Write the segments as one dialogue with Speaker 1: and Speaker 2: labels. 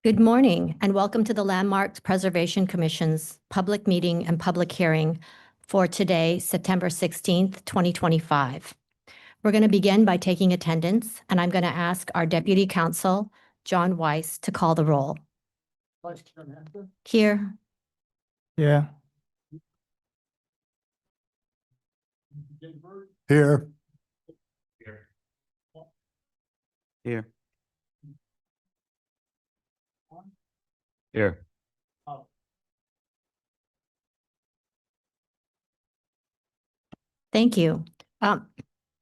Speaker 1: Good morning and welcome to the Landmarks Preservation Commission's public meeting and public hearing for today, September 16th, 2025. We're going to begin by taking attendance, and I'm going to ask our Deputy Counsel, John Weiss, to call the roll. Here.
Speaker 2: Yeah. Here.
Speaker 3: Here. Here.
Speaker 1: Thank you.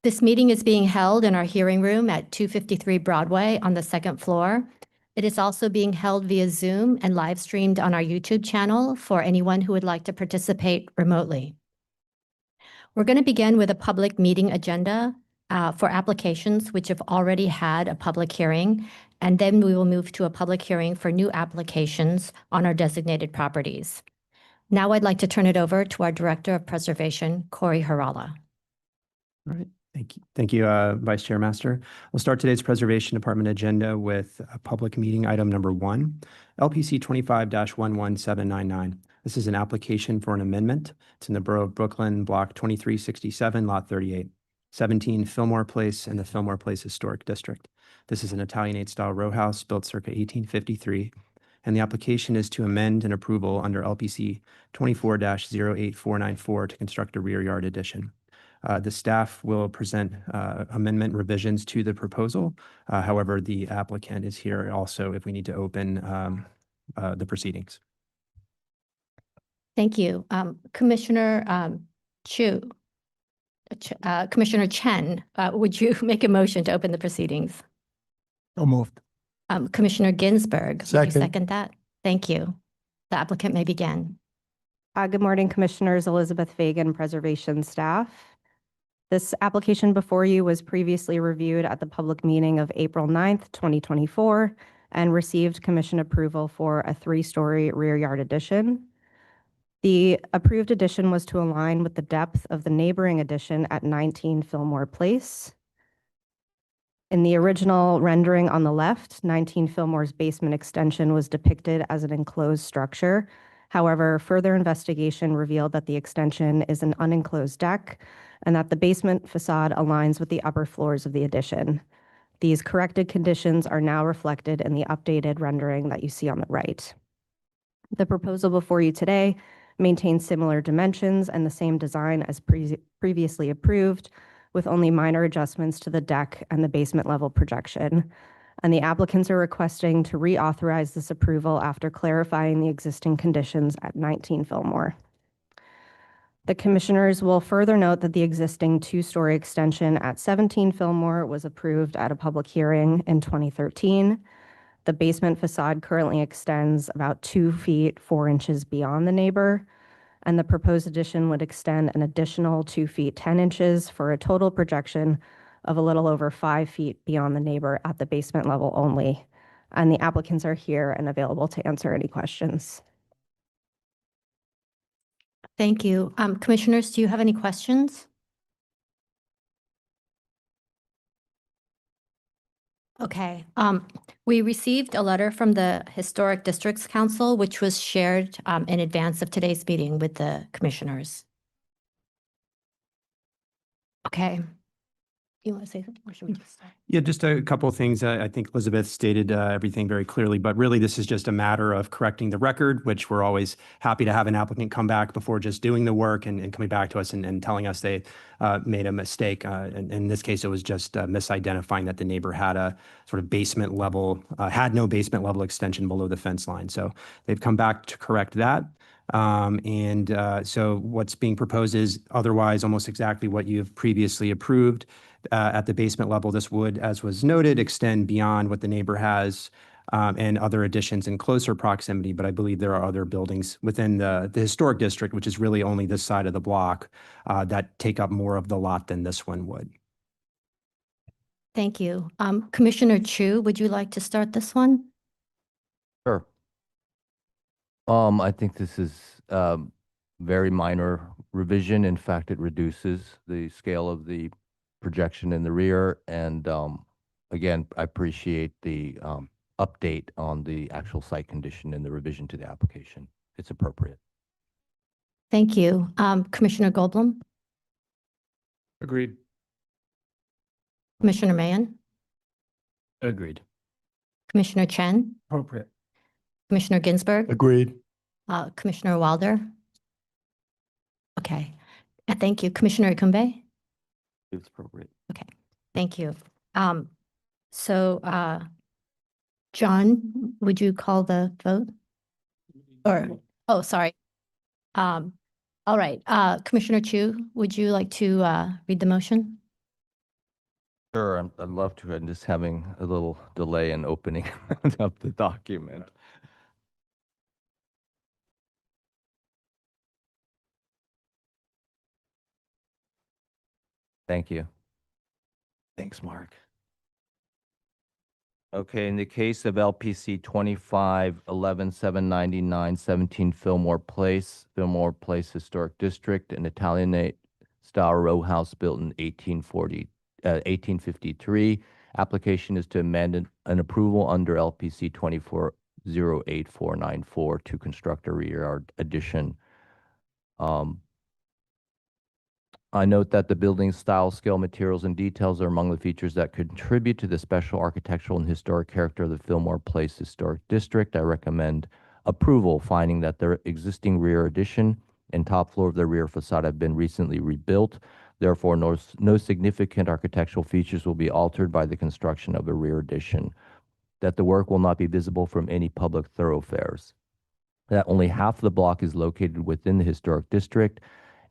Speaker 1: This meeting is being held in our hearing room at 253 Broadway on the second floor. It is also being held via Zoom and live streamed on our YouTube channel for anyone who would like to participate remotely. We're going to begin with a public meeting agenda for applications which have already had a public hearing, and then we will move to a public hearing for new applications on our designated properties. Now I'd like to turn it over to our Director of Preservation, Corey Harala.
Speaker 3: All right. Thank you. Thank you, Vice Chair Master. We'll start today's Preservation Department agenda with a public meeting item number 1, LPC 25-11799. This is an application for an amendment. It's in the Borough of Brooklyn, Block 2367, Lot 38, 17 Fillmore Place in the Fillmore Place Historic District. This is an Italianate-style row house built circa 1853, and the application is to amend an approval under LPC 24-08494 to construct a rear yard addition. The staff will present amendment revisions to the proposal. However, the applicant is here also if we need to open the proceedings.
Speaker 1: Thank you. Commissioner Commissioner Chen, would you make a motion to open the proceedings?
Speaker 2: So moved.
Speaker 1: Commissioner Ginsburg, would you
Speaker 2: Second.
Speaker 1: second that? Thank you. The applicant may begin.
Speaker 4: Good morning, Commissioners. Elizabeth Fagan, Preservation staff. This application before you was previously reviewed at the public meeting of April 9th, 2024, and received Commission approval for a 3-story rear yard addition. The approved addition was to align with the depth of the neighboring addition at 19 Fillmore Place. In the original rendering on the left, 19 Fillmore's basement extension was depicted as an enclosed structure. However, further investigation revealed that the extension is an unenclosed deck and that the basement facade aligns with the upper floors of the addition. These corrected conditions are now reflected in the updated rendering that you see on the right. The proposal before you today maintains similar dimensions and the same design as previously approved, with only minor adjustments to the deck and the basement level projection. And the applicants are requesting to reauthorize this approval after clarifying the existing conditions at 19 Fillmore. The Commissioners will further note that the existing 2-story extension at 17 Fillmore was approved at a public hearing in 2013. The basement facade currently extends about 2 feet 4 inches beyond the neighbor, and the proposed addition would extend an additional 2 feet 10 inches for a total projection of a little over 5 feet beyond the neighbor at the basement level only. And the applicants are here and available to answer any questions.
Speaker 1: Thank you. Commissioners, do you have any questions? Okay. We received a letter from the Historic Districts Council, which was shared in advance of today's meeting with the commissioners. Okay. You want to say something, or should we just start?
Speaker 3: Yeah, just a couple of things. I think Elizabeth stated everything very clearly, but really this is just a matter of correcting the record, which we're always happy to have an applicant come back before just doing the work and coming back to us and telling us they made a mistake. And in this case, it was just misidentifying that the neighbor had a sort of basement level, had no basement level extension below the fence line. So they've come back to correct that. So what's being proposed is otherwise almost exactly what you've previously approved. At the basement level, this would, as was noted, extend beyond what the neighbor has and other additions in closer proximity. But I believe there are other buildings within the historic district, which is really only this side of the block, that take up more of the lot than this one would.
Speaker 1: Thank you. Commissioner Chu, would you like to start this one?
Speaker 5: Sure. I think this is very minor revision. In fact, it reduces the scale of the projection in the rear. And again, I appreciate the update on the actual site condition and the revision to the application. It's appropriate.
Speaker 1: Thank you. Commissioner Goldblum,
Speaker 3: Agreed.
Speaker 1: Commissioner Mahan,
Speaker 3: Agreed.
Speaker 1: Commissioner Chen,
Speaker 2: Appropriate.
Speaker 1: Commissioner Ginsburg,
Speaker 2: Agreed.
Speaker 1: Commissioner Wilder. Okay, thank you. Commissioner Ikumbe?
Speaker 3: It's appropriate.
Speaker 1: Thank you. So, John, would you call the vote? Or, oh, sorry. All right, Commissioner Chu, would you like to read the motion?
Speaker 5: Sure, I'd love to. I'm just having a little delay in opening up the document. Thank you. Thanks, Mark. Okay, in the case of LPC 25-11-799, 17 Fillmore Place Historic District, an Italianate style row house built in 1853. Application is to amend an approval under LPC 24-08494 to construct a rear yard addition. I note that the building style, scale, materials, and details are among the features that contribute to the special architectural and historic character of the Fillmore Place Historic District. I recommend approval, finding that their existing rear addition and top floor of the rear facade have been recently rebuilt. Therefore, no significant architectural features will be altered by the construction of a rear addition. That the work will not be visible from any public thoroughfares. That only half the block is located within the historic district,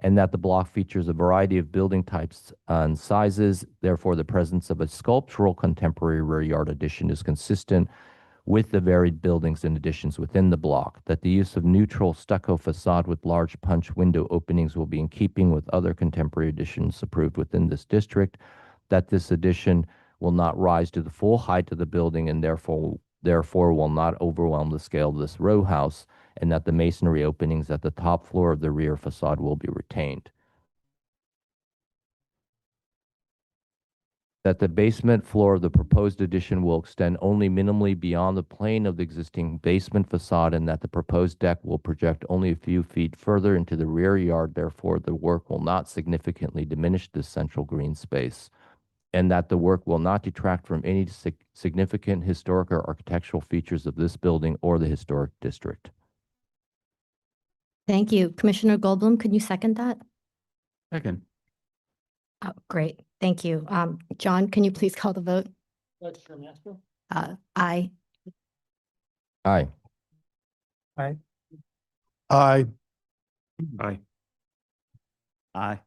Speaker 5: and that the block features a variety of building types and sizes. Therefore, the presence of a sculptural contemporary rear yard addition is consistent with the varied buildings and additions within the block. That the use of neutral stucco facade with large punch window openings will be in keeping with other contemporary additions approved within this district. That this addition will not rise to the full height of the building and therefore will not overwhelm the scale of this row house, and that the masonry openings at the top floor of the rear facade will be retained. That the basement floor of the proposed addition will extend only minimally beyond the plane of the existing basement facade, and that the proposed deck will project only a few feet further into the rear yard. Therefore, the work will not significantly diminish this central green space, and that the work will not detract from any significant historic or architectural features of this building or the historic district.
Speaker 1: Thank you. Commissioner Goldblum, could you second that?
Speaker 3: Second.
Speaker 1: Oh, great. Thank you. John, can you please call the vote? Aye.
Speaker 5: Aye.
Speaker 2: Aye.
Speaker 3: Aye.
Speaker 2: Aye.
Speaker 3: Aye.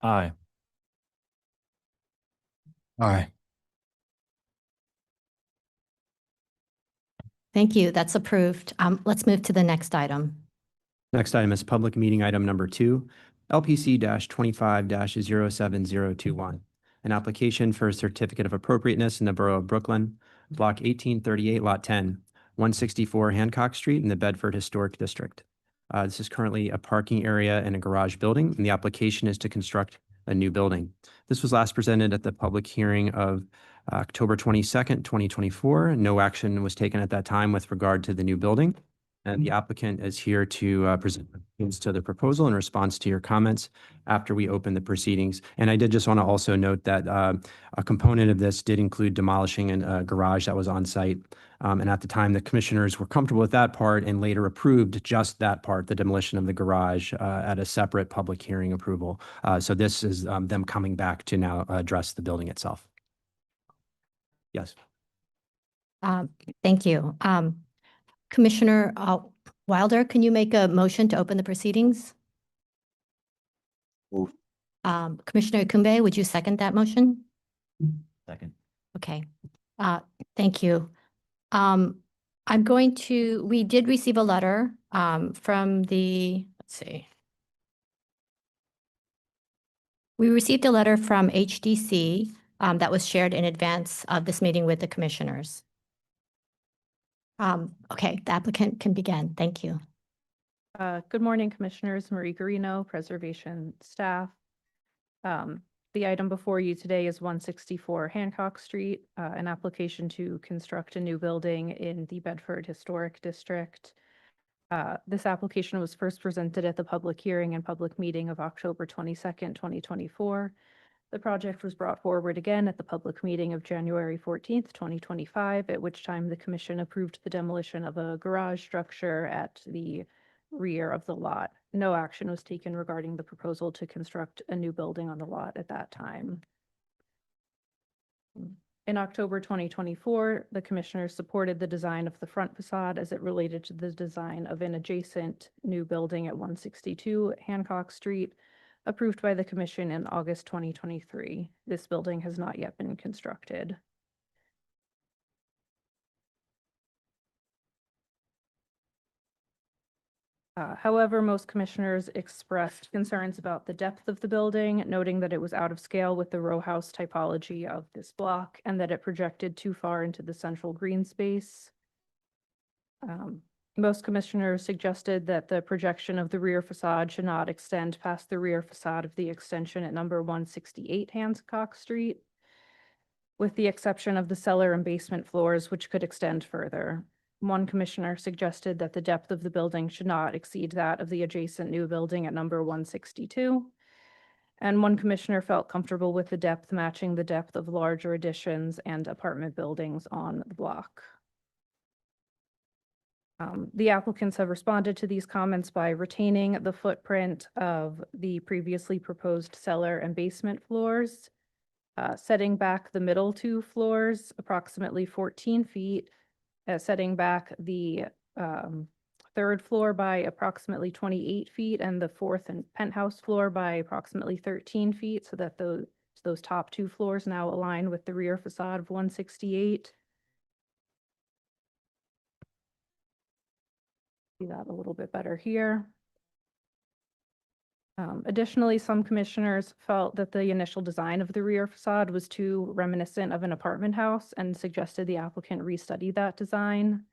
Speaker 5: Aye.
Speaker 2: Aye.
Speaker 1: Thank you. That's approved. Let's move to the next item.
Speaker 3: Next item is public meeting item number 2, LPC 25-07021. An application for a certificate of appropriateness in the Borough of Brooklyn, Block 1838, Lot 10, 164 Hancock Street in the Bedford Historic District. This is currently a parking area and a garage building, and the application is to construct a new building. This was last presented at the public hearing of October 22nd, 2024. No action was taken at that time with regard to the new building. And the applicant is here to present to the proposal in response to your comments after we open the proceedings. And I did just want to also note that a component of this did include demolishing a garage that was on site. And at the time, the commissioners were comfortable with that part and later approved just that part, the demolition of the garage, at a separate public hearing approval. So this is them coming back to now address the building itself. Yes.
Speaker 1: Thank you. Commissioner Wilder, can you make a motion to open the proceedings?
Speaker 2: Move.
Speaker 1: Commissioner Ikumbe, would you second that motion?
Speaker 3: Second.
Speaker 1: Okay. Thank you. We did receive a letter from the, let's see. We received a letter from HDC that was shared in advance of this meeting with the commissioners. Okay, the applicant can begin. Thank you.
Speaker 6: Good morning, Commissioners. Marie Garino, Preservation staff. The item before you today is 164 Hancock Street, an application to construct a new building in the Bedford Historic District. This application was first presented at the public hearing and public meeting of October 22nd, 2024. The project was brought forward again at the public meeting of January 14th, 2025, at which time the commission approved the demolition of a garage structure at the rear of the lot. No action was taken regarding the proposal to construct a new building on the lot at that time. In October 2024, the commissioners supported the design of the front facade as it related to the design of an adjacent new building at 162 Hancock Street, approved by the commission in August 2023. This building has not yet been constructed. However, most commissioners expressed concerns about the depth of the building, noting that it was out of scale with the row house typology of this block and that it projected too far into the central green space. Most commissioners suggested that the projection of the rear facade should not extend past the rear facade of the extension at number 168 Hancock Street, with the exception of the cellar and basement floors, which could extend further. One commissioner suggested that the depth of the building should not exceed that of the adjacent new building at number 162. And one commissioner felt comfortable with the depth matching the depth of larger additions and apartment buildings on the block. The applicants have responded to these comments by retaining the footprint of the previously proposed cellar and basement floors, setting back the middle two floors approximately 14 feet, setting back the third floor by approximately 28 feet and the fourth and penthouse floor by approximately 13 feet, so that those top two floors now align with the rear facade of 168. See that a little bit better here. Additionally, some commissioners felt that the initial design of the rear facade was too reminiscent of an apartment house and suggested the applicant restudy that design.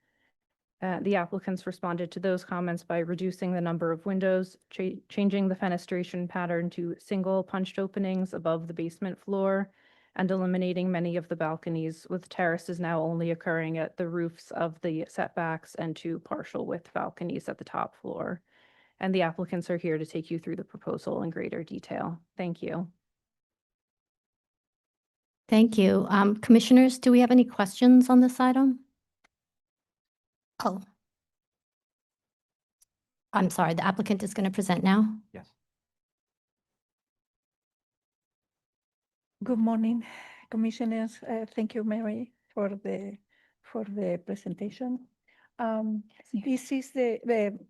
Speaker 6: The applicants responded to those comments by reducing the number of windows, changing the fenestration pattern to single punched openings above the basement floor, and eliminating many of the balconies, with terraces now only occurring at the roofs of the setbacks and two partial width balconies at the top floor. And the applicants are here to take you through the proposal in greater detail. Thank you.
Speaker 1: Thank you. Commissioners, do we have any questions on this item? Oh. I'm sorry, the applicant is going to present now.
Speaker 3: Yes.
Speaker 7: Good morning, commissioners. Thank you, Mary, for the presentation. This is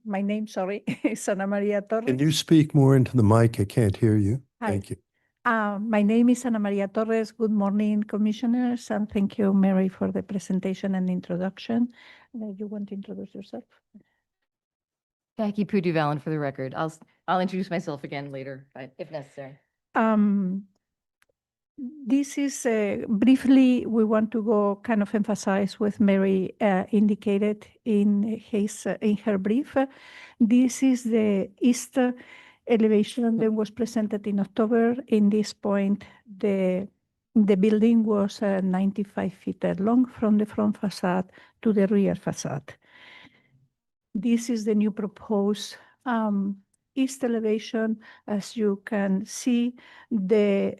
Speaker 7: my name, sorry, is Ana Maria Torres.
Speaker 2: Can you speak more into the mic? I can't hear you.
Speaker 7: Hi.
Speaker 2: Thank you.
Speaker 7: My name is Ana Maria Torres. Good morning, commissioners, and thank you, Mary, for the presentation and introduction. You want to introduce yourself?
Speaker 8: Jackie Pudu-Vallon for the record. I'll introduce myself again later, if necessary.
Speaker 7: This is briefly, we want to go kind of emphasize what Mary indicated in her brief. This is the east elevation that was presented in October. In this point, the building was 95 feet long from the front facade to the rear facade. This is the new proposed east elevation. As you can see, the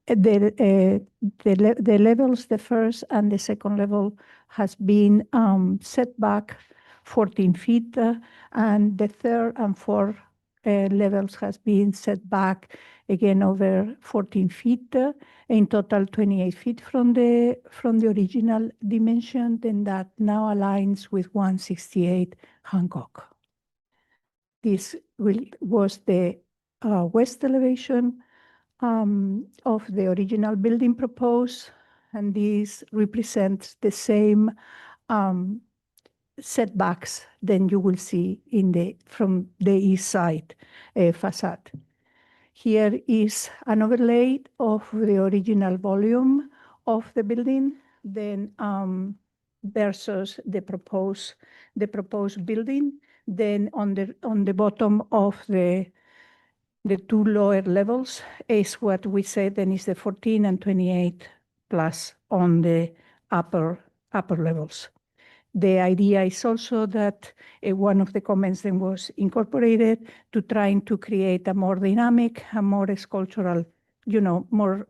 Speaker 7: levels, the first and the second level has been set back 14 feet, and the third and fourth levels has been set back again over 14 feet, in total 28 feet from the original dimension, then that now aligns with 168 Hancock. This was the west elevation of the original building proposed, and this represents the same setbacks than you will see from the east side facade. Here is an overlay of the original volume of the building, then versus the proposed building. Then on the bottom of the The two lower levels is what we said, then is the 14 and 28 plus on the upper levels. The idea is also that one of the comments then was incorporated to trying to create a more dynamic, a more sculptural, more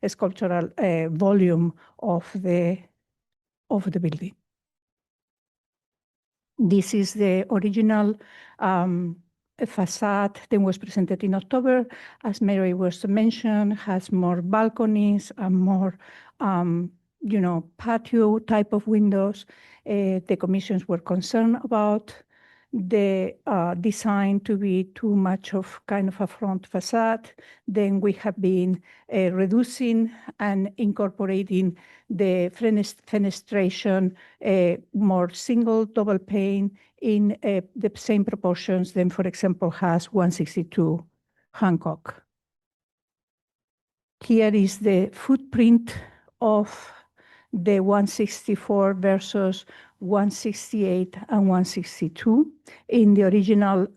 Speaker 7: sculptural volume of the building. This is the original facade that was presented in October. As Mary was mentioned, has more balconies and more, patio type of windows. The commissions were concerned about the design to be too much of kind of a front facade. Then we have been reducing and incorporating the fenestration, more single double pane in the same proportions than, for example, has 162 Hancock. Here is the footprint of the 164 versus 168 and 162 in the original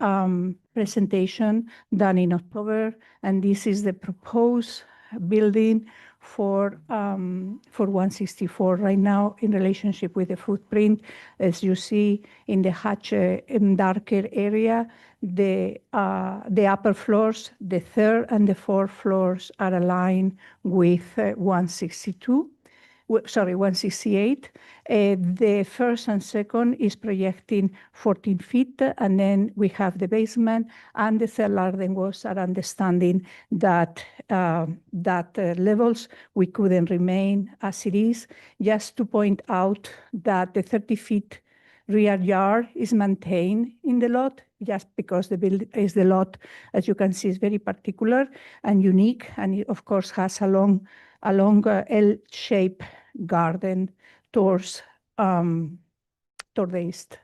Speaker 7: presentation done in October. And this is the proposed building for 164 right now in relationship with the footprint. As you see in the hatch darker area, the upper floors, the third and the fourth floors are aligned with 162. Sorry, 168. The first and second is projecting 14 feet, and then we have the basement, and the cellar then was our understanding that levels we couldn't remain as it is. Just to point out that the 30 feet rear yard is maintained in the lot, just because the lot, as you can see, is very particular and unique, and it of course has a long L-shaped garden towards the east.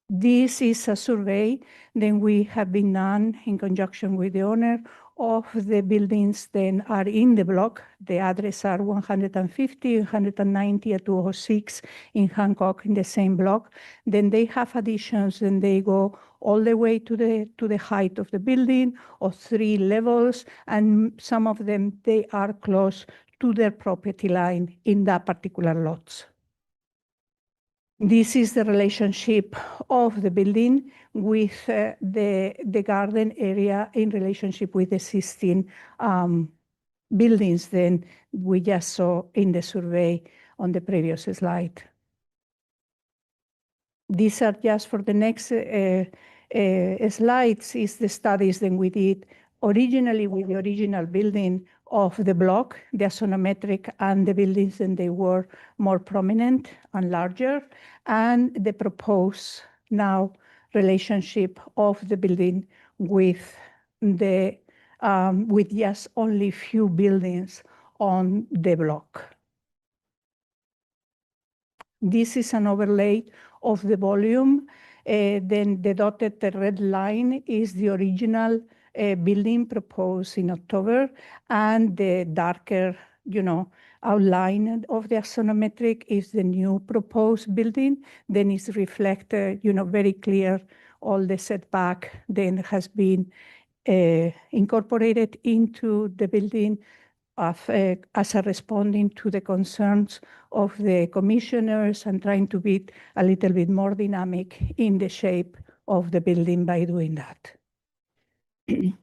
Speaker 7: This is a survey that we have been done in conjunction with the owner of the buildings that are in the block. The address are 150, 190, and 206 in Hancock in the same block. Then they have additions, and they go all the way to the height of the building of 3 levels, and some of them, they are close to their property line in that particular lots. This is the relationship of the building with the garden area in relationship with existing buildings that we just saw in the survey on the previous slide. These are just for the next slides, is the studies that we did originally with the original building of the block, the axonometric and the buildings, and they were more prominent and larger, and the proposed now relationship of the building with just only few buildings on the block. This is an overlay of the volume. Then the dotted red line is the original building proposed in October, and the darker, outline of the axonometric is the new proposed building. Then it's reflected, very clear, all the setback then has been incorporated into the building as a responding to the concerns of the commissioners and trying to be a little bit more dynamic in the shape of the building by doing that.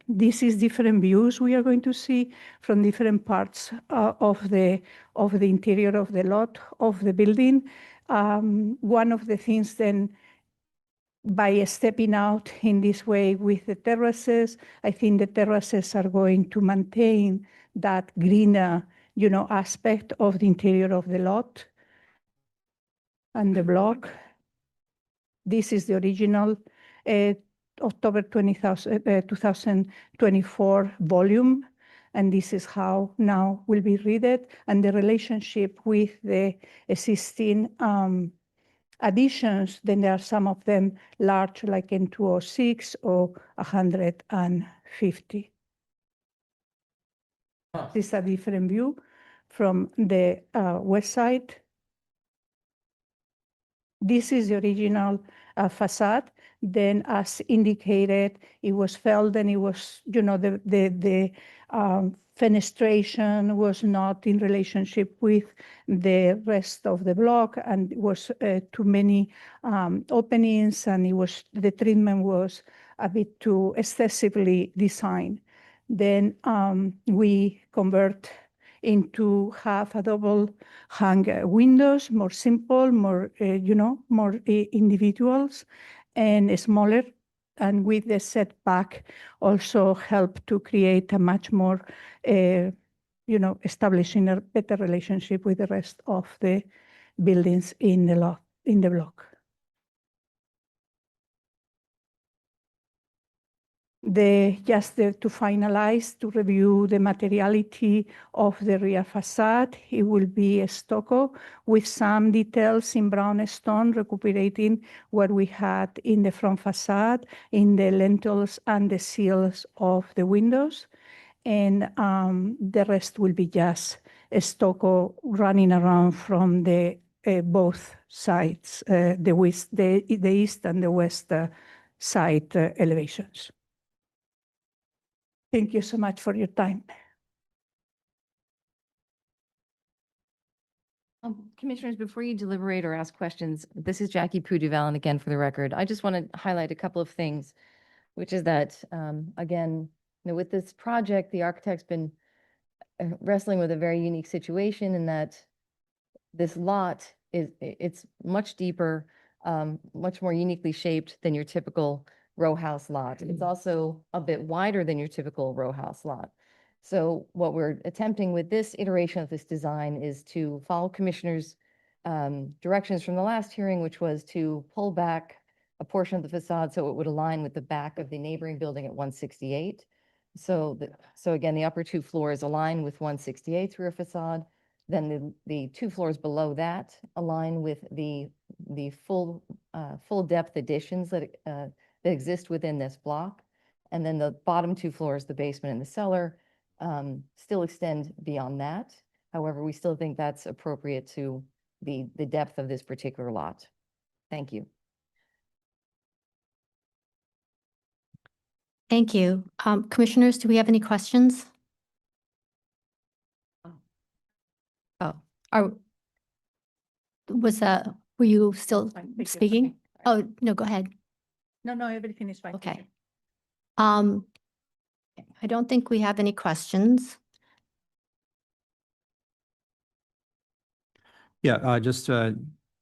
Speaker 7: This is different views we are going to see from different parts of the interior of the lot of the building. One of the things then, by stepping out in this way with the terraces, I think the terraces are going to maintain that greener, aspect of the interior of the lot and the block. This is the original October 2024 volume, and this is how now will be read it, and the relationship with the existing additions. Then there are some of them large, like in 206 or 150. This is a different view from the west side. this is the original facade. Then, as indicated, it was felt and it was, the fenestration was not in relationship with the rest of the block, and it was too many openings, and the treatment was a bit too excessively designed. Then we convert into have a double hung windows, more simple, more more individuals and smaller, and with the setback also help to create a much more establishing a better relationship with the rest of the buildings in the block. To finalize, to review the materiality of the rear facade, it will be a stucco with some details in brown stone, recuperating what we had in the front facade, in the lintels and the seals of the windows. And the rest will be just a stucco running around from the both sides, the east and the west side elevations. Thank you so much for your time.
Speaker 8: Commissioners, before you deliberate or ask questions, this is Jackie Prudu-Vallon again for the record. I just want to highlight a couple of things, which is that, again, with this project, the architect's been wrestling with a very unique situation in that this lot it's much deeper, much more uniquely shaped than your typical row house lot. It's also a bit wider than your typical row house lot. So what we're attempting with this iteration of this design is to follow commissioners' directions from the last hearing, which was to pull back a portion of the facade so it would align with the back of the neighboring building at 168. So again, the upper two floors align with 168's rear facade. Then the two floors below that align with the full depth additions that exist within this block. And then the bottom two floors, the basement and the cellar, still extend beyond that. However, we still think that's appropriate to the depth of this particular lot. Thank you.
Speaker 1: Thank you. Commissioners, do we have any questions? Were you still
Speaker 7: Fine, thank you.
Speaker 1: speaking?
Speaker 7: Okay.
Speaker 1: Oh, no, go ahead.
Speaker 7: No, everything is fine. Thank
Speaker 1: Okay.
Speaker 7: you.
Speaker 1: I don't think we have any questions.
Speaker 3: Yeah, just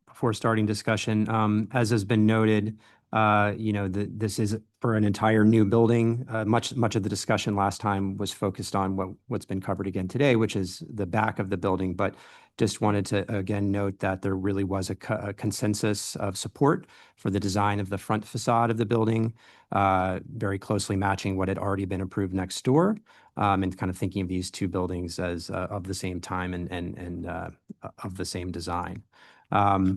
Speaker 3: before starting discussion, as has been noted, this is for an entire new building. Much of the discussion last time was focused on what's been covered again today, which is the back of the building. But just wanted to again note that there really was a consensus of support for the design of the front facade of the building, very closely matching what had already been approved next door, and kind of thinking of these two buildings as of the same time and of the same design.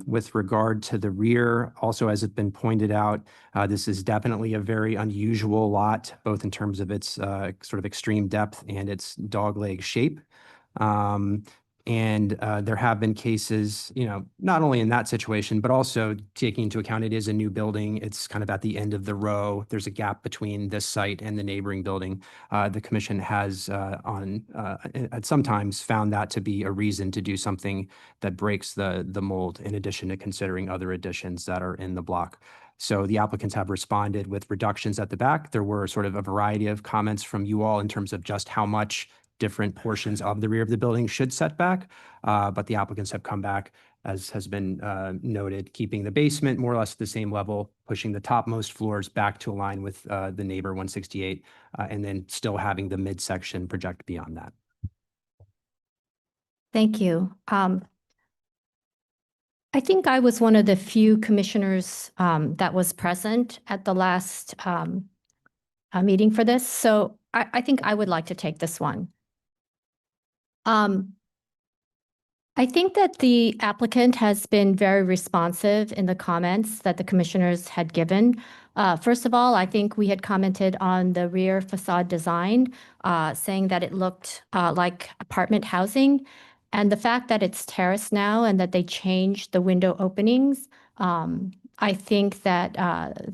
Speaker 3: With regard to the rear, also as it's been pointed out, this is definitely a very unusual lot, both in terms of its sort of extreme depth and its dogleg shape. And there have been cases, not only in that situation, but also taking into account it is a new building. It's kind of at the end of the row. There's a gap between this site and the neighboring building. The commission has at sometimes found that to be a reason to do something that breaks the mold, in addition to considering other additions that are in the block. So the applicants have responded with reductions at the back. There were sort of a variety of comments from you all in terms of just how much different portions of the rear of the building should set back, but the applicants have come back, as has been noted, keeping the basement more or less at the same level, pushing the topmost floors back to align with the neighbor 168, and then still having the midsection project beyond that.
Speaker 1: Thank you. I think I was one of the few commissioners that was present at the last meeting for this, so I think I would like to take this one. I think that the applicant has been very responsive in the comments that the commissioners had given. First of all, I think we had commented on the rear facade design, saying that it looked like apartment housing. And the fact that it's terraced now and that they changed the window openings, I think that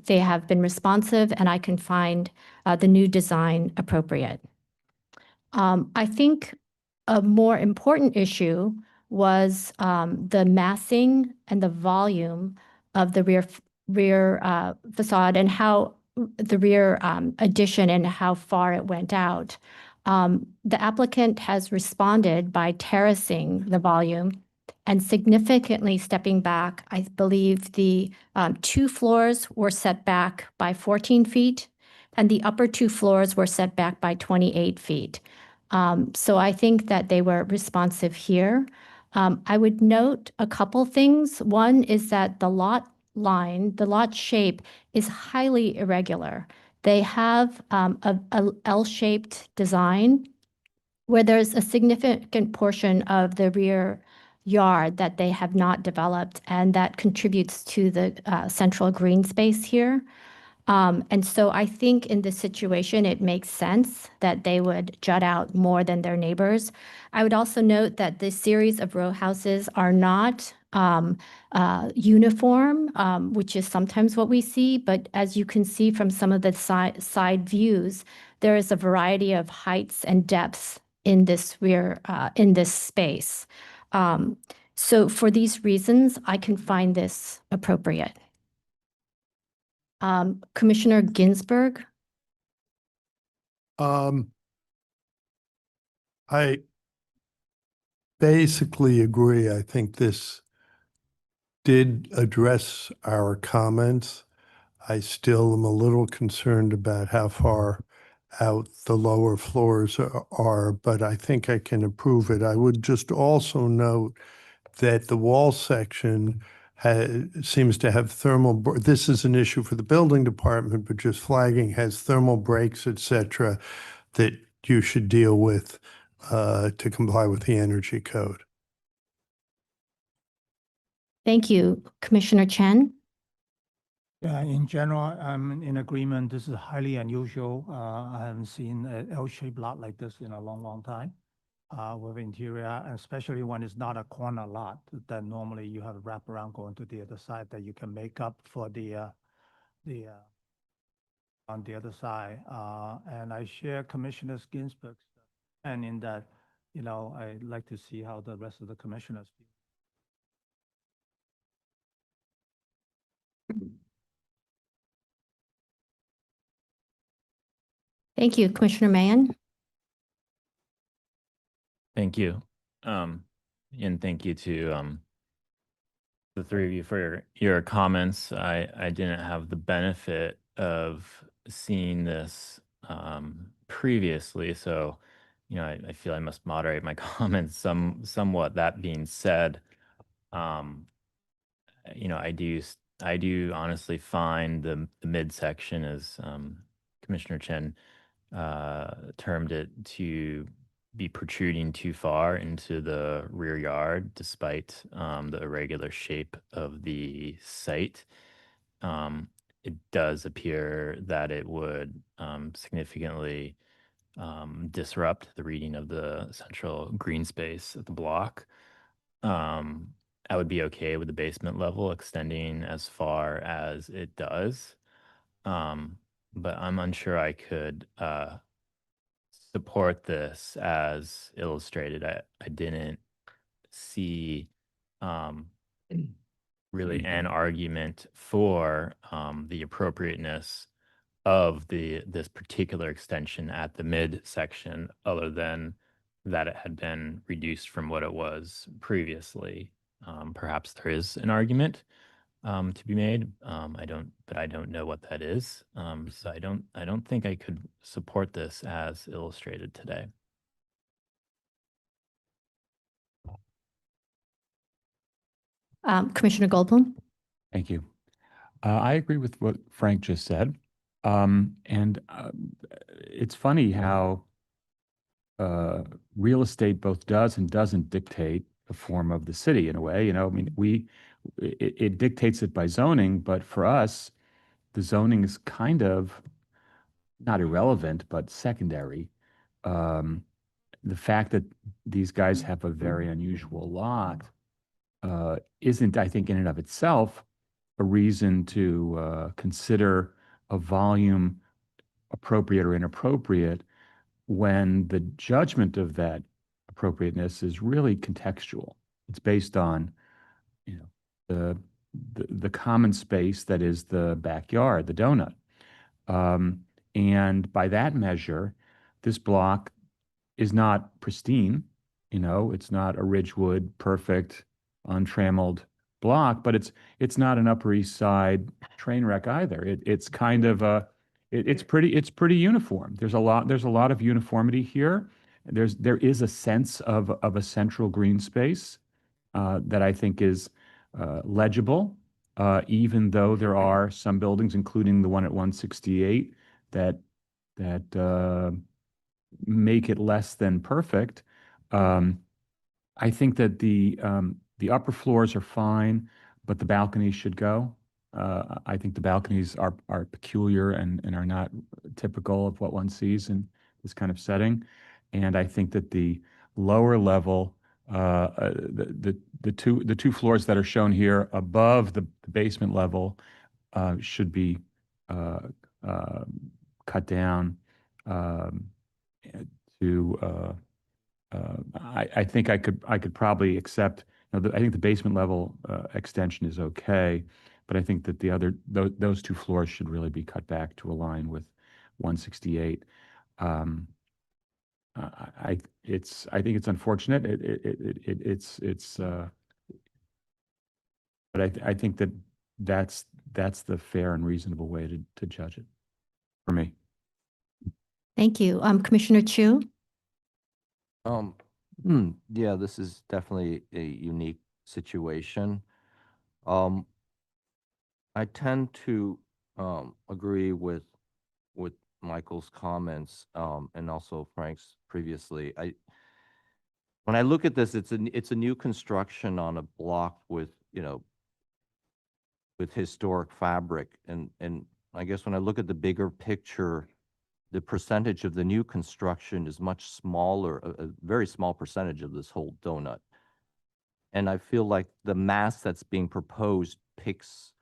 Speaker 1: they have been responsive and I can find the new design appropriate. I think a more important issue was the massing and the volume of the rear facade and how the rear addition and how far it went out. The applicant has responded by terracing the volume and significantly stepping back. I believe the 2 floors were set back by 14 feet and the upper 2 floors were set back by 28 feet. So I think that they were responsive here. I would note a couple things. One is that the lot line, the lot shape is highly irregular. They have a L-shaped design where there's a significant portion of the rear yard that they have not developed, and that contributes to the central green space here. And so I think in this situation, it makes sense that they would jut out more than their neighbors. I would also note that this series of row houses are not uniform, which is sometimes what we see. But as you can see from some of the side views, there is a variety of heights and depths in this in this space. So for these reasons, I can find this appropriate. Commissioner Ginsburg.
Speaker 2: I basically agree. I think this did address our comments. I still am a little concerned about how far out the lower floors are, but I think I can approve it. I would just also note that the wall section seems to have this is an issue for the building department, but just flagging has thermal breaks, et cetera, that you should deal with to comply with the energy code.
Speaker 1: Thank you. Commissioner Chen.
Speaker 9: Yeah, in general, I'm in agreement. This is highly unusual. I haven't seen an L-shaped lot like this in a long, long time with interior, especially when it's not a corner lot that normally you have a wraparound going to the other side that you can make up for the on the other side. And I share Commissioner Ginsburg's and in that, I'd like to see how the rest of the commissioners feel.
Speaker 1: Thank you. Commissioner Mann.
Speaker 10: Thank you. And thank you to the three of you for your comments. I didn't have the benefit of seeing this previously, so I feel I must moderate my comments somewhat. That being said, I do honestly find the midsection, as Commissioner Chen termed it, to be protruding too far into the rear yard, despite the irregular shape of the site. It does appear that it would significantly disrupt the reading of the central green space at the block. I would be okay with the basement level extending as far as it does, but I'm unsure I could support this as illustrated. I didn't see really an argument for the appropriateness of this particular extension at the midsection, other than that it had been reduced from what it was previously. Perhaps there is an argument to be made. I don't know what that is. So I don't think I could support this as illustrated today.
Speaker 1: Commissioner Goldblum.
Speaker 11: Thank you. I agree with what Frank just said. It's funny how real estate both does and doesn't dictate the form of the city in a way. It dictates it by zoning, but for us, the zoning is kind of not irrelevant, but secondary. the fact that these guys have a very unusual lot isn't, I think, in and of itself a reason to consider a volume appropriate or inappropriate when the judgment of that appropriateness is really contextual. It's based on, you know, the common space that is the backyard, the donut. And by that measure, this block is not pristine. You know, it's not a Ridgewood, perfect, untrammeled block, but it's not an Upper East Side train wreck either. It's kind of it's pretty uniform. There's a lot of uniformity here. There is a sense of a central green space that I think is legible, even though there are some buildings, including the one at 168, that make it less than perfect. I think that the upper floors are fine, but the balconies should go. I think the balconies are peculiar and are not typical of what one sees in this kind of setting. And I think that the lower level, the two floors that are shown here above the basement level should be cut down to. I think I could probably accept. I think the basement level extension is okay, but I think that those two floors should really be cut back to align with 168. I think it's unfortunate. But I think that's the fair and reasonable way to judge it for me.
Speaker 1: Thank you. Commissioner Chu?
Speaker 5: Yeah, this is definitely a unique situation. I tend to agree with Michael's comments and also Frank's previously. When I look at this, it's a new construction on a block with historic fabric, and I guess when I look at the bigger picture, the percentage of the new construction is much smaller, a very small percentage of this whole donut. And I feel like the mass that's being proposed picks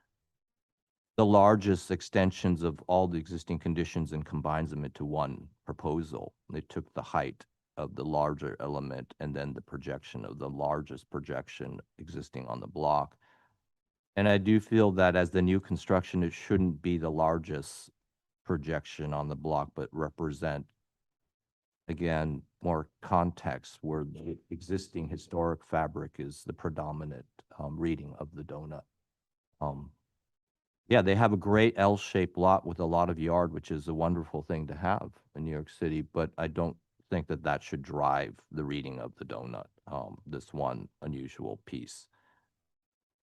Speaker 5: the largest extensions of all the existing conditions and combines them into one proposal. They took the height of the larger element and then the projection of the largest projection existing on the block. And I do feel that as the new construction, it shouldn't be the largest projection on the block, but represent, again, more context where the existing historic fabric is the predominant reading of the donut. Yeah, they have a great L-shaped lot with a lot of yard, which is a wonderful thing to have in New York City, but I don't think that should drive the reading of the donut, this one unusual piece.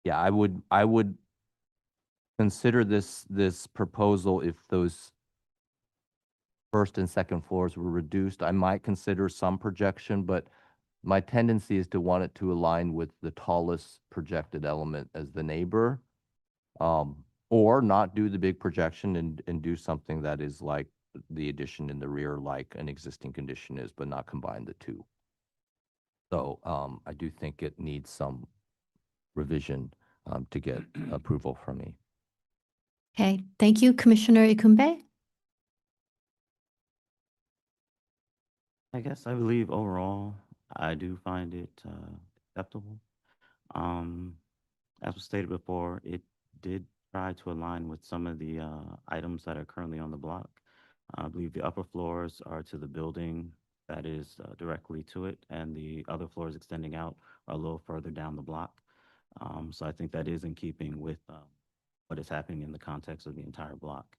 Speaker 5: Yeah, I would consider this proposal if those first and second floors were reduced. I might consider some projection, but my tendency is to want it to align with the tallest projected element as the neighbor, or not do the big projection and do something that is like the addition in the rear, like an existing condition is, but not combine the two. So I do think it needs some revision to get approval from me.
Speaker 1: Okay, thank you. Commissioner Ikumbe?
Speaker 12: I guess I believe overall, I do find it acceptable. As was stated before, it did try to align with some of the items that are currently on the block. I believe the upper floors are to the building that is directly to it, and the other floors extending out are a little further down the block. So I think that is in keeping with what is happening in the context of the entire block.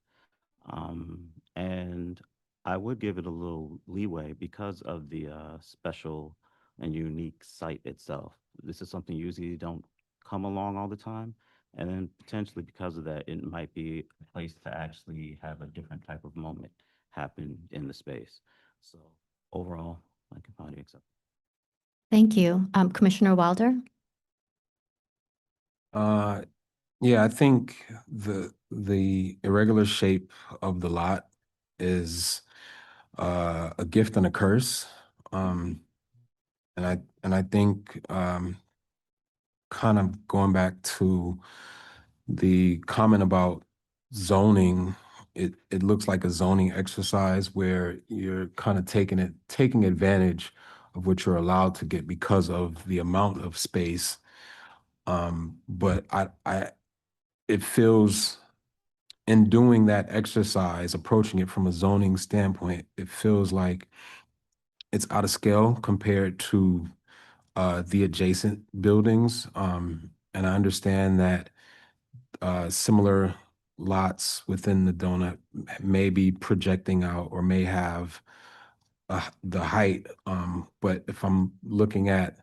Speaker 12: And I would give it a little leeway because of the special and unique site itself. This is something usually don't come along all the time. And then potentially because of that, it might be a place to actually have a different type of moment happen in the space. So overall, I can find it acceptable.
Speaker 1: Thank you. Commissioner Wilder?
Speaker 13: Yeah, I think the irregular shape of the lot is a gift and a curse. And I think kind of going back to the comment about zoning, it looks like a zoning exercise where you're kind of taking advantage of what you're allowed to get because of the amount of space. But it feels, in doing that exercise, approaching it from a zoning standpoint, it feels like it's out of scale compared to the adjacent buildings. And I understand that similar lots within the donut may be projecting out or may have the height. But if I'm looking at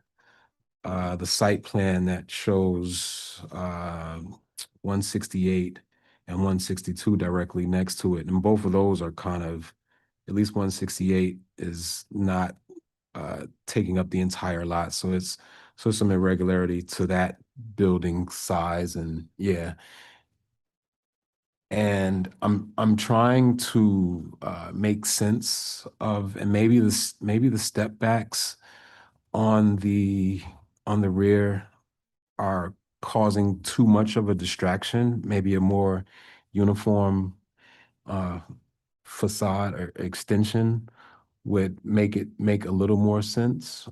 Speaker 13: the site plan that shows 168 and 162 directly next to it, and both of those are kind of, at least 168 is not taking up the entire lot. So it's some irregularity to that building size, and yeah. And I'm trying to make sense of, and maybe the step backs on the rear are causing too much of a distraction. Maybe a more uniform facade or extension would make a little more sense.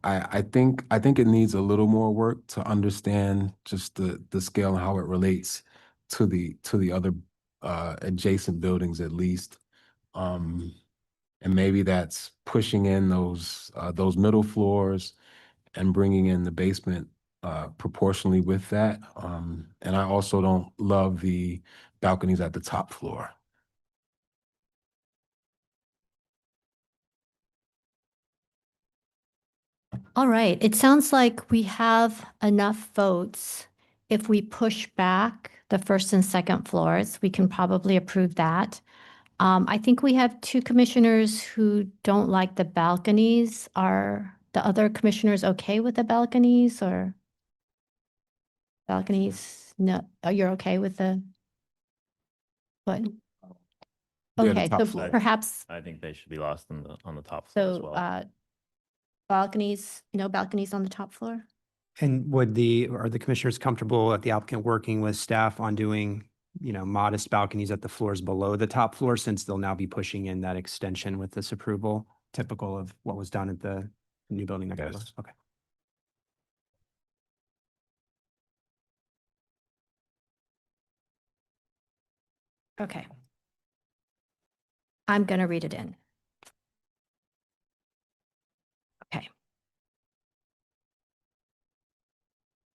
Speaker 13: I think it needs a little more work to understand just the scale and how it relates to the other adjacent buildings at least. And maybe that's pushing in those middle floors and bringing in the basement proportionally with that. And I also don't love the balconies at the top floor.
Speaker 1: All right, it sounds like we have enough votes. If we push back the first and second floors, we can probably approve that. I think we have two commissioners who don't like the balconies. Are the other commissioners okay with the balconies or balconies? No, oh, you're okay with the what?
Speaker 13: Yeah, the
Speaker 1: Okay,
Speaker 13: top
Speaker 1: so
Speaker 13: floor.
Speaker 1: perhaps,
Speaker 10: I think they should be lost on the top floor as
Speaker 1: so
Speaker 10: well.
Speaker 1: balconies, no balconies on the top floor?
Speaker 3: And are the commissioners comfortable at the applicant working with staff on doing, modest balconies at the floors below the top floor, since they'll now be pushing in that extension with this approval, typical of what was done at the new building next door?
Speaker 13: Yes.
Speaker 3: Okay.
Speaker 1: Okay. I'm going to read it in. Okay.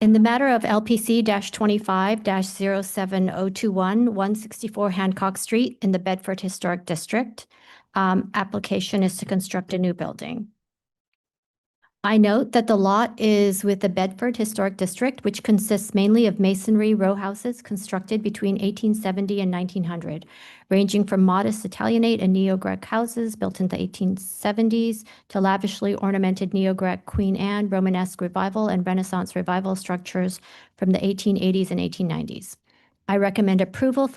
Speaker 1: In the matter of LPC 25-07021, 164 Hancock Street in the Bedford Historic District, application is to construct a new building. I note that the lot is with the Bedford Historic District, which consists mainly of masonry row houses constructed between 1870 and 1900, ranging from modest Italianate and Neo-Gothic houses built in the 1870s to lavishly ornamented Neo-Gothic Queen Anne, Romanesque Revival, and Renaissance Revival structures from the 1880s and 1890s. I recommend approval,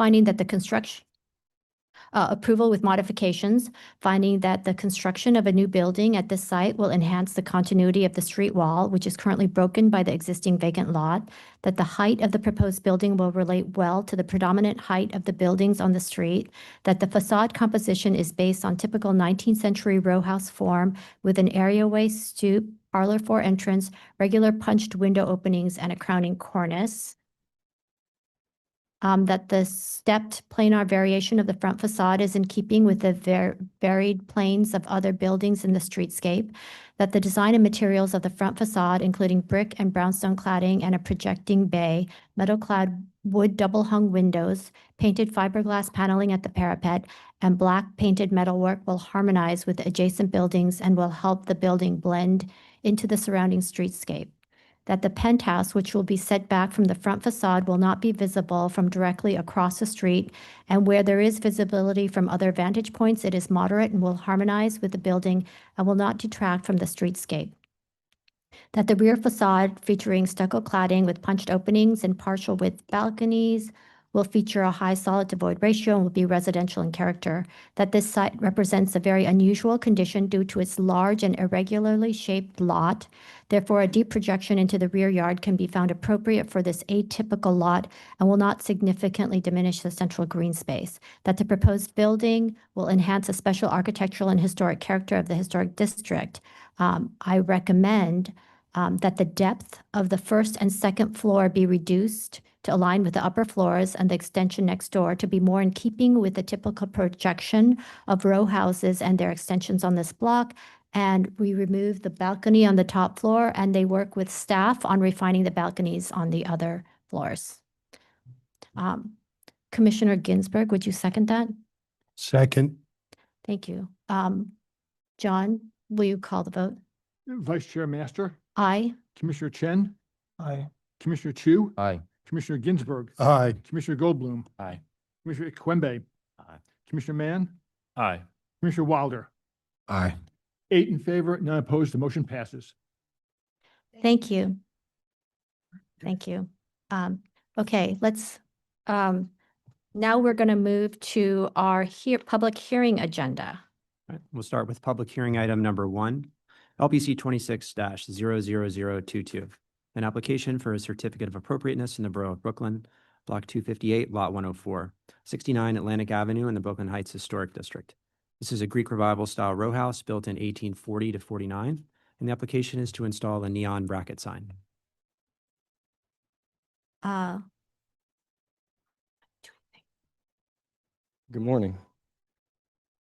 Speaker 1: approval with modifications, finding that the construction of a new building at this site will enhance the continuity of the street wall, which is currently broken by the existing vacant lot, that the height of the proposed building will relate well to the predominant height of the buildings on the street, that the facade composition is based on typical 19th century row house form with an areaway stoop, parlor for entrance, regular punched window openings, and a crowning cornice. That the stepped planar variation of the front facade is in keeping with the varied planes of other buildings in the streetscape, that the design and materials of the front facade, including brick and brownstone cladding and a projecting bay, metal-clad wood double-hung windows, painted fiberglass paneling at the parapet, and black painted metalwork will harmonize with the adjacent buildings and will help the building blend into the surrounding streetscape. That the penthouse, which will be set back from the front facade, will not be visible from directly across the street, and where there is visibility from other vantage points, it is moderate and will harmonize with the building and will not detract from the streetscape. That the rear facade, featuring stucco cladding with punched openings and partial width balconies, will feature a high solid to void ratio and will be residential in character. That this site represents a very unusual condition due to its large and irregularly shaped lot. Therefore, a deep projection into the rear yard can be found appropriate for this atypical lot and will not significantly diminish the central green space. That the proposed building will enhance the special architectural and historic character of the historic district. I recommend that the depth of the first and second floor be reduced to align with the upper floors and the extension next door to be more in keeping with the typical projection of row houses and their extensions on this block. And we remove the balcony on the top floor, and they work with staff on refining the balconies on the other floors. Commissioner Ginsburg, would you second that?
Speaker 2: Second.
Speaker 1: Thank you. John, will you call the vote?
Speaker 14: Vice Chair Master,
Speaker 1: Aye.
Speaker 14: Commissioner Chen,
Speaker 9: Aye.
Speaker 14: Commissioner Chu,
Speaker 5: Aye.
Speaker 14: Commissioner Ginsburg,
Speaker 2: Aye.
Speaker 14: Commissioner Goldblum,
Speaker 11: Aye.
Speaker 14: Commissioner Ikwembe,
Speaker 12: Aye.
Speaker 14: Commissioner Mann,
Speaker 10: Aye.
Speaker 14: Commissioner Wilder.
Speaker 13: Aye.
Speaker 14: 8 in favor, none opposed, the motion passes.
Speaker 1: Thank you. Thank you. Okay, let's, now we're going to move to our public hearing agenda.
Speaker 3: All right, we'll start with public hearing item number 1, LPC 26-00022, an application for a certificate of appropriateness in the Borough of Brooklyn, Block 258, Lot 104, 69 Atlantic Avenue in the Brooklyn Heights Historic District. This is a Greek Revival style row house built in 1840 to 49, and the application is to install a neon bracket sign.
Speaker 15: Good morning.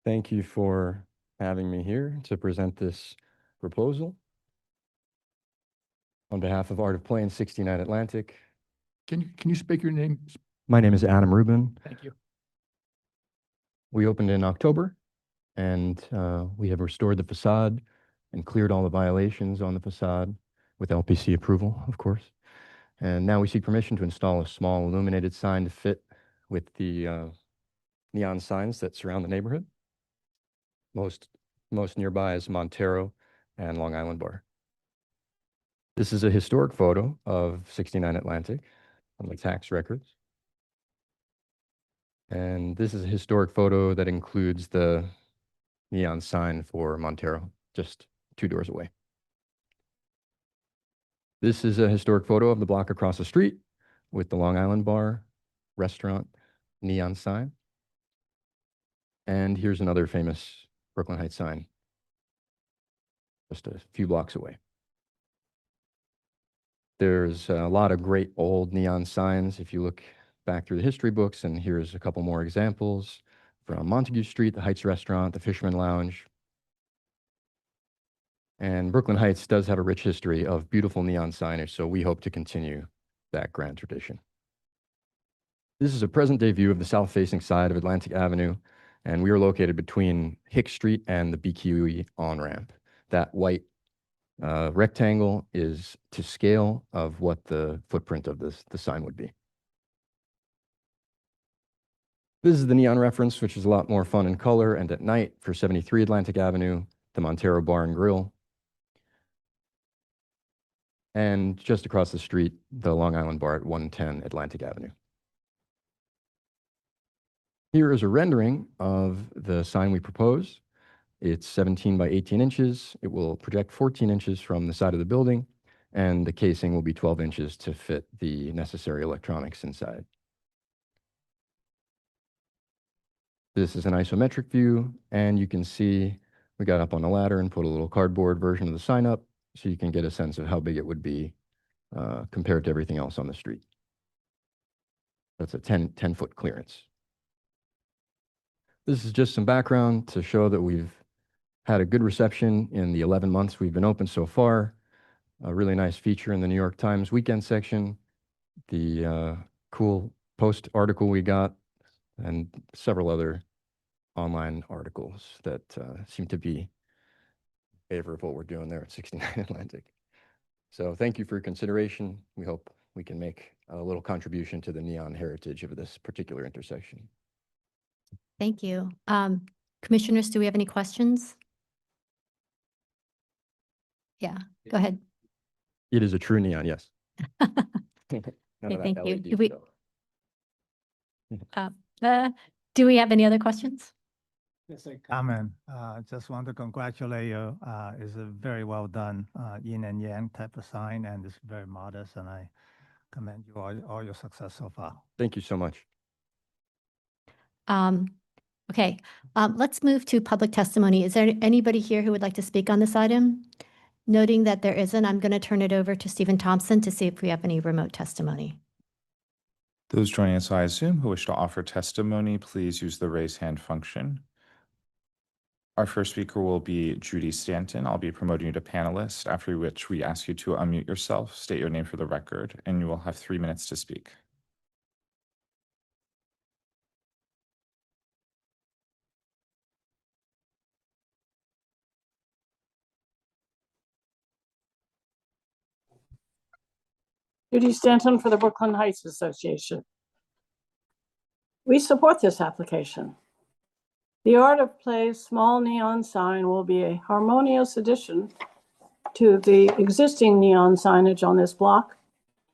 Speaker 15: Thank you for having me here to present this proposal. On behalf of Art of Play and 69 Atlantic,
Speaker 14: Can you speak your name?
Speaker 15: my name is Adam Rubin.
Speaker 14: Thank you.
Speaker 15: We opened in October, and we have restored the facade and cleared all the violations on the facade with LPC approval, of course. And now we seek permission to install a small illuminated sign to fit with the neon signs that surround the neighborhood. Most nearby is Montero and Long Island Bar. This is a historic photo of 69 Atlantic on the tax records. And this is a historic photo that includes the neon sign for Montero, just 2 doors away. This is a historic photo of the block across the street with the Long Island Bar, restaurant, neon sign. And here's another famous Brooklyn Heights sign, just a few blocks away. There's a lot of great old neon signs if you look back through the history books, and here's a couple more examples from Montague Street, the Heights Restaurant, the Fisherman Lounge. And Brooklyn Heights does have a rich history of beautiful neon signage, so we hope to continue that grand tradition. This is a present-day view of the south-facing side of Atlantic Avenue, and we are located between Hicks Street and the BQE on-ramp. That white rectangle is to scale of what the footprint of the sign would be. This is the neon reference, which is a lot more fun in color and at night for 73 Atlantic Avenue, the Montero Bar and Grill. And just across the street, the Long Island Bar at 110 Atlantic Avenue. Here is a rendering of the sign we propose. It's 17 by 18 inches. It will project 14 inches from the side of the building, and the casing will be 12 inches to fit the necessary electronics inside. This is an isometric view, and you can see we got up on a ladder and put a little cardboard version of the sign up so you can get a sense of how big it would be compared to everything else on the street. That's a 10-foot clearance. This is just some background to show that we've had a good reception in the 11 months we've been open so far. A really nice feature in the New York Times weekend section, the cool post article we got, and several other online articles that seem to be in favor of what we're doing there at 69 Atlantic. So thank you for your consideration. We hope we can make a little contribution to the neon heritage of this particular intersection.
Speaker 1: Thank you. Commissioners, do we have any questions? Yeah, go ahead.
Speaker 15: It is a true neon, yes. None
Speaker 1: Okay,
Speaker 15: of that
Speaker 1: thank you.
Speaker 15: LED
Speaker 1: Do we-
Speaker 15: stuff.
Speaker 1: Do we have any other questions?
Speaker 9: Yes, a comment. Just want to congratulate you. It's a very well done yin and yang type of sign, and it's very modest, and I commend you all your success so far.
Speaker 15: Thank you so much.
Speaker 1: Okay, let's move to public testimony. Is there anybody here who would like to speak on this item? Noting that there isn't, I'm going to turn it over to Stephen Thompson to see if we have any remote testimony.
Speaker 16: Those joining us via Zoom who wish to offer testimony, please use the raise hand function. Our first speaker will be Judy Stanton. I'll be promoting you to panelist, after which we ask you to unmute yourself, state your name for the record, and you will have 3 minutes to speak.
Speaker 17: Judy Stanton for the Brooklyn Heights Association. We support this application. The Art of Play's small neon sign will be a harmonious addition to the existing neon signage on this block.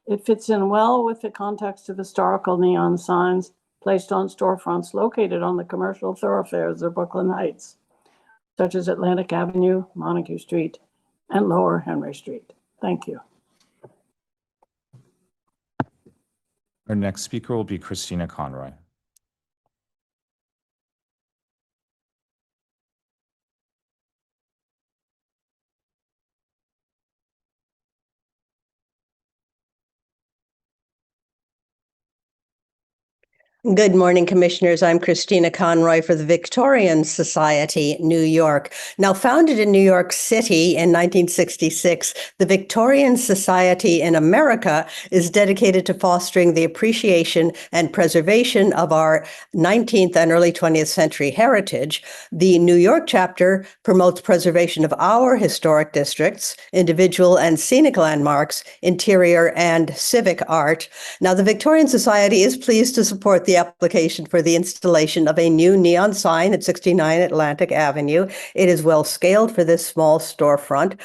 Speaker 17: It fits in well with the context of historical neon signs placed on storefronts located on the commercial thoroughfares of Brooklyn Heights, such as Atlantic Avenue, Montague Street, and Lower Henry Street. Thank you.
Speaker 16: Our next speaker will be Christina Conroy.
Speaker 18: Good morning, Commissioners. I'm Christina Conroy for the Victorian Society, New York. Now, founded in New York City in 1966, the Victorian Society in America is dedicated to fostering the appreciation and preservation of our 19th and early 20th century heritage. The New York chapter promotes preservation of our historic districts, individual and scenic landmarks, interior and civic art. Now, the Victorian Society is pleased to support the application for the installation of a new neon sign at 69 Atlantic Avenue. It is well scaled for this small storefront.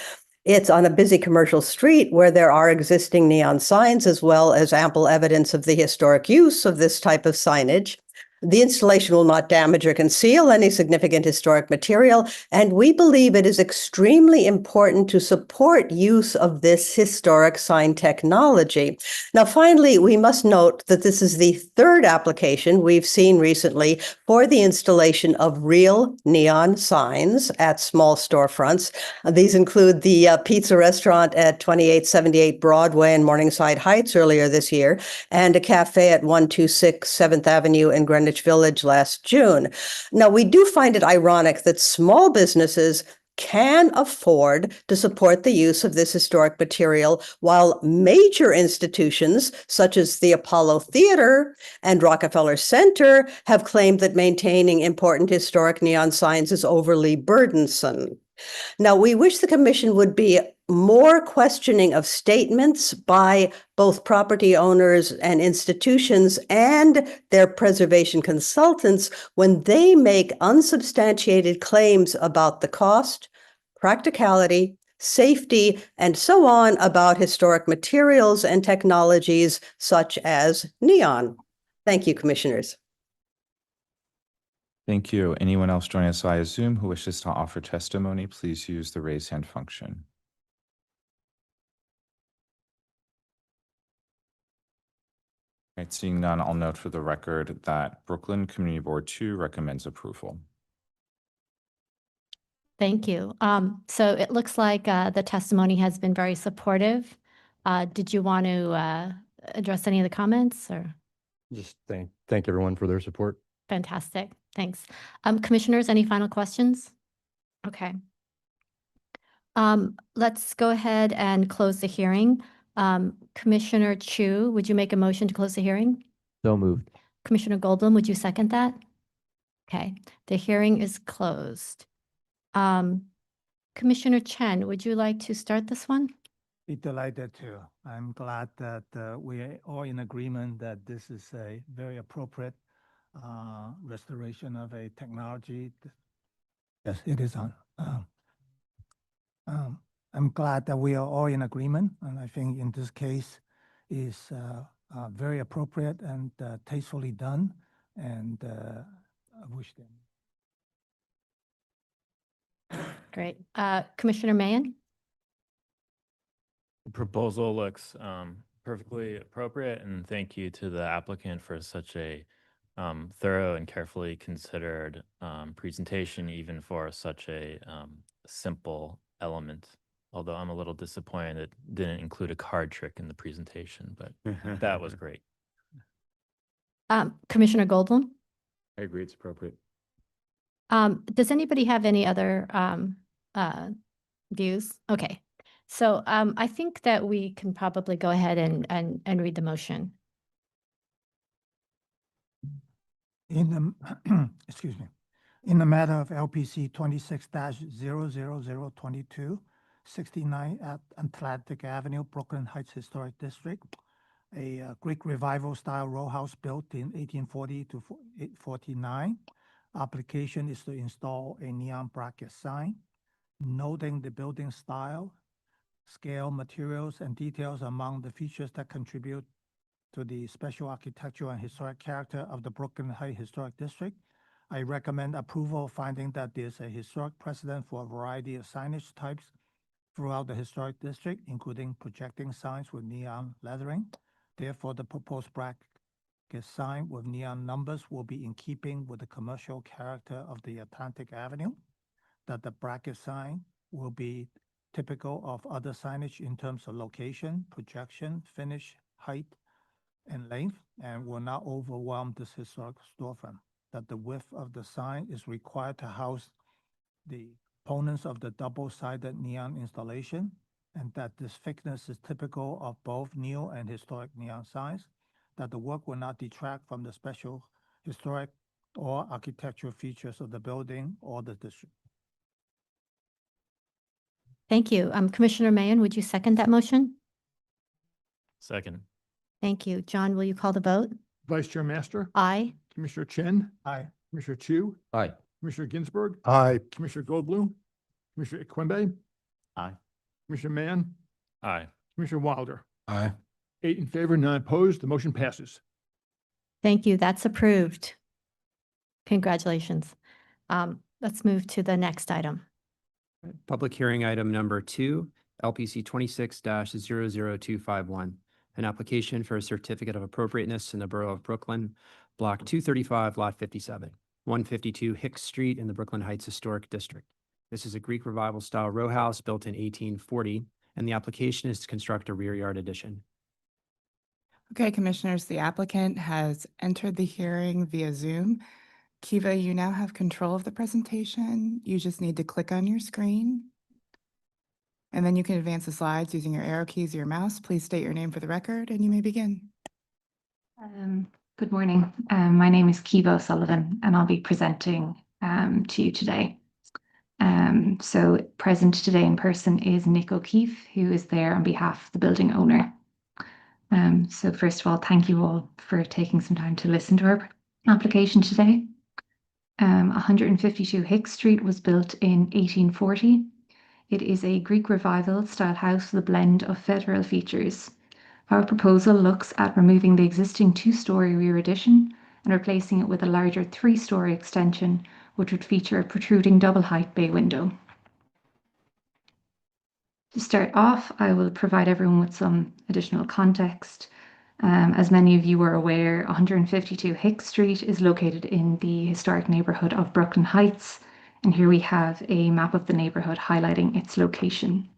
Speaker 18: It's on a busy commercial street where there are existing neon signs, as well as ample evidence of the historic use of this type of signage. The installation will not damage or conceal any significant historic material, and we believe it is extremely important to support use of this historic sign technology. Now, finally, we must note that this is the third application we've seen recently for the installation of real neon signs at small storefronts. These include the pizza restaurant at 2878 Broadway in Morningside Heights earlier this year, and a cafe at 126 7th Avenue in Greenwich Village last June. Now, we do find it ironic that small businesses can afford to support the use of this historic material, while major institutions such as the Apollo Theater and Rockefeller Center have claimed that maintaining important historic neon signs is overly burdensome. Now, we wish the Commission would be more questioning of statements by both property owners and institutions and their preservation consultants when they make unsubstantiated claims about the cost, practicality, safety, and so on about historic materials and technologies such as neon. Thank you, Commissioners.
Speaker 16: Thank you. Anyone else joining us via Zoom who wishes to offer testimony, please use the raise hand function. Right, seeing none, I'll note for the record that Brooklyn Community Board 2 recommends approval.
Speaker 1: Thank you. So it looks like the testimony has been very supportive. Did you want to address any of the comments or?
Speaker 15: Just thank everyone for their support.
Speaker 1: Fantastic. Thanks. Commissioners, any final questions? Okay. Let's go ahead and close the hearing. Commissioner Chu, would you make a motion to close the hearing?
Speaker 5: So moved.
Speaker 1: Commissioner Goldblum, would you second that? Okay, the hearing is closed. Commissioner Chen, would you like to start this one?
Speaker 9: Be delighted to. I'm glad that we are all in agreement that this is a very appropriate restoration of a technology. Yes, it is on. I'm glad that we are all in agreement, and I think in this case is very appropriate and tastefully done, and I wish them.
Speaker 1: Great. Commissioner Mahan?
Speaker 10: The proposal looks perfectly appropriate, and thank you to the applicant for such a thorough and carefully considered presentation, even for such a simple element. Although I'm a little disappointed it didn't include a card trick in the presentation, but that was great.
Speaker 1: Commissioner Goldblum?
Speaker 11: I agree, it's appropriate.
Speaker 1: Does anybody have any other views? Okay. So I think that we can probably go ahead and read the motion.
Speaker 9: In the, excuse me, in the matter of LPC 26-00022, 69 at Atlantic Avenue, Brooklyn Heights Historic District, a Greek Revival style row house built in 1840 to 49. Application is to install a neon bracket sign, noting the building style, scale, materials, and details among the features that contribute to the special architectural and historic character of the Brooklyn Heights Historic District. I recommend approval, finding that there's a historic precedent for a variety of signage types throughout the historic district, including projecting signs with neon lettering. Therefore, the proposed bracket sign with neon numbers will be in keeping with the commercial character of the Atlantic Avenue. That the bracket sign will be typical of other signage in terms of location, projection, finish, height, and length, and will not overwhelm this historic storefront. That the width of the sign is required to house the components of the double-sided neon installation, and that this thickness is typical of both new and historic neon signs. That the work will not detract from the special historic or architectural features of the building or the district.
Speaker 1: Thank you. Commissioner Mahan, would you second that motion?
Speaker 10: Second.
Speaker 1: Thank you. John, will you call the vote?
Speaker 14: Vice Chair Master,
Speaker 1: Aye.
Speaker 14: Commissioner Chen,
Speaker 9: Aye.
Speaker 14: Commissioner Chu,
Speaker 5: Aye.
Speaker 14: Commissioner Ginsburg,
Speaker 2: Aye.
Speaker 14: Commissioner Goldblum, Commissioner Ikwembe,
Speaker 12: Aye.
Speaker 14: Commissioner Mann,
Speaker 10: Aye.
Speaker 14: Commissioner Wilder.
Speaker 13: Aye.
Speaker 14: 8 in favor, none opposed. The motion passes.
Speaker 1: Thank you. That's approved. Congratulations. Let's move to the next item.
Speaker 3: Public hearing item number 2, LPC 26-00251, an application for a certificate of appropriateness in the Borough of Brooklyn, Block 235, Lot 57, 152 Hicks Street in the Brooklyn Heights Historic District. This is a Greek Revival style row house built in 1840, and the application is to construct a rear yard addition.
Speaker 19: Okay, Commissioners, the applicant has entered the hearing via Zoom. Kiva, you now have control of the presentation. You just need to click on your screen, and then you can advance the slides using your arrow keys or your mouse. Please state your name for the record, and you may begin.
Speaker 20: Good morning. My name is Kiva O'Sullivan, and I'll be presenting to you today. So present today in person is Nick O'Keefe, who is there on behalf of the building owner. So first of all, thank you all for taking some time to listen to our application today. 152 Hicks Street was built in 1840. It is a Greek Revival style house with a blend of federal features. Our proposal looks at removing the existing 2-story rear addition and replacing it with a larger 3-story extension, which would feature a protruding double-height bay window. To start off, I will provide everyone with some additional context. As many of you are aware, 152 Hicks Street is located in the historic neighborhood of Brooklyn Heights, and here we have a map of the neighborhood highlighting its location.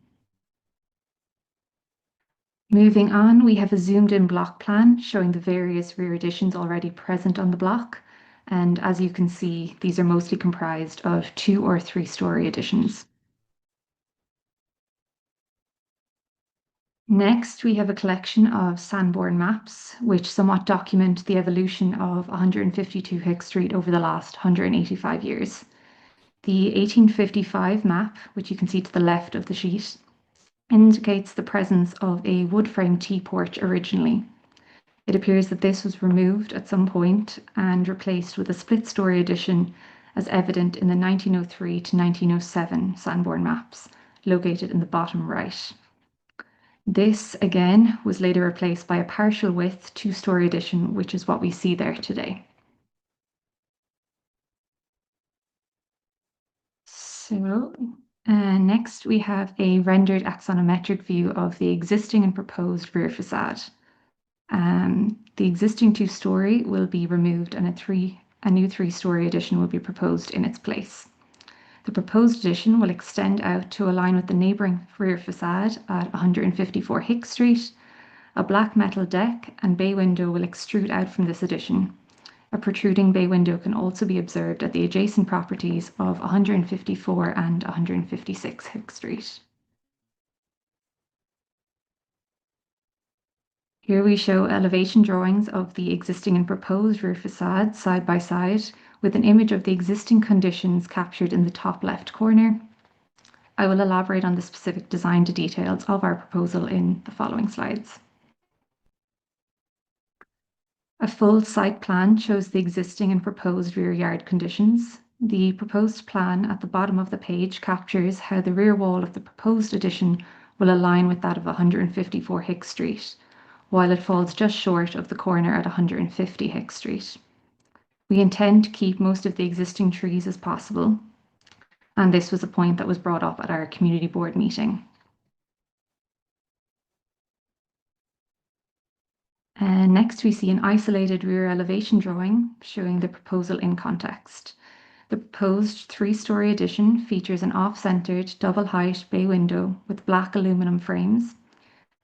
Speaker 20: Moving on, we have a zoomed-in block plan showing the various rear additions already present on the block, and as you can see, these are mostly comprised of 2- or 3-story additions. Next, we have a collection of Sanborn maps, which somewhat document the evolution of 152 Hicks Street over the last 185 years. The 1855 map, which you can see to the left of the sheet, indicates the presence of a wood frame T-porch originally. It appears that this was removed at some point and replaced with a split-story addition, as evident in the 1903 to 1907 Sanborn maps, located in the bottom right. This, again, was later replaced by a partial width two-story addition, which is what we see there today. So next we have a rendered axonometric view of the existing and proposed rear facade. The existing two-story will be removed and a new three-story addition will be proposed in its place. The proposed addition will extend out to align with the neighbouring rear facade at 154 Hicks Street. A black metal deck and bay window will extrude out from this addition. A protruding bay window can also be observed at the adjacent properties of 154 and 156 Hicks Street. Here we show elevation drawings of the existing and proposed rear facade side by side with an image of the existing conditions captured in the top left corner. I will elaborate on the specific design details of our proposal in the following slides. A full site plan shows the existing and proposed rear yard conditions. The proposed plan at the bottom of the page captures how the rear wall of the proposed addition will align with that of 154 Hicks Street, while it falls just short of the corner at 150 Hicks Street. We intend to keep most of the existing trees as possible, and this was a point that was brought up at our community board meeting. Next, we see an isolated rear elevation drawing showing the proposal in context. The proposed three-story addition features an off-centered double-height bay window with black aluminum frames.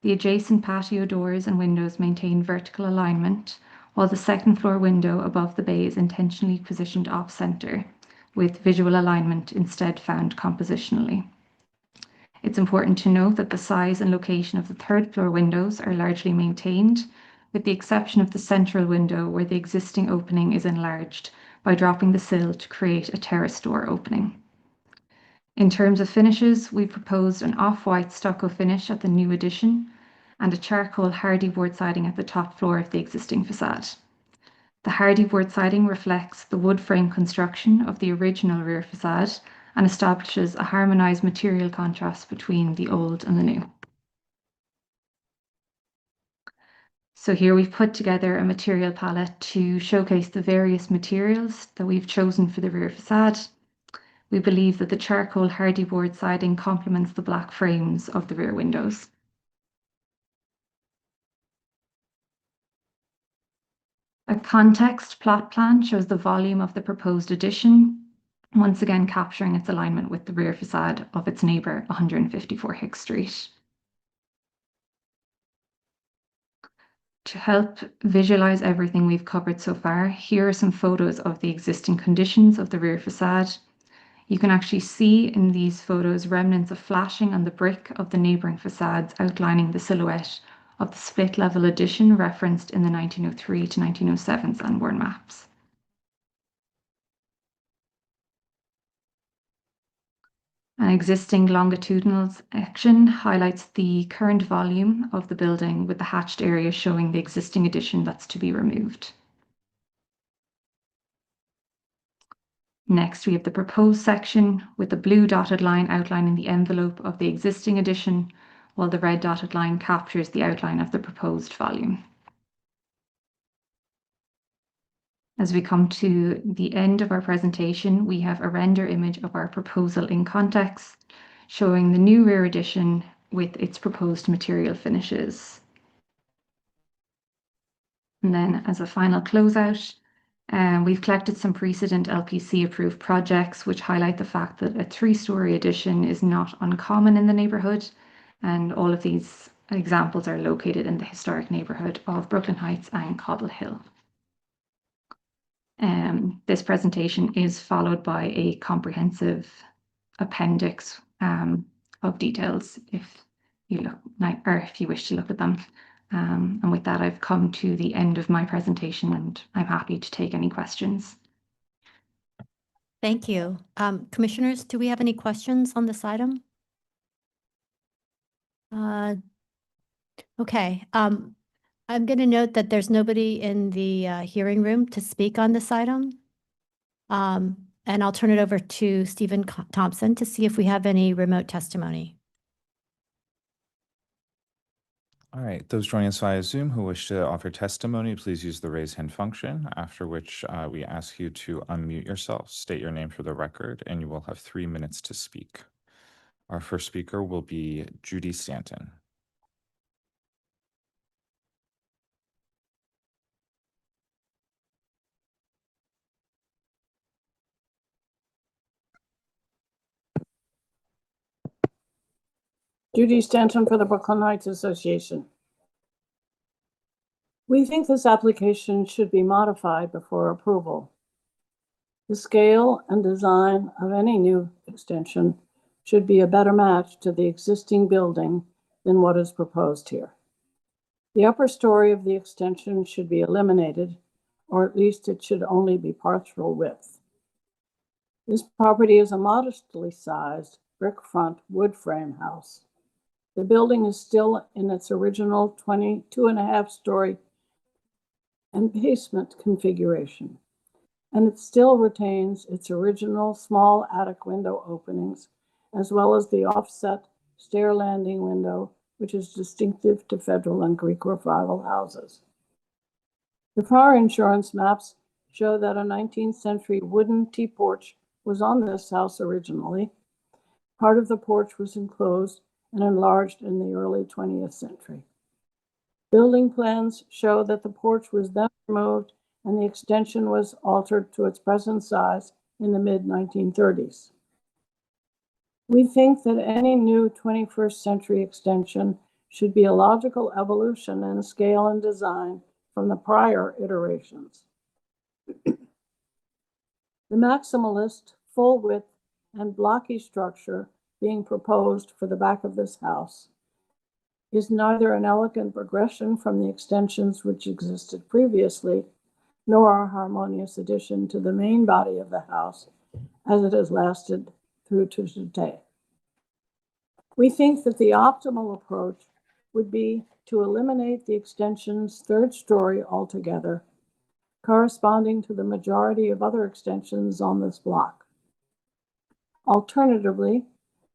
Speaker 20: The adjacent patio doors and windows maintain vertical alignment, while the second floor window above the bay is intentionally positioned off-center, with visual alignment instead found compositionally. It's important to note that the size and location of the third floor windows are largely maintained, with the exception of the central window where the existing opening is enlarged by dropping the sill to create a terrace door opening. In terms of finishes, we proposed an off-white stucco finish at the new addition and a charcoal hardyboard siding at the top floor of the existing facade. The hardyboard siding reflects the wood frame construction of the original rear facade and establishes a harmonized material contrast between the old and the new. So here we've put together a material palette to showcase the various materials that we've chosen for the rear facade. We believe that the charcoal hardyboard siding complements the black frames of the rear windows. A context plot plan shows the volume of the proposed addition, once again capturing its alignment with the rear facade of its neighbour, 154 Hicks Street. To help visualize everything we've covered so far, here are some photos of the existing conditions of the rear facade. You can actually see in these photos remnants of flashing on the brick of the neighbouring facades outlining the silhouette of the split-level addition referenced in the 1903 to 1907 Sanborn maps. An existing longitudinal section highlights the current volume of the building with the hatched area showing the existing addition that's to be removed. Next, we have the proposed section with the blue dotted line outlining the envelope of the existing addition, while the red dotted line captures the outline of the proposed volume. As we come to the end of our presentation, we have a render image of our proposal in context, showing the new rear addition with its proposed material finishes. And then as a final closeout, we've collected some precedent LPC approved projects which highlight the fact that a three-story addition is not uncommon in the neighbourhood, and all of these examples are located in the historic neighbourhood of Brooklyn Heights and Cobble Hill. This presentation is followed by a comprehensive appendix of details if you look like, or if you wish to look at them. And with that, I've come to the end of my presentation and I'm happy to take any questions.
Speaker 1: Thank you. Commissioners, do we have any questions on this item? Okay. I'm going to note that there's nobody in the hearing room to speak on this item. And I'll turn it over to Stephen Thompson to see if we have any remote testimony.
Speaker 16: All right, those joining us via Zoom who wish to offer testimony, please use the raise hand function, after which we ask you to unmute yourself, state your name for the record, and you will have 3 minutes to speak. Our first speaker will be Judy Stanton.
Speaker 17: Judy Stanton for the Brooklyn Heights Association. We think this application should be modified before approval. The scale and design of any new extension should be a better match to the existing building than what is proposed here. The upper story of the extension should be eliminated, or at least it should only be partial width. This property is a modestly sized brick front wood frame house. The building is still in its original 22.5-story and basement configuration, and it still retains its original small attic window openings, as well as the offset stair landing window, which is distinctive to Federal and Greek Revival houses. The fire insurance maps show that a 19th century wooden T-porch was on this house originally. Part of the porch was enclosed and enlarged in the early 20th century. Building plans show that the porch was then removed and the extension was altered to its present size in the mid-1930s. We think that any new 21st century extension should be a logical evolution in scale and design from the prior iterations. The maximalist, full width, and blocky structure being proposed for the back of this house is neither an elegant progression from the extensions which existed previously, nor a harmonious addition to the main body of the house as it has lasted through to today. We think that the optimal approach would be to eliminate the extension's third story altogether, corresponding to the majority of other extensions on this block. Alternatively,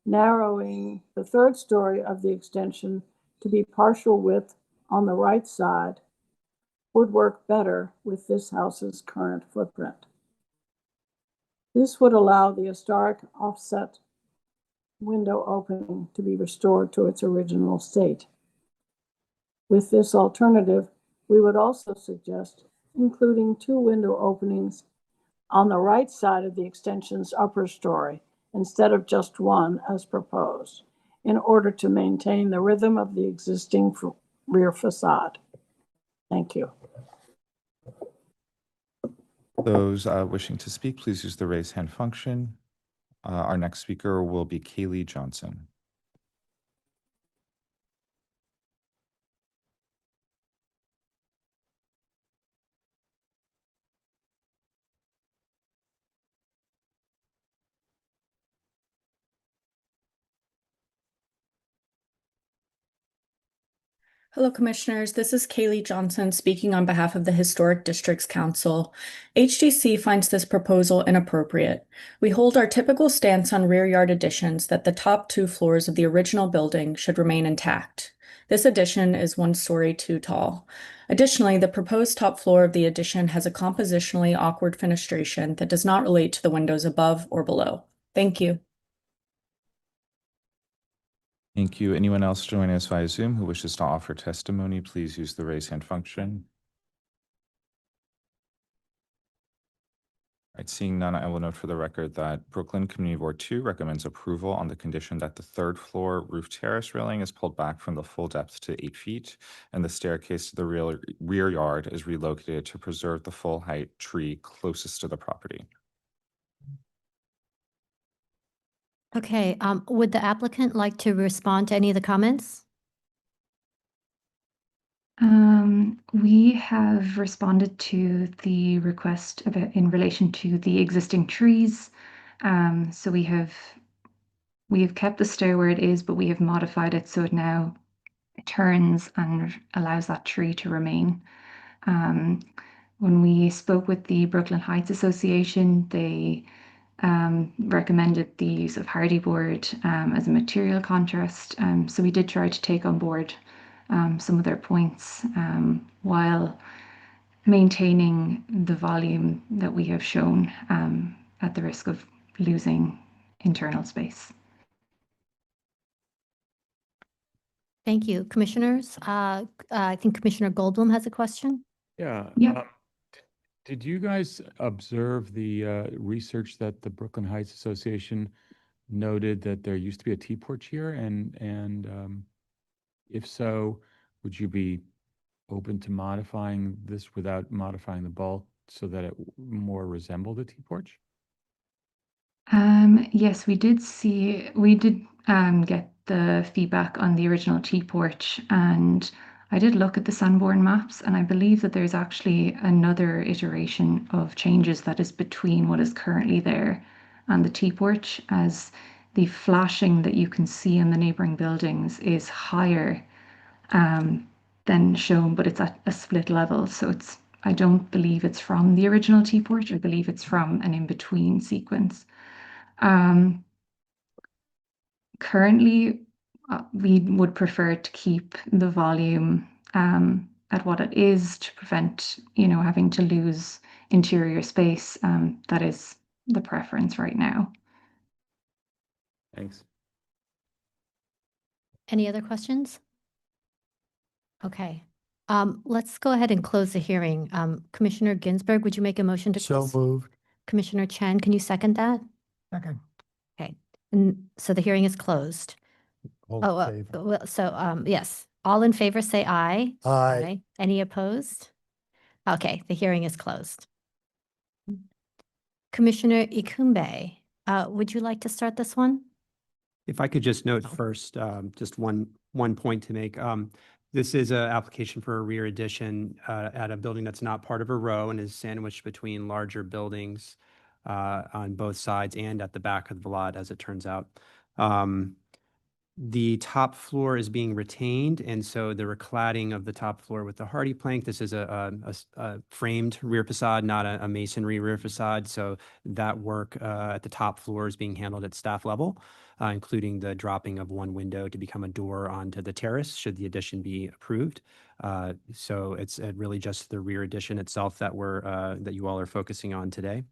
Speaker 17: narrowing the third story of the extension to be partial width on the right side would work better with this house's current footprint. This would allow the historic offset window opening to be restored to its original state. With this alternative, we would also suggest including 2 window openings on the right side of the extension's upper story instead of just one as proposed, in order to maintain the rhythm of the existing rear facade. Thank you.
Speaker 16: Those wishing to speak, please use the raise hand function. Our next speaker will be Kaylee Johnson.
Speaker 21: Hello, Commissioners. This is Kaylee Johnson speaking on behalf of the Historic Districts Council. HDC finds this proposal inappropriate. We hold our typical stance on rear yard additions that the top 2 floors of the original building should remain intact. This addition is 1 story too tall. Additionally, the proposed top floor of the addition has a compositionally awkward fenestration that does not relate to the windows above or below. Thank you.
Speaker 16: Thank you. Anyone else joining us via Zoom who wishes to offer testimony, please use the raise hand function. All right, seeing none, I will note for the record that Brooklyn Community Board 2 recommends approval on the condition that the 3rd floor roof terrace railing is pulled back from the full depth to 8 feet, and the staircase to the rear yard is relocated to preserve the full height tree closest to the property.
Speaker 1: Okay, would the applicant like to respond to any of the comments?
Speaker 20: We have responded to the request in relation to the existing trees. So we have kept the stair where it is, but we have modified it so it now turns and allows that tree to remain. When we spoke with the Brooklyn Heights Association, they recommended the use of hardy board as a material contrast. So we did try to take on board some of their points while maintaining the volume that we have shown at the risk of losing internal space.
Speaker 1: Thank you. Commissioners, I think Commissioner Goldblum has a question.
Speaker 11: Yeah.
Speaker 20: Yeah.
Speaker 11: Did you guys observe the research that the Brooklyn Heights Association noted that there used to be a T-porch here? And if so, would you be open to modifying this without modifying the bulk so that it more resembled a T-porch?
Speaker 20: Yes, we did get the feedback on the original T-porch, and I did look at the Sanborn maps, and I believe that there's actually another iteration of changes that is between what is currently there and the T-porch, as the flashing that you can see in the neighboring buildings is higher than shown, but it's at a split level. So I don't believe it's from the original T-porch. I believe it's from an in-between sequence. Currently, we would prefer to keep the volume at what it is to prevent, having to lose interior space. That is the preference right now.
Speaker 11: Thanks.
Speaker 1: Any other questions? Okay. Let's go ahead and close the hearing. Commissioner Ginsburg, would you make a motion to
Speaker 2: So
Speaker 1: close?
Speaker 2: moved.
Speaker 1: Commissioner Chen, can you second that?
Speaker 9: Second.
Speaker 1: Okay. And so the hearing is closed.
Speaker 2: All in favor.
Speaker 1: Well, so, yes, all in favor, say aye.
Speaker 2: Aye.
Speaker 1: Any opposed? Okay, the hearing is closed. Commissioner Ikumbe, would you like to start this one?
Speaker 3: If I could just note first, just one point to make. This is an application for a rear addition at a building that's not part of a row and is sandwiched between larger buildings on both sides and at the back of the lot, as it turns out. The top floor is being retained, and so the recladding of the top floor with the hardy plank, this is a framed rear facade, not a masonry rear facade. So that work at the top floor is being handled at staff level, including the dropping of one window to become a door onto the terrace, should the addition be approved. So it's really just the rear addition itself that that you all are focusing on today.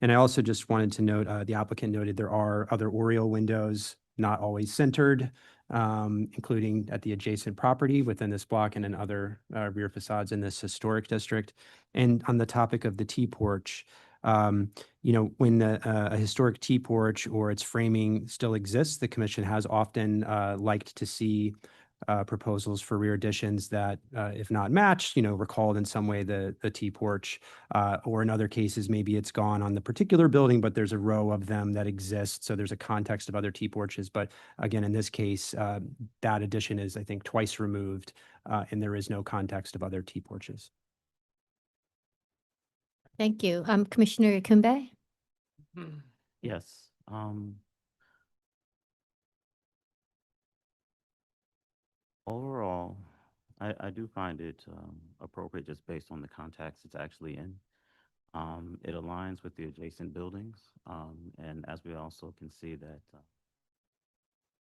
Speaker 3: And I also just wanted to note, the applicant noted there are other oriel windows, not always centered, including at the adjacent property within this block and in other rear facades in this historic district. And on the topic of the T-porch, when a historic T-porch or its framing still exists, the commission has often liked to see proposals for rear additions that, if not matched, recalled in some way the T-porch, or in other cases, maybe it's gone on the particular building, but there's a row of them that exist. So there's a context of other T-porches. But again, in this case, that addition is, I think, twice removed, and there is no context of other T-porches.
Speaker 1: Thank you. Commissioner Ikumbe?
Speaker 12: Yes. Overall, I do find it appropriate just based on the context it's actually in. It aligns with the adjacent buildings, and as we also can see that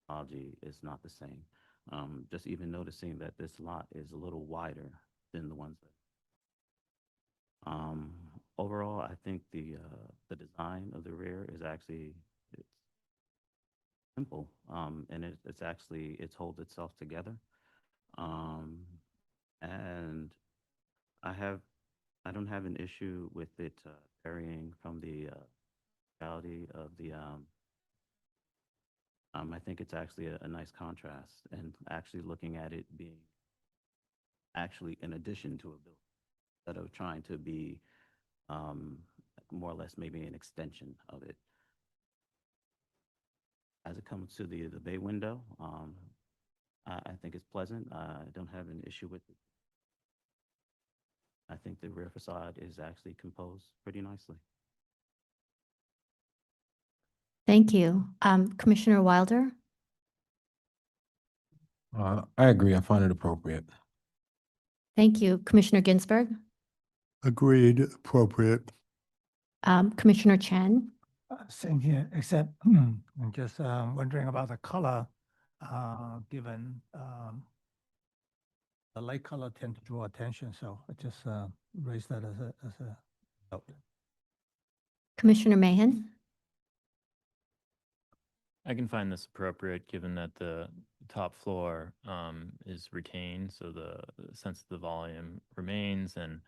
Speaker 12: technology is not the same. Just even noticing that this lot is a little wider than the ones that. Overall, I think the design of the rear is actually it's simple, and it holds itself together. And I don't have an issue with it varying from the reality of the. I think it's actually a nice contrast, and actually looking at it being actually in addition to a building, instead of trying to be more or less maybe an extension of it. As it comes to the bay window, I think it's pleasant. I don't have an issue with it. I think the rear facade is actually composed pretty nicely.
Speaker 1: Thank you. Commissioner Wilder?
Speaker 13: I agree. I find it appropriate.
Speaker 1: Thank you. Commissioner Ginsburg?
Speaker 2: Agreed, appropriate.
Speaker 1: Commissioner Chen?
Speaker 9: Same here, except I'm just wondering about the color, given The light color tend to draw attention, so I just raised that as a note.
Speaker 1: Commissioner Mahan?
Speaker 10: I can find this appropriate, given that the top floor is retained, so the sense of the volume remains, and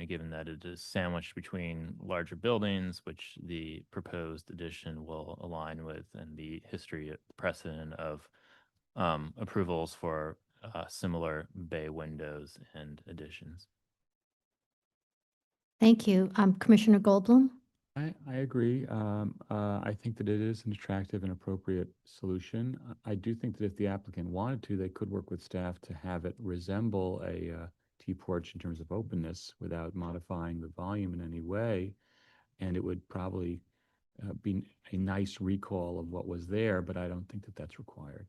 Speaker 10: given that it is sandwiched between larger buildings, which the proposed addition will align with, and the history precedent of approvals for similar bay windows and additions.
Speaker 1: Thank you. Commissioner Goldblum?
Speaker 11: I agree. I think that it is an attractive and appropriate solution. I do think that if the applicant wanted to, they could work with staff to have it resemble a T-porch in terms of openness without modifying the volume in any way. And it would probably be a nice recall of what was there, but I don't think that that's required.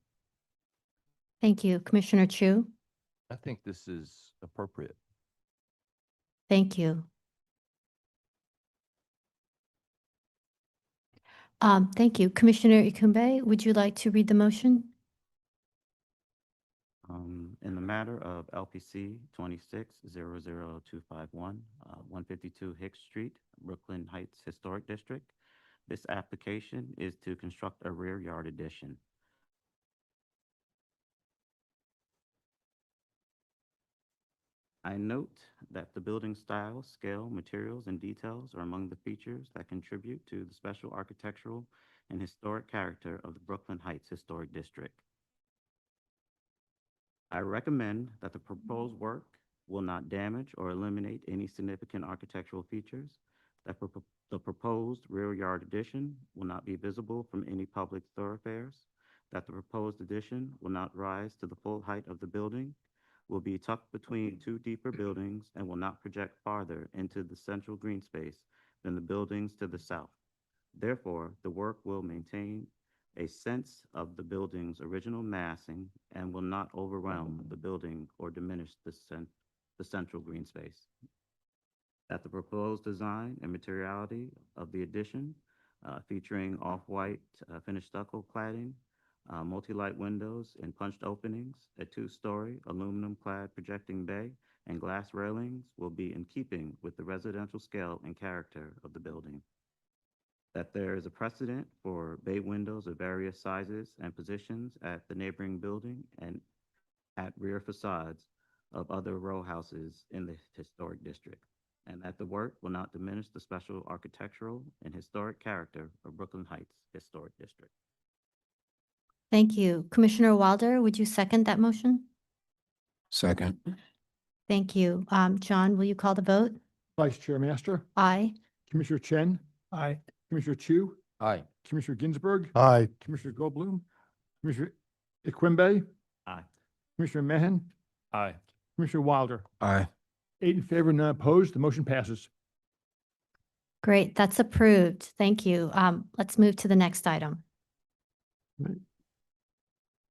Speaker 1: Thank you. Commissioner Chu?
Speaker 5: I think this is appropriate.
Speaker 1: Thank you. Thank you. Commissioner Ikumbe, would you like to read the motion?
Speaker 12: In the matter of LPC 26-00251, 152 Hicks Street, Brooklyn Heights Historic District, this application is to construct a rear yard addition. I note that the building style, scale, materials, and details are among the features that contribute to the special architectural and historic character of the Brooklyn Heights Historic District. I recommend that the proposed work will not damage or eliminate any significant architectural features, that the proposed rear yard addition will not be visible from any public thoroughfares, that the proposed addition will not rise to the full height of the building, will be tucked between two deeper buildings, and will not project farther into the central green space than the buildings to the south. Therefore, the work will maintain a sense of the building's original massing and will not overwhelm the building or diminish the central green space. That the proposed design and materiality of the addition, featuring off-white finished stucco cladding, multi-light windows and punched openings, a two-story aluminum-clad projecting bay, and glass railings will be in keeping with the residential scale and character of the building. That there is a precedent for bay windows of various sizes and positions at the neighboring building and at rear facades of other row houses in the historic district, and that the work will not diminish the special architectural and historic character of Brooklyn Heights Historic District.
Speaker 1: Thank you. Commissioner Wilder, would you second that motion?
Speaker 13: Second.
Speaker 1: Thank you. John, will you call the vote?
Speaker 14: Vice Chair Master,
Speaker 1: Aye.
Speaker 14: Commissioner Chen,
Speaker 9: Aye.
Speaker 14: Commissioner Chu,
Speaker 5: Aye.
Speaker 14: Commissioner Ginsburg,
Speaker 2: Aye.
Speaker 14: Commissioner Goldblum, Commissioner Ikwembe,
Speaker 12: Aye.
Speaker 14: Commissioner Mahan,
Speaker 10: Aye.
Speaker 14: Commissioner Wilder.
Speaker 13: Aye.
Speaker 14: 8 in favor, none opposed. The motion passes.
Speaker 1: Great, that's approved. Thank you. Let's move to the next item.
Speaker 3: Right.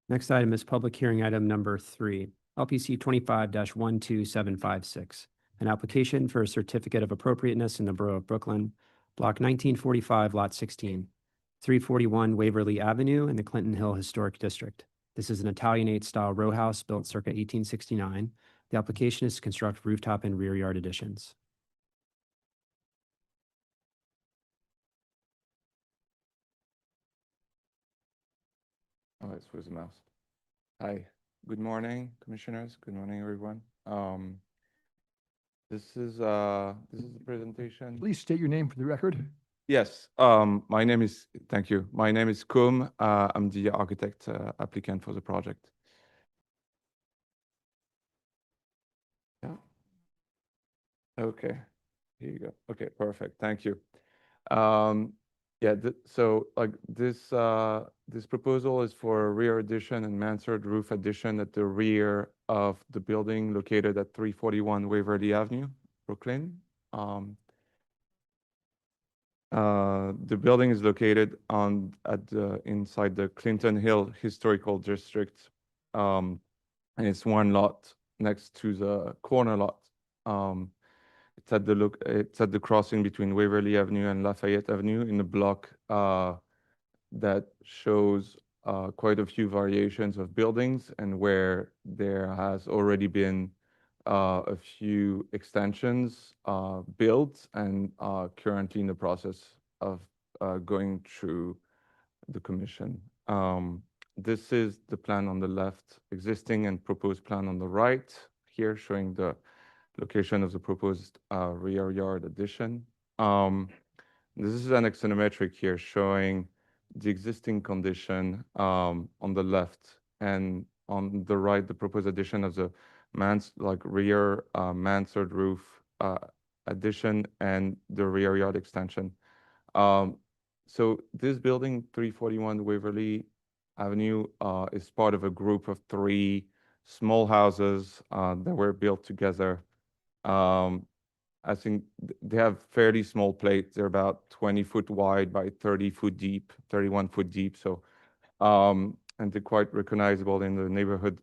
Speaker 3: Next item is public hearing item number 3, LPC 25-12756, an application for a certificate of appropriateness in the Borough of Brooklyn, Block 1945, Lot 16, 341 Waverly Avenue in the Clinton Hill Historic District. This is an Italianate-style row house built circa 1869. The application is to construct rooftop and rear yard additions.
Speaker 16: Oh, it's with the mouse. Hi, good morning, commissioners. Good morning, everyone. This is the presentation.
Speaker 14: Please state your name for the record.
Speaker 16: Yes, thank you. My name is Kum. I'm the architect applicant for the project. Yeah. Okay, here you go. Okay, perfect. Thank you. Yeah, so like this proposal is for a rear addition and mansard roof addition at the rear of the building located at 341 Waverly Avenue, Brooklyn. The building is located inside the Clinton Hill Historical District, and it's one lot next to the corner lot. It's at the crossing between Waverly Avenue and Lafayette Avenue in the block that shows
Speaker 4: quite a few variations of buildings and where there has already been a few extensions built and currently in the process of going through the commission. This is the plan on the left, existing and proposed plan on the right, here showing the location of the proposed rear yard addition. This is an axonometric here showing the existing condition on the left, and on the right, the proposed addition of the rear mansard roof addition and the rear yard extension. So this building, 341 Waverly Avenue, is part of a group of 3 small houses that were built together. I think they have fairly small plates. They're about 20 foot wide by 30 foot deep, 31 foot deep. So, and they're quite recognizable in the neighborhood.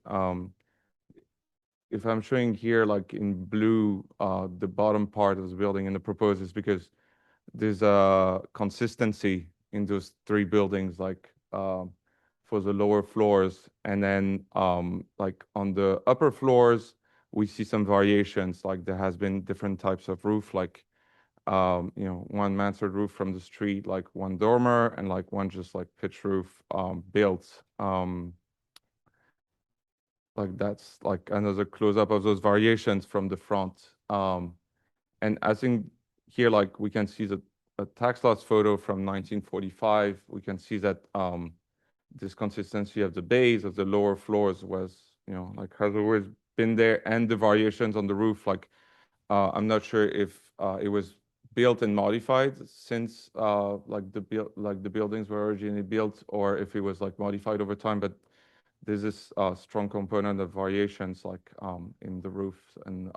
Speaker 4: If I'm showing here, like in blue, the bottom part of the building in the proposed is because there's a consistency in those 3 buildings, like for the lower floors. And then like on the upper floors, we see some variations, like there has been different types of roof, like, you know, one mansard roof from the street, like one dormer, and like one just like pitch roof built. Like that's like another close-up of those variations from the front. And I think here, like we can see a tax lots photo from 1945. We can see that this consistency of the base of the lower floors was, you know, like has always been there, and the variations on the roof, like I'm not sure if it was built and modified since like the buildings were originally built, or if it was like modified over time, but there's this strong component of variations, like in the roof and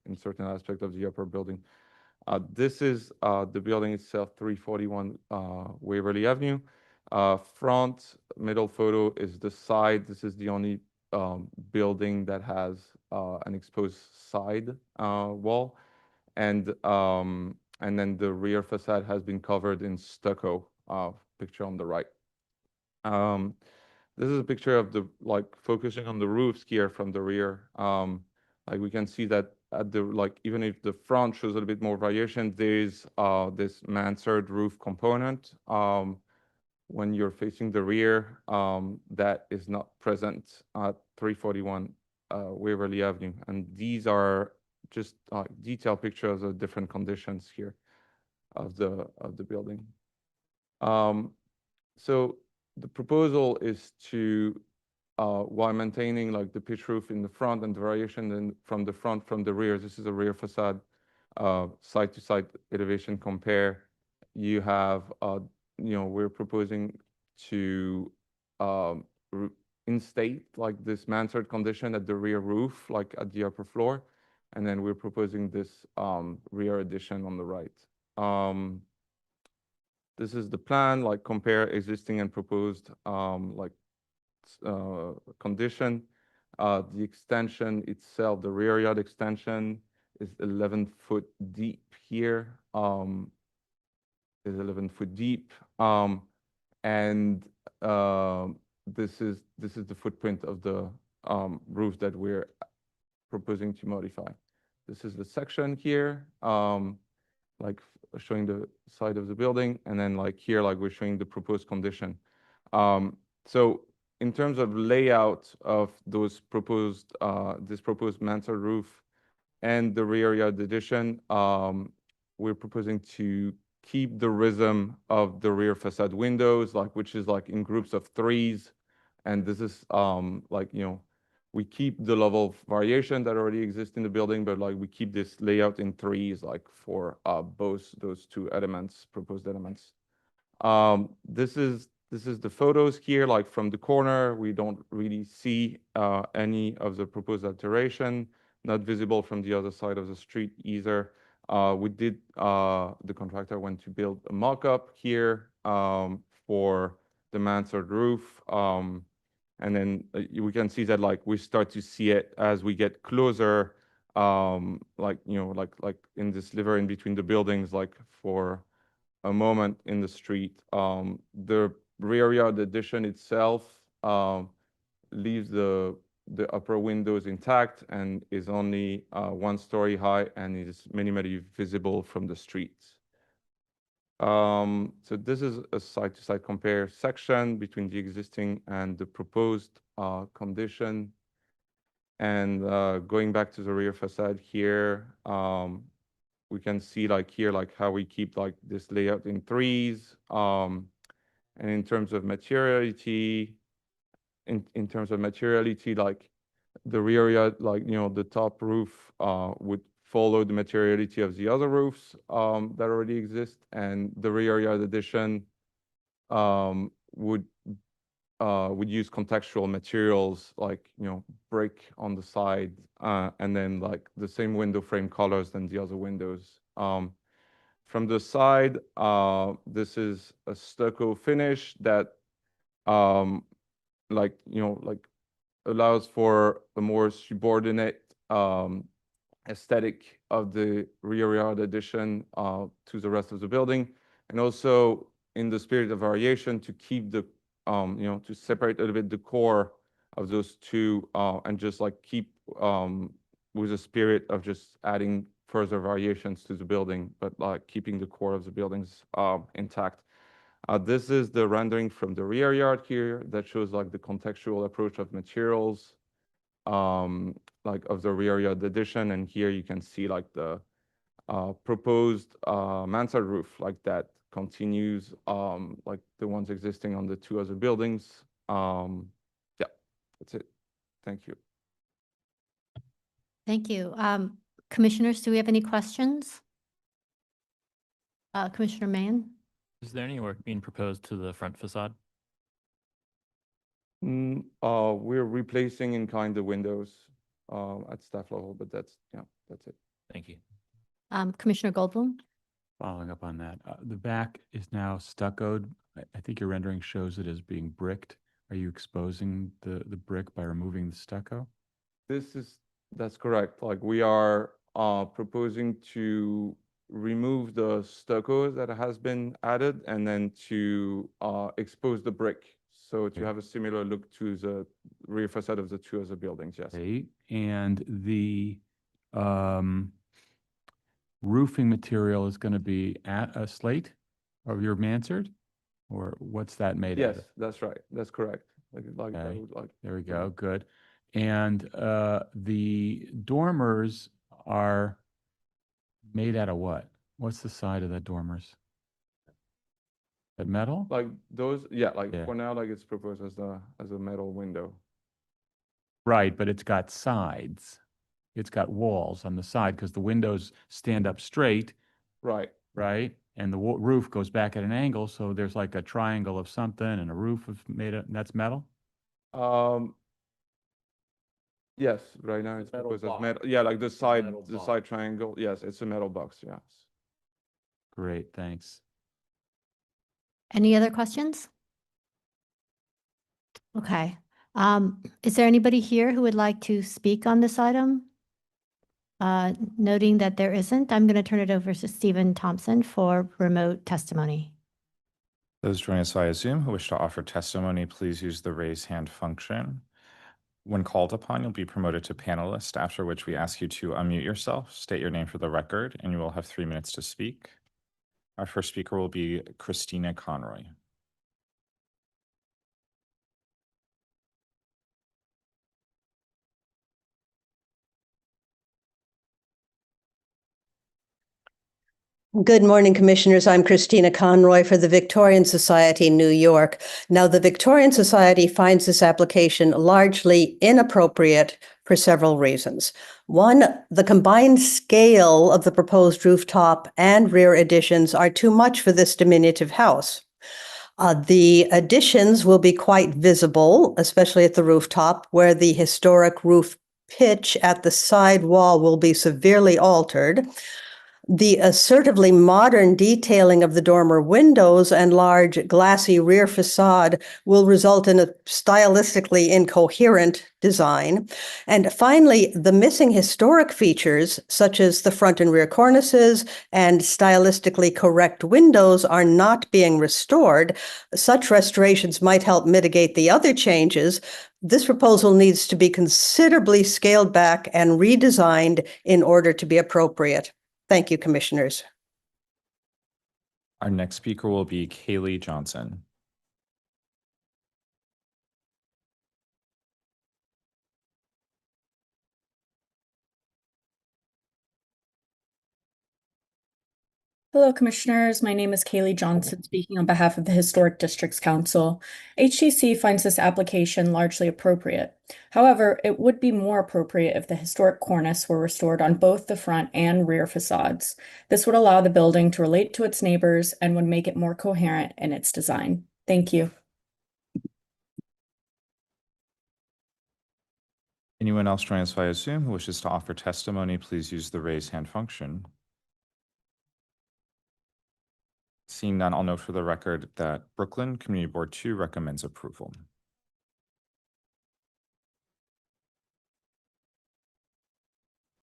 Speaker 4: in certain aspects of the upper building. This is the building itself, 341 Waverly Avenue. Front middle photo is the side. This is the only building that has an exposed side wall, and then the rear facade has been covered in stucco. Picture on the right. This is a picture of the, like, focusing on the roofs here from the rear. Like we can see that at the, like, even if the front shows a little bit more variation, there's this mansard roof component. When you're facing the rear, that is not present at 341 Waverly Avenue. And these are just detailed pictures of different conditions here of the building. So the proposal is to, while maintaining like the pitch roof in the front and the variation then from the front, from the rear, this is a rear facade, side to side elevation compare. You have, you know, we're proposing to instate like this mansard condition at the rear roof, like at the upper floor. And then we're proposing this rear addition on the right. This is the plan, like compare existing and proposed like condition. The extension itself, the rear yard extension, is 11 foot deep here. Is 11 foot deep, and this is the footprint of the roof that we're proposing to modify. This is the section here, like showing the side of the building, and then like here, like we're showing the proposed condition. So in terms of layout of those proposed, this proposed mansard roof and the rear yard addition, we're proposing to keep the rhythm of the rear facade windows, like which is like in groups of 3s, and this is like, you know, we keep the level of variation that already exists in the building, but like we keep this layout in 3s, like for both those 2 elements, proposed elements. This is the photos here, like from the corner. We don't really see any of the proposed alteration, not visible from the other side of the street either. We did, the contractor went to build a mock-up here for the mansard roof. And then we can see that like we start to see it as we get closer, like, you know, like in this sliver in between the buildings, like for a moment in the street. The rear yard addition itself leaves the upper windows intact and is only 1 story high and is minimally visible from the street. So this is a side-to-side compare section between the existing and the proposed condition. And going back to the rear facade here, we can see like here, like how we keep like this layout in 3s. And in terms of materiality, like the rear yard, like, you know, the top roof would follow the materiality of the other roofs that already exist, and the rear yard addition would use contextual materials like, you know, brick on the side, and then like the same window frame colors than the other windows. From the side, this is a stucco finish that like, you know, like allows for a more subordinate aesthetic of the rear yard addition to the rest of the building, and also in the spirit of variation to keep the you know, to separate a little bit the core of those two and just like keep with the spirit of just adding further variations to the building, but like keeping the core of the buildings intact. This is the rendering from the rear yard here that shows like the contextual approach of materials, like of the rear yard addition. And here you can see like the proposed mansard roof, like that continues like the ones existing on the 2 other buildings. Yeah, that's it. Thank you.
Speaker 1: Thank you. Commissioners, do we have any questions? Commissioner Mann?
Speaker 10: Is there any work being proposed to the front facade?
Speaker 4: We're replacing in kind the windows at staff level, but that's, yeah, that's it.
Speaker 10: Thank you.
Speaker 1: Commissioner Goldblum?
Speaker 11: Following up on that, the back is now stuccoed. I think your rendering shows it as being bricked. Are you exposing the brick by removing the stucco?
Speaker 4: That's correct. Like we are proposing to remove the stucco that has been added and then to expose the brick. So to have a similar look to the rear facade of the 2 other buildings, yes.
Speaker 11: Okay, and the roofing material is going to be at a slate of your mansard, or what's that made out of?
Speaker 4: Yes, that's right. That's correct. Like that
Speaker 11: Okay.
Speaker 4: would, like,
Speaker 11: There we go, good. And the dormers are made out of what? What's the side of the dormers? That metal?
Speaker 4: like those, yeah, like
Speaker 11: Yeah.
Speaker 4: for now, like it's proposed as a metal window.
Speaker 11: Right, but it's got sides. It's got walls on the side because the windows stand up straight,
Speaker 4: Right.
Speaker 11: right? And the roof goes back at an angle, so there's like a triangle of something and a roof of that's metal?
Speaker 4: Yes, right now it's
Speaker 11: Metal
Speaker 4: proposed as
Speaker 11: box.
Speaker 4: metal. Yeah, like the side
Speaker 11: metal box.
Speaker 4: triangle. Yes, it's a metal box. Yes.
Speaker 11: Great, thanks.
Speaker 1: Any other questions? Okay. Is there anybody here who would like to speak on this item? Noting that there isn't, I'm going to turn it over to Stephen Thompson for remote testimony.
Speaker 16: Those joining us via Zoom who wish to offer testimony, please use the raise hand function. When called upon, you'll be promoted to panelist, after which we ask you to unmute yourself, state your name for the record, and you will have 3 minutes to speak. Our first speaker will be Christina Conroy.
Speaker 18: Good morning, Commissioners. I'm Christina Conroy for the Victorian Society, New York. Now, the Victorian Society finds this application largely inappropriate for several reasons. One, the combined scale of the proposed rooftop and rear additions are too much for this diminutive house. The additions will be quite visible, especially at the rooftop, where the historic roof pitch at the side wall will be severely altered. The assertively modern detailing of the dormer windows and large glassy rear facade will result in a stylistically incoherent design. And finally, the missing historic features, such as the front and rear cornices and stylistically correct windows, are not being restored. Such restorations might help mitigate the other changes. This proposal needs to be considerably scaled back and redesigned in order to be appropriate. Thank you, Commissioners.
Speaker 16: Our next speaker will be Kaylee Johnson.
Speaker 21: Hello, Commissioners. My name is Kaylee Johnson, speaking on behalf of the Historic Districts Council. HDC finds this application largely appropriate. However, it would be more appropriate if the historic cornice were restored on both the front and rear facades. This would allow the building to relate to its neighbors and would make it more coherent in its design. Thank you.
Speaker 16: Anyone else joining us via Zoom who wishes to offer testimony, please use the raise hand function. Seeing none, I'll note for the record that Brooklyn Community Board 2 recommends approval.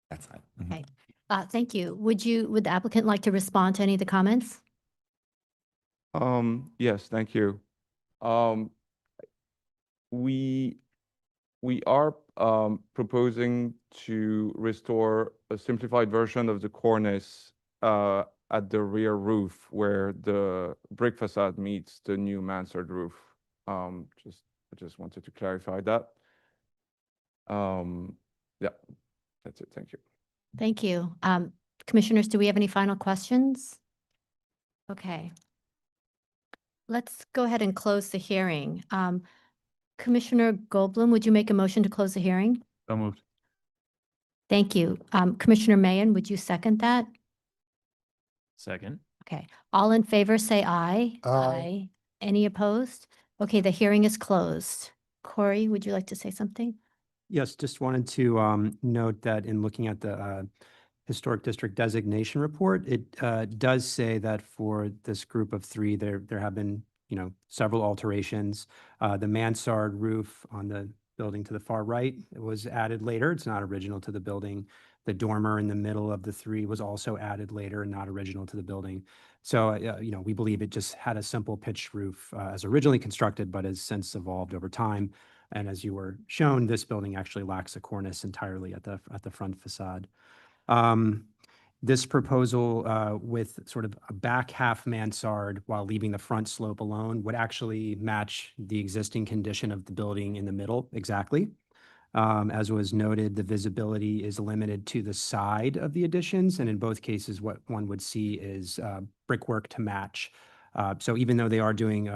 Speaker 16: That's fine.
Speaker 1: Okay. Thank you. Would the applicant like to respond to any of the comments?
Speaker 4: Yes, thank you. We are proposing to restore a simplified version of the cornice at the rear roof where the brick facade meets the new mansard roof. I just wanted to clarify that. Yeah, that's it. Thank you.
Speaker 1: Thank you. Commissioners, do we have any final questions? Okay. Let's go ahead and close the hearing. Commissioner Goldblum, would you make a motion to close the hearing?
Speaker 11: So moved.
Speaker 1: Thank you. Commissioner Mayen, would you second that?
Speaker 10: Second.
Speaker 1: Okay. All in favor, say aye.
Speaker 2: Aye.
Speaker 1: Any opposed? Okay, the hearing is closed. Corey, would you like to say something?
Speaker 3: Yes, just wanted to note that in looking at the Historic District Designation Report, it does say that for this group of three, there have been, several alterations. The mansard roof on the building to the far right, it was added later. It's not original to the building. The dormer in the middle of the three was also added later and not original to the building. So, we believe it just had a simple pitched roof as originally constructed, but has since evolved over time. And as you were shown, this building actually lacks a cornice entirely at the front facade. This proposal with sort of a back half mansard while leaving the front slope alone would actually match the existing condition of the building in the middle exactly. As was noted, the visibility is limited to the side of the additions, and in both cases, what one would see is brickwork to match. So even though they are doing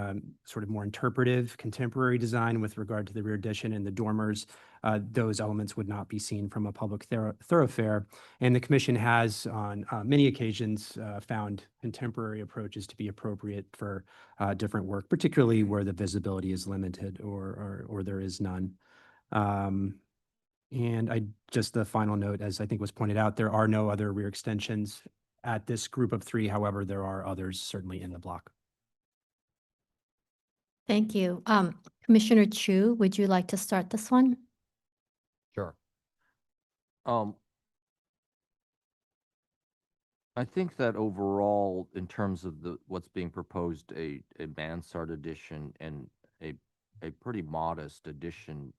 Speaker 3: sort of more interpretive contemporary design with regard to the rear addition and the dormers, those elements would not be seen from a public thoroughfare. And the commission has on many occasions found contemporary approaches to be appropriate for different work, particularly where the visibility is limited or there is none. And just the final note, as I think was pointed out, there are no other rear extensions at this group of three. However, there are others certainly in the block.
Speaker 1: Thank you. Commissioner Chu, would you like to start this one?
Speaker 5: Sure. I think that overall, in terms of what's being proposed, a mansard addition and a pretty modest addition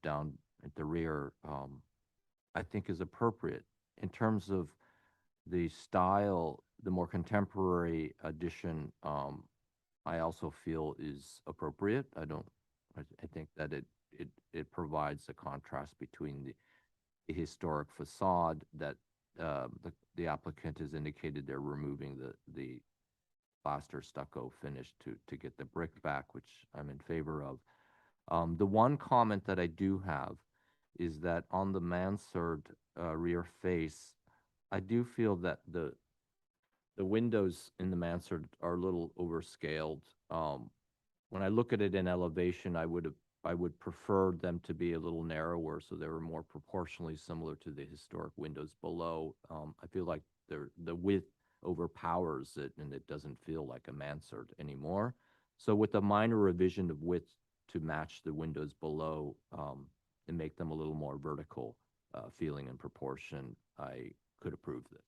Speaker 5: down at the rear, I think is appropriate. In terms of the style, the more contemporary addition, I also feel is appropriate. I think that it provides a contrast between the historic facade that the applicant has indicated they're removing the plaster stucco finish to get the brick back, which I'm in favor of. The one comment that I do have is that on the mansard rear face, I do feel that the windows in the mansard are a little overscaled. When I look at it in elevation, I would prefer them to be a little narrower so they were more proportionally similar to the historic windows below. I feel like the width overpowers it and it doesn't feel like a mansard anymore. So with a minor revision of width to match the windows below and make them a little more vertical feeling and proportion, I could approve this.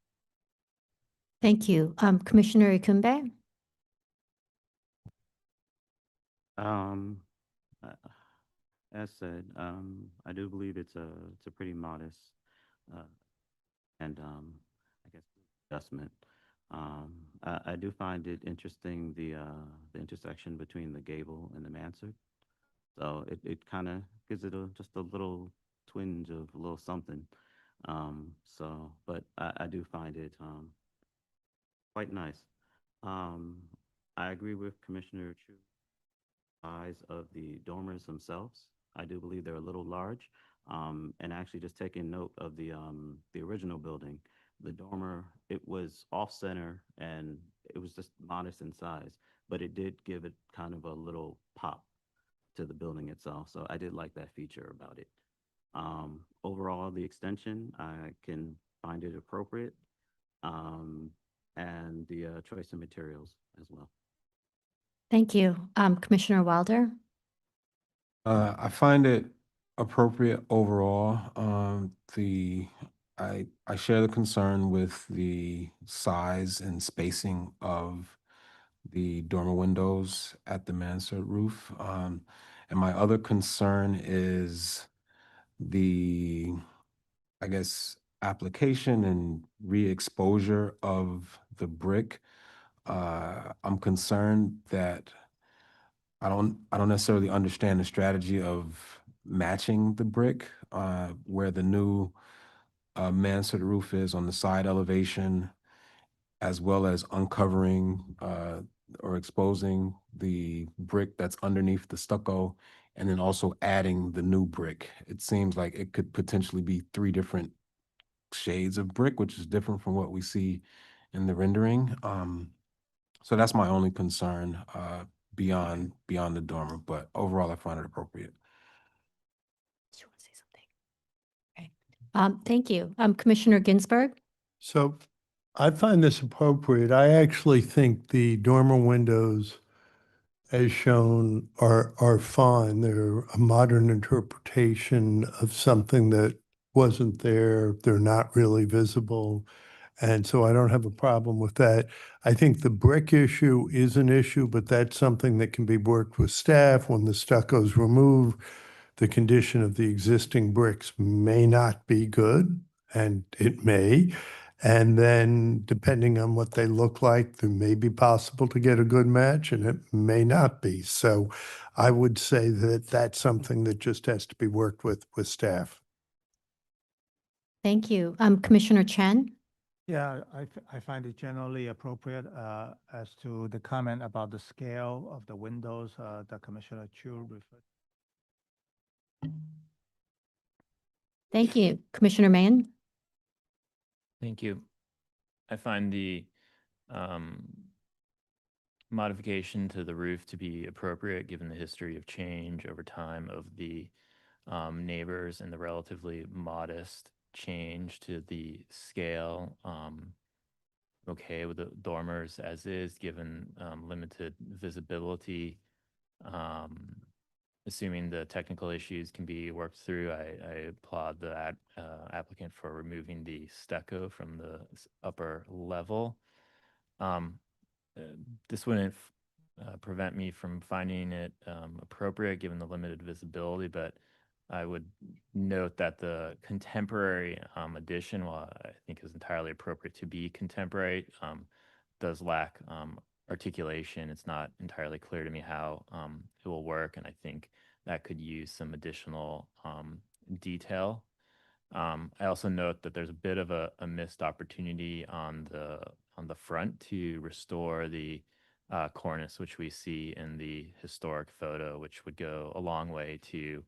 Speaker 1: Thank you. Commissioner Ikumbe?
Speaker 12: Um, uh, as said, I do believe it's a pretty modest, and I guess adjustment. I do find it interesting the intersection between the gable and the mansard. So it kind of gives it just a little twinge of a little something. But I do find it quite nice. I agree with Commissioner Chu. Size of the dormers themselves, I do believe they're a little large. And actually, just taking note of the original building, the dormer, it was off center and it was just modest in size, but it did give it kind of a little pop to the building itself. So I did like that feature about it. Overall, the extension, I can find it appropriate, and the choice of materials as well.
Speaker 1: Thank you. Commissioner Wilder?
Speaker 13: I find it appropriate overall. I share the concern with the size and spacing of the dormer windows at the mansard roof. And my other concern is the, I guess, application and re-exposure of the brick. I'm concerned that I don't necessarily understand the strategy of matching the brick where the new mansard roof is on the side elevation, as well as uncovering or exposing the brick that's underneath the stucco, and then also adding the new brick. It seems like it could potentially be 3 different shades of brick, which is different from what we see in the rendering. So that's my only concern beyond the dormer, but overall I find it appropriate.
Speaker 1: Do you want to say something? Okay. Thank you. Commissioner Ginsburg?
Speaker 2: So I find this appropriate. I actually think the dormer windows, as shown, are fine. They're a modern interpretation of something that wasn't there. They're not really visible. And so I don't have a problem with that. I think the brick issue is an issue, but that's something that can be worked with staff when the stucco's removed. The condition of the existing bricks may not be good, and it may. And then depending on what they look like, it may be possible to get a good match and it may not be. So I would say that that's something that just has to be worked with staff.
Speaker 1: Thank you. Commissioner Chen?
Speaker 9: Yeah, I find it generally appropriate as to the comment about the scale of the windows that Commissioner Chu referred.
Speaker 1: Thank you. Commissioner Mann?
Speaker 10: Thank you. I find the modification to the roof to be appropriate given the history of change over time of the neighbors and the relatively modest change to the scale. Okay with the dormers as is, given limited visibility. Assuming the technical issues can be worked through, I applaud the applicant for removing the stucco from the upper level. This wouldn't prevent me from finding it appropriate given the limited visibility, but I would note that the contemporary addition, while I think is entirely appropriate to be contemporary, does lack articulation. It's not entirely clear to me how it will work, and I think that could use some additional detail. I also note that there's a bit of a missed opportunity on the front to restore the cornice, which we see in the historic photo, which would go a long way to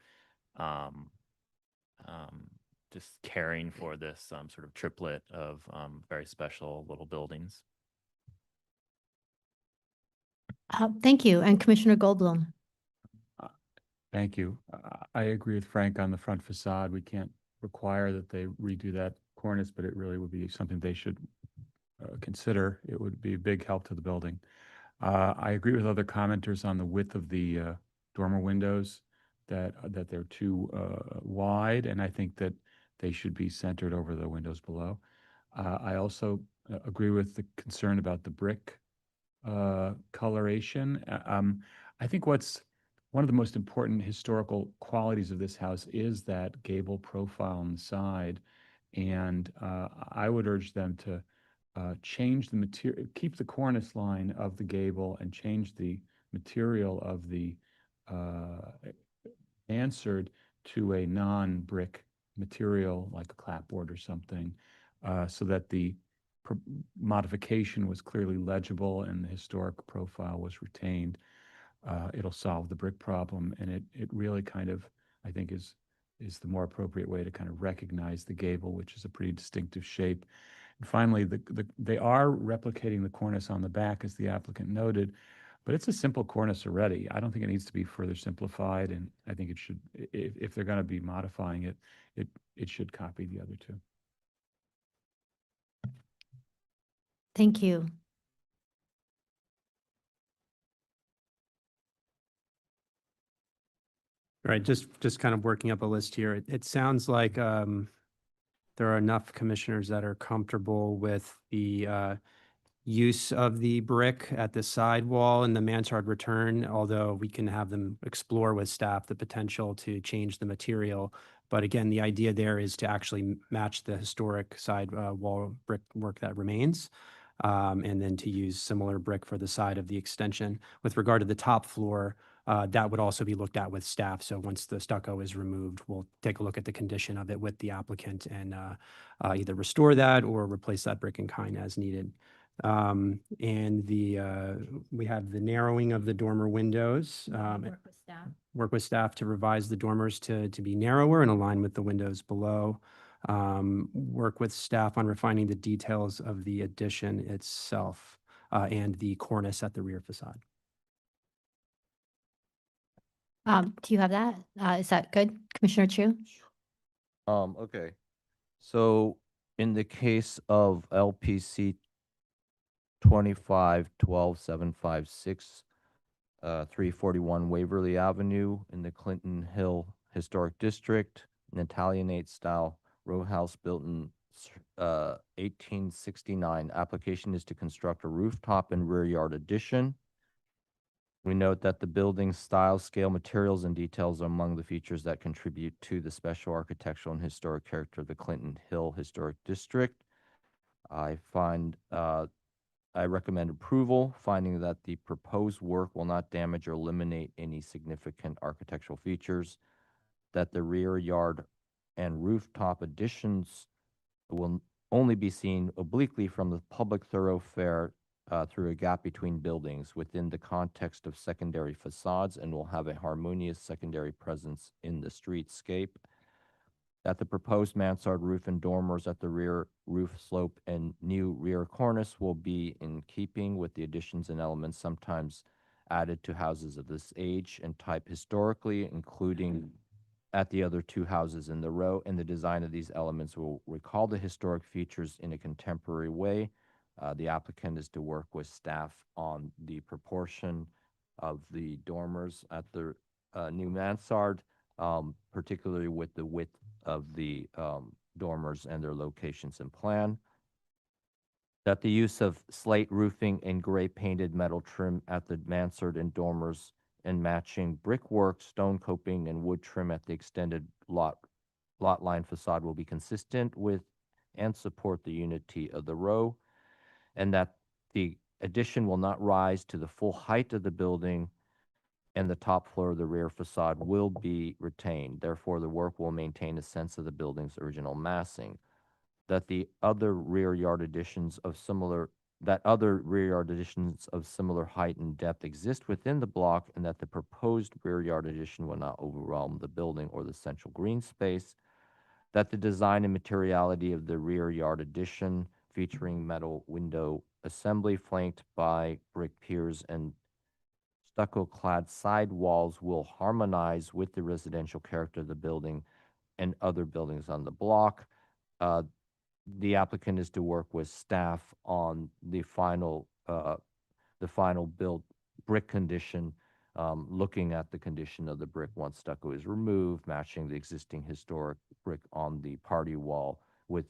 Speaker 10: just caring for this sort of triplet of very special little buildings.
Speaker 1: Thank you. And Commissioner Goldblum?
Speaker 11: Thank you. I agree with Frank on the front facade. We can't require that they redo that cornice, but it really would be something they should consider. It would be a big help to the building. I agree with other commenters on the width of the dormer windows, that they're too wide, and I think that they should be centered over the windows below. I also agree with the concern about the brick coloration. I think what's one of the most important historical qualities of this house is that gable profile on the side, and I would urge them to change the material, keep the cornice line of the gable, and change the material of the mansard to a non-brick material like a clapboard or something, so that the modification was clearly legible and the historic profile was retained. It'll solve the brick problem, and it really kind of, I think, is the more appropriate way to kind of recognize the gable, which is a pretty distinctive shape. And finally, they are replicating the cornice on the back, as the applicant noted, but it's a simple cornice already. I don't think it needs to be further simplified, and I think it should, if they're going to be modifying it, it should copy the other two.
Speaker 1: Thank you.
Speaker 3: All right, just kind of working up a list here. It sounds like there are enough commissioners that are comfortable with the use of the brick at the side wall and the mansard return, although we can have them explore with staff the potential to change the material. But again, the idea there is to actually match the historic side wall brick work that remains, and then to use similar brick for the side of the extension. With regard to the top floor, that would also be looked at with staff. So once the stucco is removed, we'll take a look at the condition of it with the applicant and either restore that or replace that brick in kind as needed. And we have the narrowing of the dormer windows.
Speaker 1: Work with staff.
Speaker 3: Work with staff to revise the dormers to be narrower and align with the windows below. Work with staff on refining the details of the addition itself and the cornice at the rear facade.
Speaker 1: Do you have that? Is that good, Commissioner Chu?
Speaker 5: Okay. So in the case of LPC 25-12-756, 341 Waverly Avenue in the Clinton Hill Historic District, an Italianate style row house built in 1869. Application is to construct a rooftop and rear yard addition. We note that the building's style, scale, materials, and details are among the features that contribute to the special architectural and historic character of the Clinton Hill Historic District. I recommend approval, finding that the proposed work will not damage or eliminate any significant architectural features, that the rear yard and rooftop additions will only be seen obliquely from the public thoroughfare through a gap between buildings within the context of secondary facades, and will have a harmonious secondary presence in the streetscape. That the proposed mansard roof and dormers at the rear roof slope and new rear cornice will be in keeping with the additions and elements sometimes added to houses of this age and type historically, including at the other two houses in the row, and the design of these elements will recall the historic features in a contemporary way. The applicant is to work with staff on the proportion of the dormers at the new mansard, particularly with the width of the dormers and their locations and plan. That the use of slate roofing and gray painted metal trim at the mansard and dormers and matching brickwork, stone coping, and wood trim at the extended lot line facade will be consistent with and support the unity of the row, and that the addition will not rise to the full height of the building, and the top floor of the rear facade will be retained. Therefore, the work will maintain a sense of the building's original massing. That the other rear yard additions of similar height and depth exist within the block, and that the proposed rear yard addition will not overwhelm the building or the central green space. That the design and materiality of the rear yard addition, featuring metal window assembly flanked by brick piers and stucco-clad side walls, will harmonize with the residential character of the building and other buildings on the block. the applicant is to work with staff on the final built brick condition, looking at the condition of the brick once stucco is removed, matching the existing historic brick on the party wall with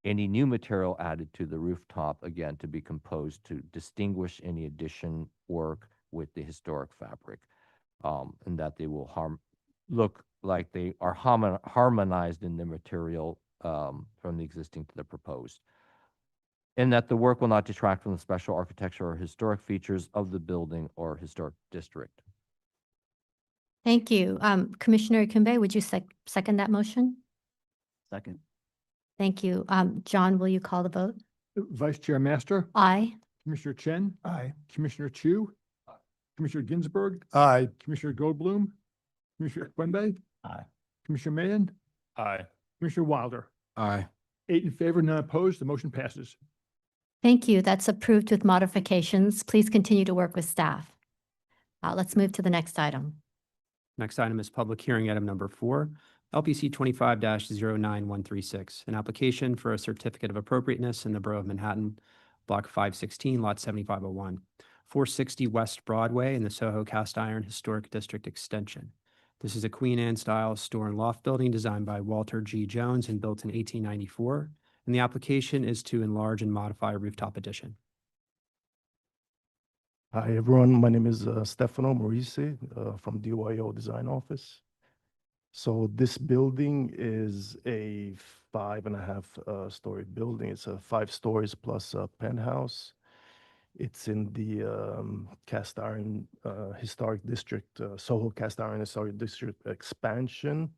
Speaker 5: any new material added to the rooftop, again, to be composed to distinguish any addition work with the historic fabric, and that they will look like they are harmonized in the material from the existing to the proposed, and that the work will not detract from the special architecture or historic features of the building or historic district.
Speaker 1: Thank you. Commissioner Kimbe, would you second that motion?
Speaker 12: Second.
Speaker 1: Thank you. John, will you call the vote?
Speaker 14: Vice Chair Master,
Speaker 1: Aye.
Speaker 14: Commissioner Chen,
Speaker 9: Aye.
Speaker 14: Commissioner Chu, Commissioner Ginsburg,
Speaker 2: Aye.
Speaker 14: Commissioner Goldblum, Commissioner Quimby,
Speaker 12: Aye.
Speaker 14: Commissioner Mahan,
Speaker 10: Aye.
Speaker 14: Commissioner Wilder.
Speaker 13: Aye.
Speaker 14: 8 in favor, none opposed. The motion passes.
Speaker 1: Thank you. That's approved with modifications. Please continue to work with staff. Let's move to the next item.
Speaker 3: Next item is public hearing item number 4, LPC 25-09136, an application for a certificate of appropriateness in the Borough of Manhattan, Block 516, Lot 7501, 460 West Broadway in the Soho Cast Iron Historic District Extension. This is a Queen Anne-style store and loft building designed by Walter G. Jones and built in 1894, and the application is to enlarge and modify a rooftop addition.
Speaker 6: Hi, everyone. My name is Stefano Morisi from DYO Design Office. So this building is a 5.5 story building. It's 5 stories plus a penthouse. It's in the Cast Iron Historic District, Soho Cast Iron Historic District expansion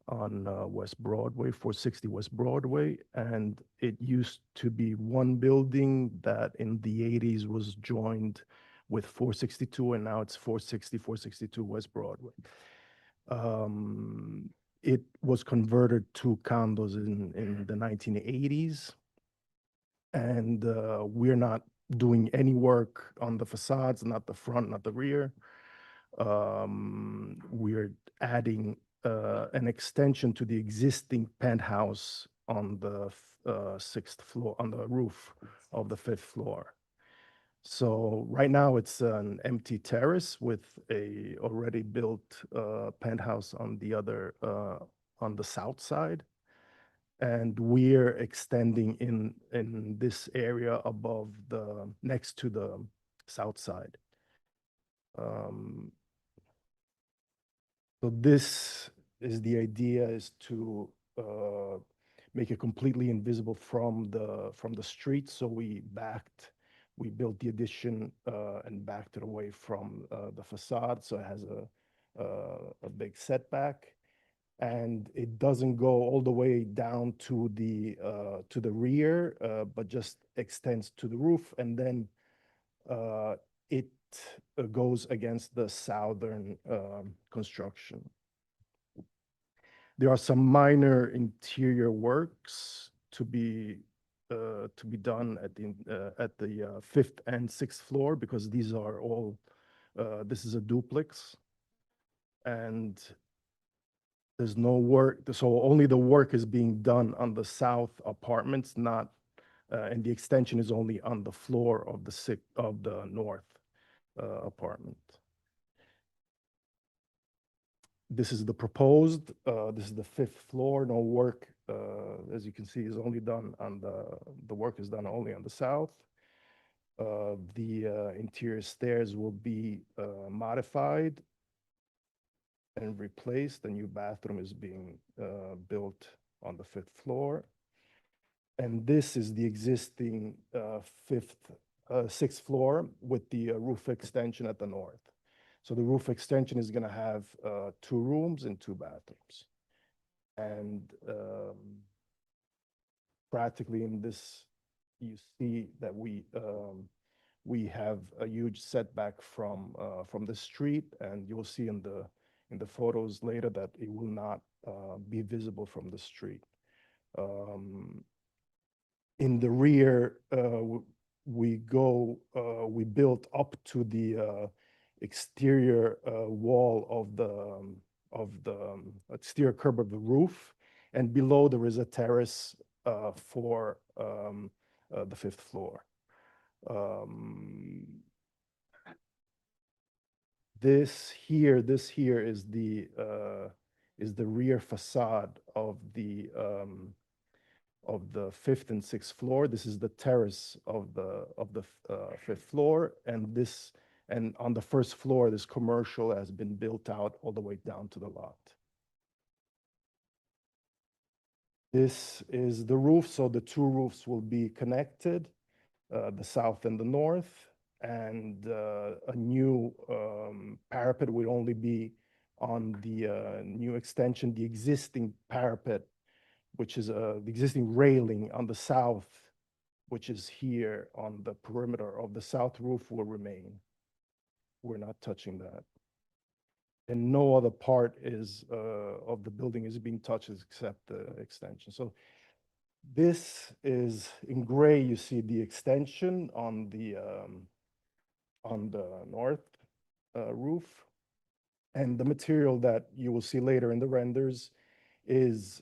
Speaker 6: on West Broadway, 460 West Broadway. And it used to be one building that in the 80s was joined with 462, and now it's 462 West Broadway. It was converted to condos in the 1980s, and we're not doing any work on the facades, not the front, not the rear. We're adding an extension to the existing penthouse on the 6th floor, on the roof of the 5th floor. So right now it's an empty terrace with a already built penthouse on the other, on the south side. And we're extending in this area above the, next to the south side. So this is the idea, is to make it completely invisible from the street. So we built the addition and backed it away from the facade. So it has a big setback, and it doesn't go all the way down to the rear, but just extends to the roof, and then it goes against the southern construction. There are some minor interior works to be done at the 5th and 6th floor, because these are all this is a duplex, and there's no work, so only the work is being done on the south apartments, not and the extension is only on the floor of the north apartment. This is the proposed, this is the 5th floor. No work, as you can see, is only done on the work is done only on the south. The interior stairs will be modified and replaced. A new bathroom is being built on the 5th floor. And this is the existing 6th floor with the roof extension at the north. So the roof extension is going to have 2 rooms and 2 bathrooms. And practically in this, you see that we have a huge setback from the street, and you'll see in the photos later that it will not be visible from the street. In the rear, we built up to the exterior wall of the exterior curb of the roof, and below there is a terrace for the fifth floor. This here is the rear facade of the fifth and sixth floor. This is the terrace of the fifth floor, and on the first floor, this commercial has been built out all the way down to the lot. This is the roof, so the two roofs will be connected, the south and the north, and a new parapet will only be on the new extension. The existing parapet, which is the existing railing on the south, which is here on the perimeter of the south roof, will remain. We're not touching that. And no other part of the building is being touched except the extension. So this is in gray. You see the extension on the north roof, and the material that you will see later in the renders is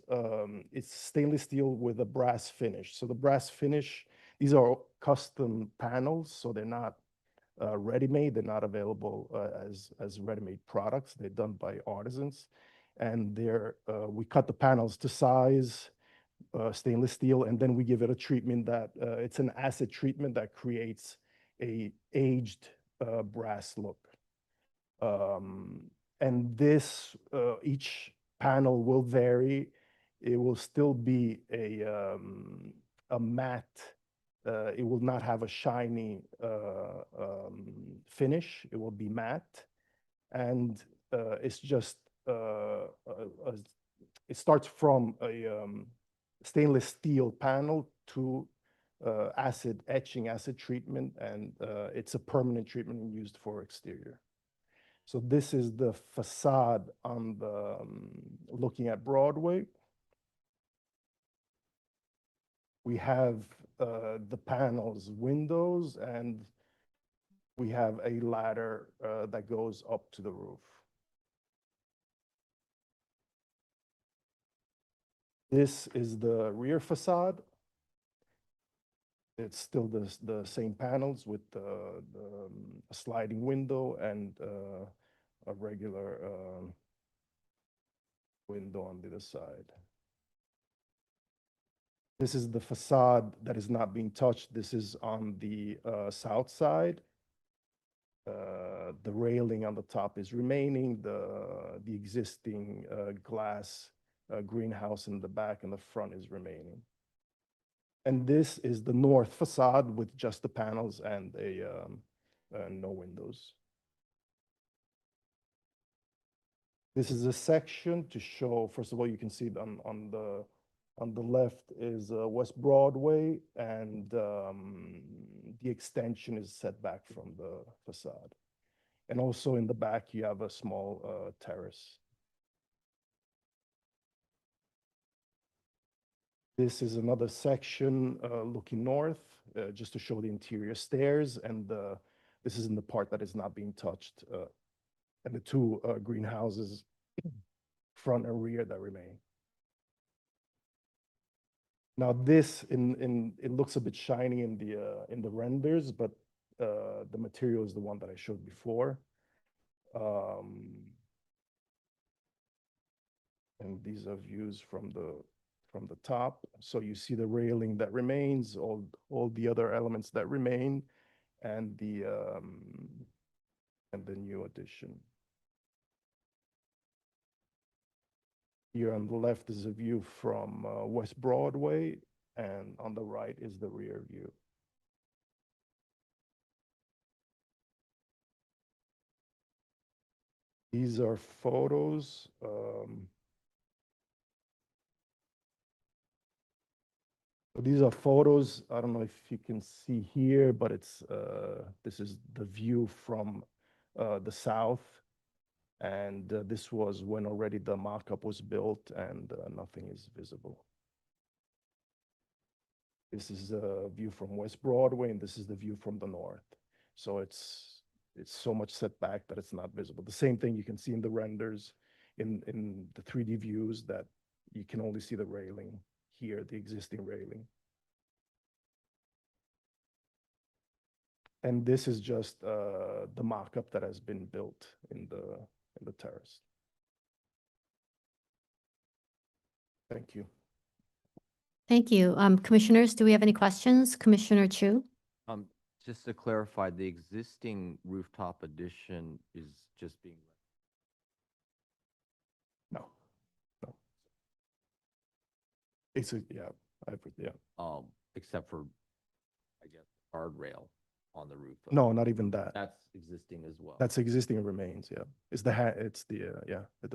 Speaker 6: it's stainless steel with a brass finish. So the brass finish, these are custom panels, so they're not ready-made. They're not available as ready-made products. They're done by artisans, and we cut the panels to size, stainless steel, and then we give it a treatment that it's an acid treatment that creates a aged brass look. And this each panel will vary. It will still be a matte. It will not have a shiny finish. It will be matte, and it's just it starts from a stainless steel panel to acid etching, acid treatment, and it's a permanent treatment used for exterior. So this is the facade on the looking at Broadway. We have the panels, windows, and we have a ladder that goes up to the roof. This is the rear facade. It's still the same panels with the sliding window and a regular window on the other side. This is the facade that is not being touched. This is on the south side. The railing on the top is remaining. The existing glass greenhouse in the back and the front is remaining. And this is the north facade with just the panels and no windows. This is a section to show, first of all, you can see on the left is West Broadway, and the extension is set back from the facade. And also in the back, you have a small terrace. This is another section looking north, just to show the interior stairs, and this is in the part that is not being touched, and the two greenhouses, front and rear, that remain. Now this, it looks a bit shiny in the renders, but the material is the one that I showed before. And these are views from the top. So you see the railing that remains, all the other elements that remain, and the new addition. Here on the left is a view from West Broadway, and on the right is the rear view. These are photos. These are photos. I don't know if you can see here, but this is the view from the south. And this was when already the mock-up was built and nothing is visible. This is a view from West Broadway, and this is the view from the north. So it's so much set back that it's not visible. The same thing you can see in the renders, in the 3D views, that you can only see the railing here, the existing railing. And this is just the mock-up that has been built in the terrace. Thank you.
Speaker 1: Thank you. Commissioners, do we have any questions? Commissioner Chu?
Speaker 5: Just to clarify, the existing rooftop addition is just being.
Speaker 6: No. It's a, yeah,
Speaker 5: Except for, I guess, guardrail on the roof.
Speaker 6: no, not even that.
Speaker 5: That's existing as well.
Speaker 6: That's existing remains, yeah. It's the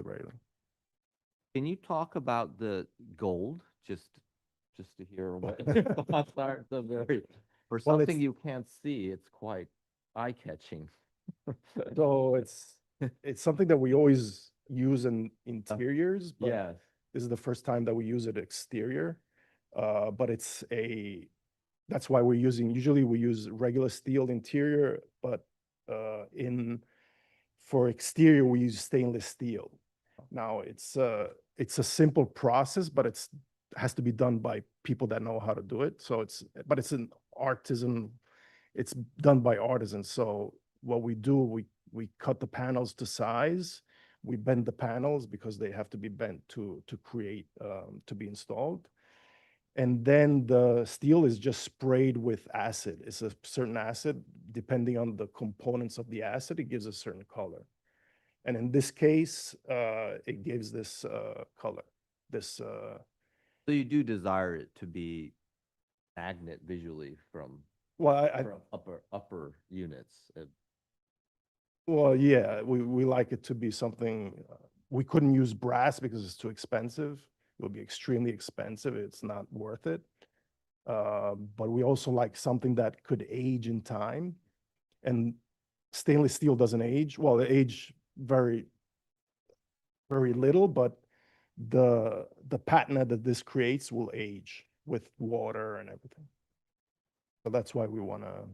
Speaker 6: railing.
Speaker 5: Can you talk about the gold, just to hear what your thoughts are? The very, for
Speaker 6: Well,
Speaker 5: something
Speaker 6: it's-
Speaker 5: you can't see, it's quite eye-catching.
Speaker 6: So it's something that we always use in interiors, but
Speaker 5: Yes.
Speaker 6: this is the first time that we use it exterior. But that's why usually we use regular steel interior, but for exterior, we use stainless steel. Now it's a simple process, but it has to be done by people that know how to do it. So it's an artisan, it's done by artisans. So what we do, we cut the panels to size, we bend the panels because they have to be bent to create, to be installed. And then the steel is just sprayed with acid. It's a certain acid, depending on the components of the acid, it gives a certain color. And in this case, it gives this color,
Speaker 5: So you do desire it to be magnet visually from
Speaker 6: well,
Speaker 5: from upper units.
Speaker 6: Well, yeah, we like it to be something, we couldn't use brass because it's too expensive. It would be extremely expensive. It's not worth it. But we also like something that could age in time. And stainless steel doesn't age. Well, it age very, very little, but the patina that this creates will age with water and everything. So that's why we want to.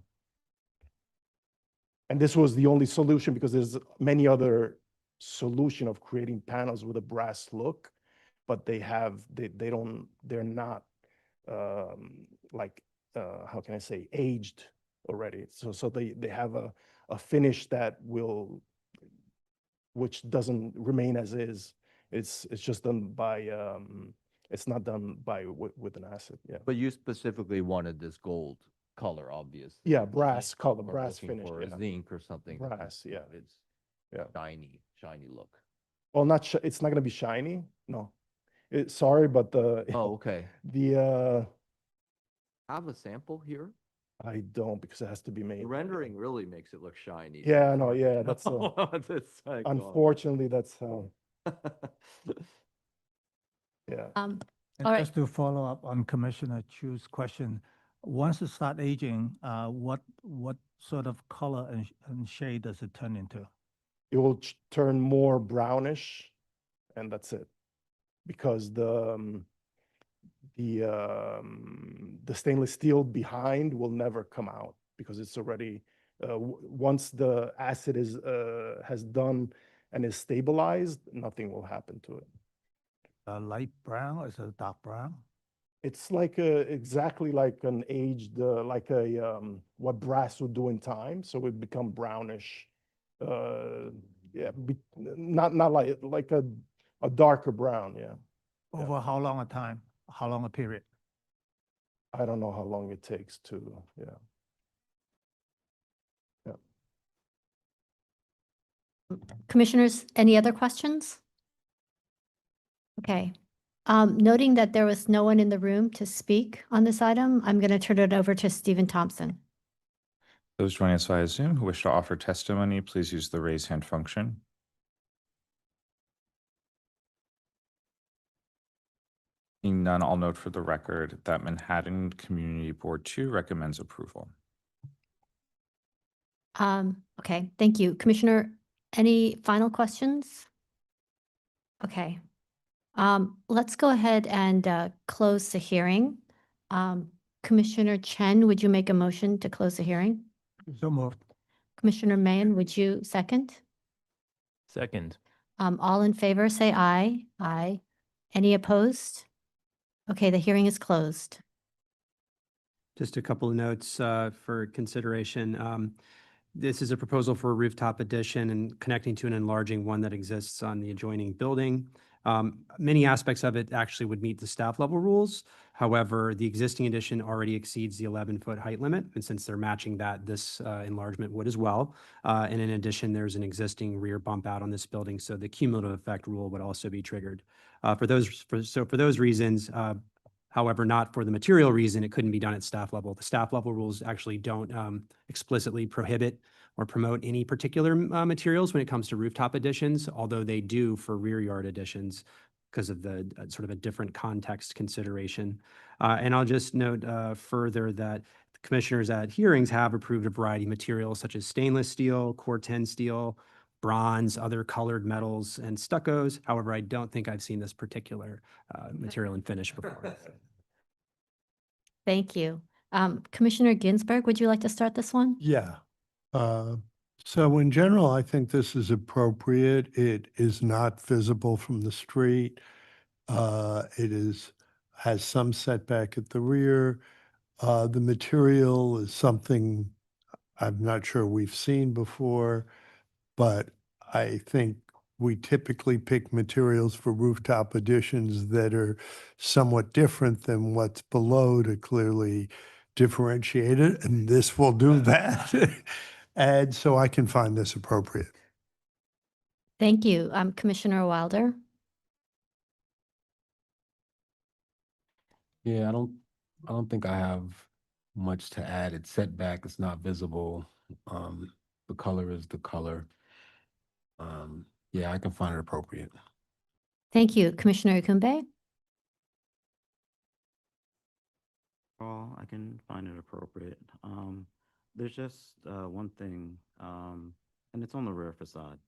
Speaker 6: And this was the only solution because there's many other solution of creating panels with a brass look, but they're not how can I say, aged already. So they have a finish that which doesn't remain as is. It's just done by it's not done with an acid. Yeah.
Speaker 5: But you specifically wanted this gold color, obviously.
Speaker 6: Yeah, brass color,
Speaker 5: We're
Speaker 6: brass
Speaker 5: looking
Speaker 6: finish.
Speaker 5: for
Speaker 6: Yeah.
Speaker 5: a zinc or something.
Speaker 6: Brass, yeah.
Speaker 5: It's
Speaker 6: Yeah.
Speaker 5: shiny look.
Speaker 6: Well, it's not gonna be shiny. No. Sorry, but
Speaker 5: Oh, okay. Have a sample here?
Speaker 6: I don't because it has to be made.
Speaker 5: The rendering really makes it look shiny.
Speaker 6: Yeah,
Speaker 5: It's
Speaker 6: no,
Speaker 5: hard to
Speaker 6: yeah, that's
Speaker 5: tell what it's like.
Speaker 6: unfortunately, that's how. Yeah.
Speaker 9: And
Speaker 1: All right.
Speaker 9: just to follow up on Commissioner Chu's question, once it start aging, what sort of color and shade does it turn into?
Speaker 6: It will turn more brownish, and that's it. Because the stainless steel behind will never come out because it's already once the acid has done and is stabilized, nothing will happen to it.
Speaker 9: Light brown or is it dark brown?
Speaker 6: It's like exactly like an aged what brass would do in time, so it become brownish. Yeah, not like a darker brown. Yeah.
Speaker 9: Over how long a time? How long a period?
Speaker 6: I don't know how long it takes to, yeah.
Speaker 1: Commissioners, any other questions? Okay. Noting that there was no one in the room to speak on this item, I'm going to turn it over to Stephen Thompson.
Speaker 16: Those joining us via Zoom who wish to offer testimony, please use the raise hand function. Seeing none, I'll note for the record that Manhattan Community Board 2 recommends approval.
Speaker 1: Okay, thank you. Commissioner, any final questions? Okay. Let's go ahead and close the hearing. Commissioner Chen, would you make a motion to close the hearing?
Speaker 9: So moved.
Speaker 1: Commissioner Mayen, would you second?
Speaker 10: Second.
Speaker 1: All in favor, say aye. Aye. Any opposed? Okay, the hearing is closed.
Speaker 3: Just a couple of notes for consideration. This is a proposal for a rooftop addition and connecting to and enlarging one that exists on the adjoining building. Many aspects of it actually would meet the staff level rules. However, the existing addition already exceeds the 11-foot height limit, and since they're matching that, this enlargement would as well. And in addition, there's an existing rear bump out on this building, so the cumulative effect rule would also be triggered. For those reasons, however, not for the material reason, it couldn't be done at staff level. The staff level rules actually don't explicitly prohibit or promote any particular materials when it comes to rooftop additions, although they do for rear yard additions because of the sort of a different context consideration. And I'll just note further that the commissioners at hearings have approved a variety of materials such as stainless steel, Core-10 steel, bronze, other colored metals, and stuccos. However, I don't think I've seen this particular material and finish before.
Speaker 1: Thank you. Commissioner Ginsburg, would you like to start this one?
Speaker 2: Yeah. So in general, I think this is appropriate. It is not visible from the street. Has some setback at the rear. The material is something I'm not sure we've seen before, but I think we typically pick materials for rooftop additions that are somewhat different than what's below to clearly differentiate it, and this will do that. And so I can find this appropriate.
Speaker 1: Thank you. Commissioner Wilder?
Speaker 13: Yeah, I don't think I have much to add. It's set back, it's not visible. The color is the color. Yeah, I can find it appropriate.
Speaker 1: Thank you. Commissioner Ikumbe?
Speaker 12: I can find it appropriate. There's just one thing, and it's on the rear facade.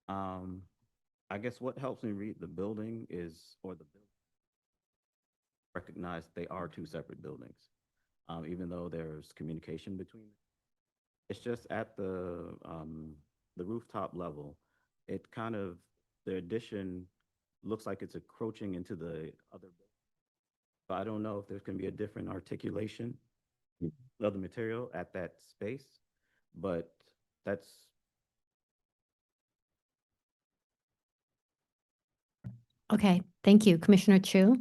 Speaker 12: I guess what helps me read the building recognize they are two separate buildings, even though there's communication between them. It's just at the rooftop level, the addition looks like it's encroaching into the other building. So I don't know if there's going to be a different articulation of the material at that space, but that's.
Speaker 1: Okay, thank you. Commissioner Chu?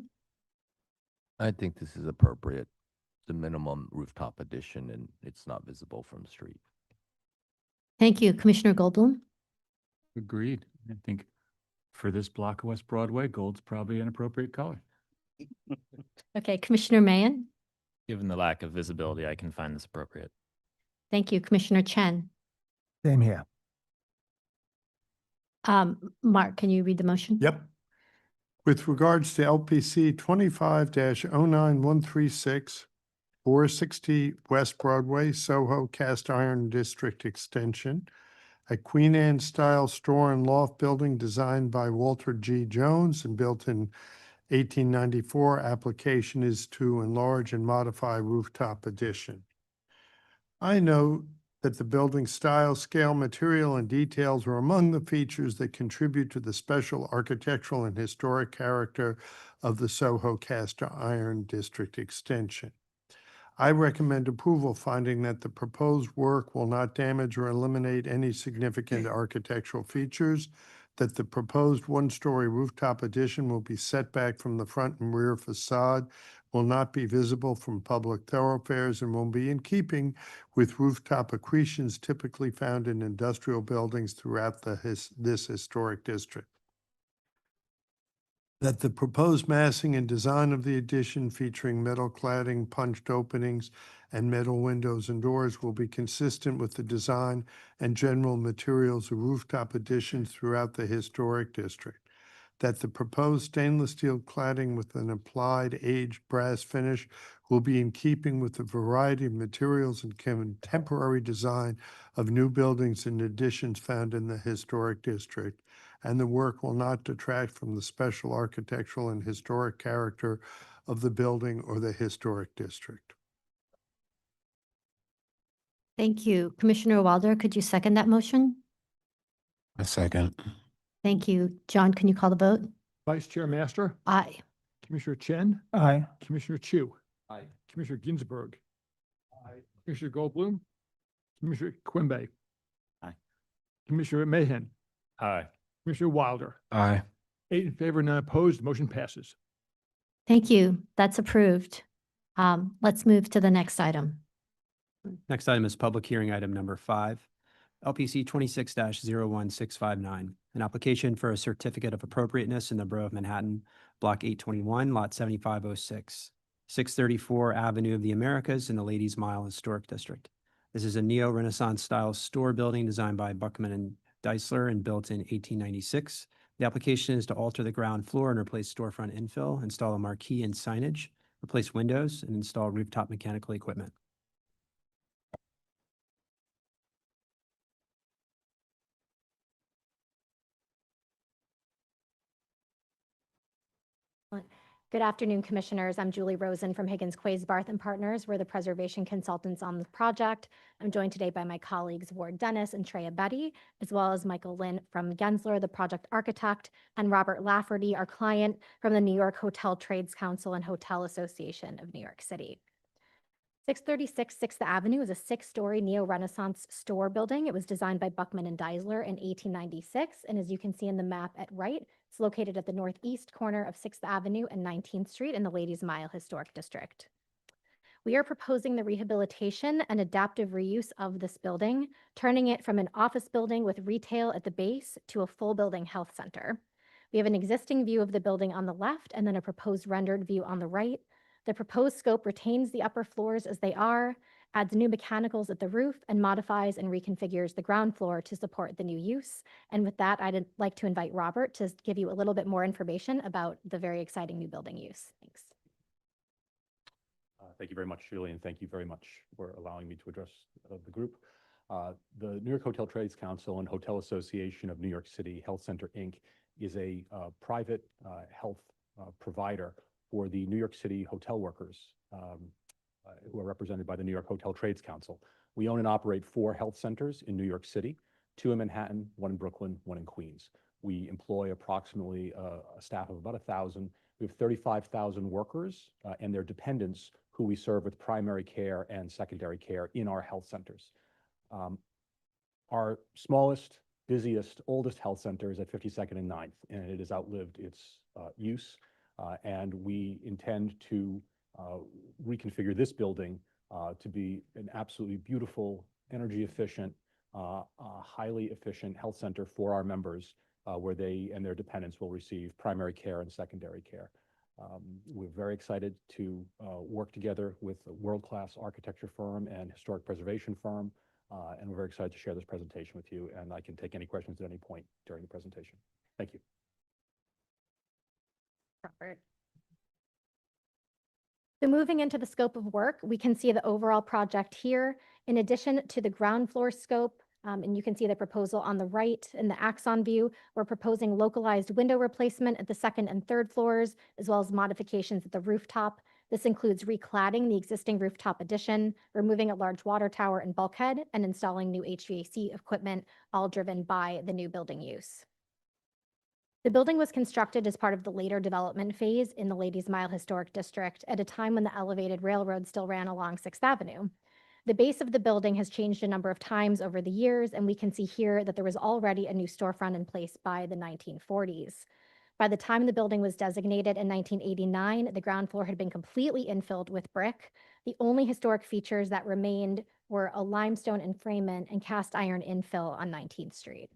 Speaker 5: I think this is appropriate. The minimum rooftop addition, and it's not visible from the street.
Speaker 1: Thank you. Commissioner Goldblum?
Speaker 11: Agreed. I think for this block of West Broadway, gold's probably an appropriate color.
Speaker 1: Okay, Commissioner Mahan?
Speaker 10: Given the lack of visibility, I can find this appropriate.
Speaker 1: Thank you. Commissioner Chen?
Speaker 9: Same here.
Speaker 1: Mark, can you read the motion?
Speaker 2: Yep. With regards to LPC 25-09136, 460 West Broadway, Soho Cast Iron District Extension, a Queen Anne-style store and loft building designed by Walter G. Jones and built in 1894, application is to enlarge and modify rooftop addition. I note that the building style, scale, material, and details are among the features that contribute to the special architectural and historic character of the Soho Cast Iron District Extension. I recommend approval, finding that the proposed work will not damage or eliminate any significant architectural features, that the proposed one-story rooftop addition will be set back from the front and rear facade, will not be visible from public thoroughfares, and will be in keeping with rooftop accretions typically found in industrial buildings throughout this historic district. That the proposed massing and design of the addition featuring metal cladding, punched openings, and metal windows and doors will be consistent with the design and general materials of rooftop additions throughout the historic district. That the proposed stainless steel cladding with an applied aged brass finish will be in keeping with the variety of materials and contemporary design of new buildings and additions found in the historic district, and the work will not detract from the special architectural and historic character of the building or the historic district.
Speaker 1: Thank you. Commissioner Wilder, could you second that motion?
Speaker 13: A second.
Speaker 1: Thank you. John, can you call the vote?
Speaker 14: Vice Chair Master,
Speaker 1: Aye.
Speaker 14: Commissioner Chen,
Speaker 9: Aye.
Speaker 14: Commissioner Chu,
Speaker 5: Aye.
Speaker 14: Commissioner Ginsburg, Commissioner Goldblum, Commissioner Quimby.
Speaker 12: Aye.
Speaker 14: Commissioner Mahan,
Speaker 10: Aye.
Speaker 14: Commissioner Wilder.
Speaker 13: Aye.
Speaker 14: 8 in favor, none opposed, motion passes.
Speaker 1: Thank you. That's approved. Let's move to the next item.
Speaker 3: Next item is public hearing item number 5, LPC 26-01659, an application for a certificate of appropriateness in the Borough of Manhattan, Block 821, Lot 7506, 634 Avenue of the Americas in the Ladies Mile Historic District. This is a neo-Renaissance style store building designed by Buckman and Deisler and built in 1896. The application is to alter the ground floor and replace storefront infill, install a marquee and signage, replace windows, and install rooftop mechanical equipment.
Speaker 1: Good afternoon, Commissioners. I'm Julie Rosen from Higgins Quays Barth and Partners. We're the preservation consultants on the project. I'm joined today by my colleagues Ward Dennis and Treya Betty, as well as Michael Lynn from Gensler, the project architect, and Robert Lafferty, our client from the New York Hotel Trades Council and Hotel Association of New York City. 636 6th Avenue is a 6-story neo-Renaissance store building. It was designed by Buckman and Deisler in 1896, and as you can see in the map at right, it's located at the northeast corner of 6th Avenue and 19th Street in the Ladies Mile Historic District. We are proposing the rehabilitation and adaptive reuse of this building, turning it from an office building with retail at the base to a full building health center. We have an existing view of the building on the left and then a proposed rendered view on the right. The proposed scope retains the upper floors as they are, adds new mechanicals at the roof, and modifies and reconfigures the ground floor to support the new use. And with that, I'd like to invite Robert to give you a little bit more information about the very exciting new building use. Thanks.
Speaker 8: Thank you very much, Julie, and thank you very much for allowing me to address the group. The New York Hotel Trades Council and Hotel Association of New York City Health Center, Inc. is a private health provider for the New York City hotel workers who are represented by the New York Hotel Trades Council. We own and operate 4 health centers in New York City, 2 in Manhattan, 1 in Brooklyn, 1 in Queens. We employ approximately a staff of about 1,000. We have 35,000 workers and their dependents who we serve with primary care and secondary care in our health centers. Our smallest, busiest, oldest health center is at 52nd and 9th, and it has outlived its use. And we intend to reconfigure this building to be an absolutely beautiful, energy efficient, highly efficient health center for our members where they and their dependents will receive primary care and secondary care. We're very excited to work together with a world-class architecture firm and historic preservation firm, and we're very excited to share this presentation with you, and I can take any questions at any point during the presentation. Thank you.
Speaker 1: Robert. So moving into the scope of work, we can see the overall project here. In addition to the ground floor scope, and you can see the proposal on the right in the axon view, we're proposing localized window replacement at the 2nd and 3rd floors, as well as modifications at the rooftop. This includes recladding the existing rooftop addition, removing a large water tower and bulkhead, and installing new HVAC equipment, all driven by the new building use. The building was constructed as part of the later development phase in the Ladies Mile Historic District at a time when the elevated railroad still ran along 6th Avenue. The base of the building has changed a number of times over the years, and we can see here that there was already a new storefront in place by the 1940s. By the time the building was designated in 1989, the ground floor had been completely infilled with brick. The only historic features that remained were a limestone enfrainment and cast iron infill on 19th Street.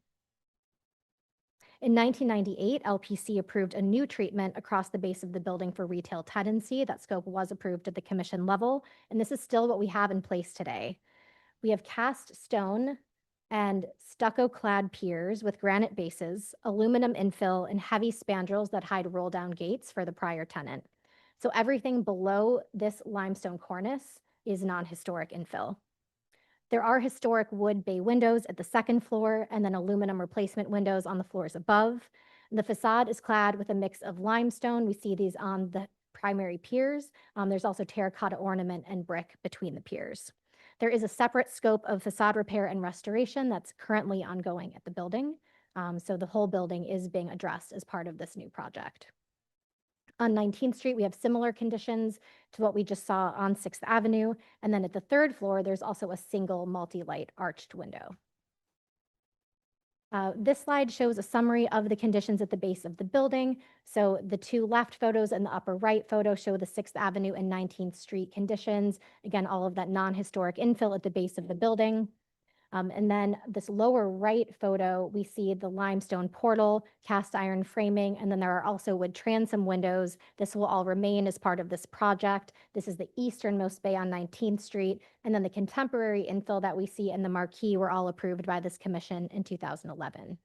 Speaker 1: In 1998, LPC approved a new treatment across the base of the building for retail tenancy. That scope was approved at the commission level, and this is still what we have in place today. We have cast stone and stucco-clad piers with granite bases, aluminum infill, and heavy spandrels that hide roll-down gates for the prior tenant. So everything below this limestone cornice is non-historic infill. There are historic wood bay windows at the 2nd floor and then aluminum replacement windows on the floors above. The facade is clad with a mix of limestone. We see these on the primary piers. There's also terracotta ornament and brick between the piers. There is a separate scope of facade repair and restoration that's currently ongoing at the building. So the whole building is being addressed as part of this new project. On 19th Street, we have similar conditions to what we just saw on 6th Avenue. And then at the 3rd floor, there's also a single multi-light arched window. This slide shows a summary of the conditions at the base of the building. So the two left photos and the upper right photo show the 6th Avenue and 19th Street conditions. Again, all of that non-historic infill at the base of the building. And then this lower right photo, we see the limestone portal, cast iron framing, and then there are also wood transom windows. This will all remain as part of this project. This is the easternmost bay on 19th Street, and then the contemporary infill that we see in the marquee were all approved by this commission in 2011.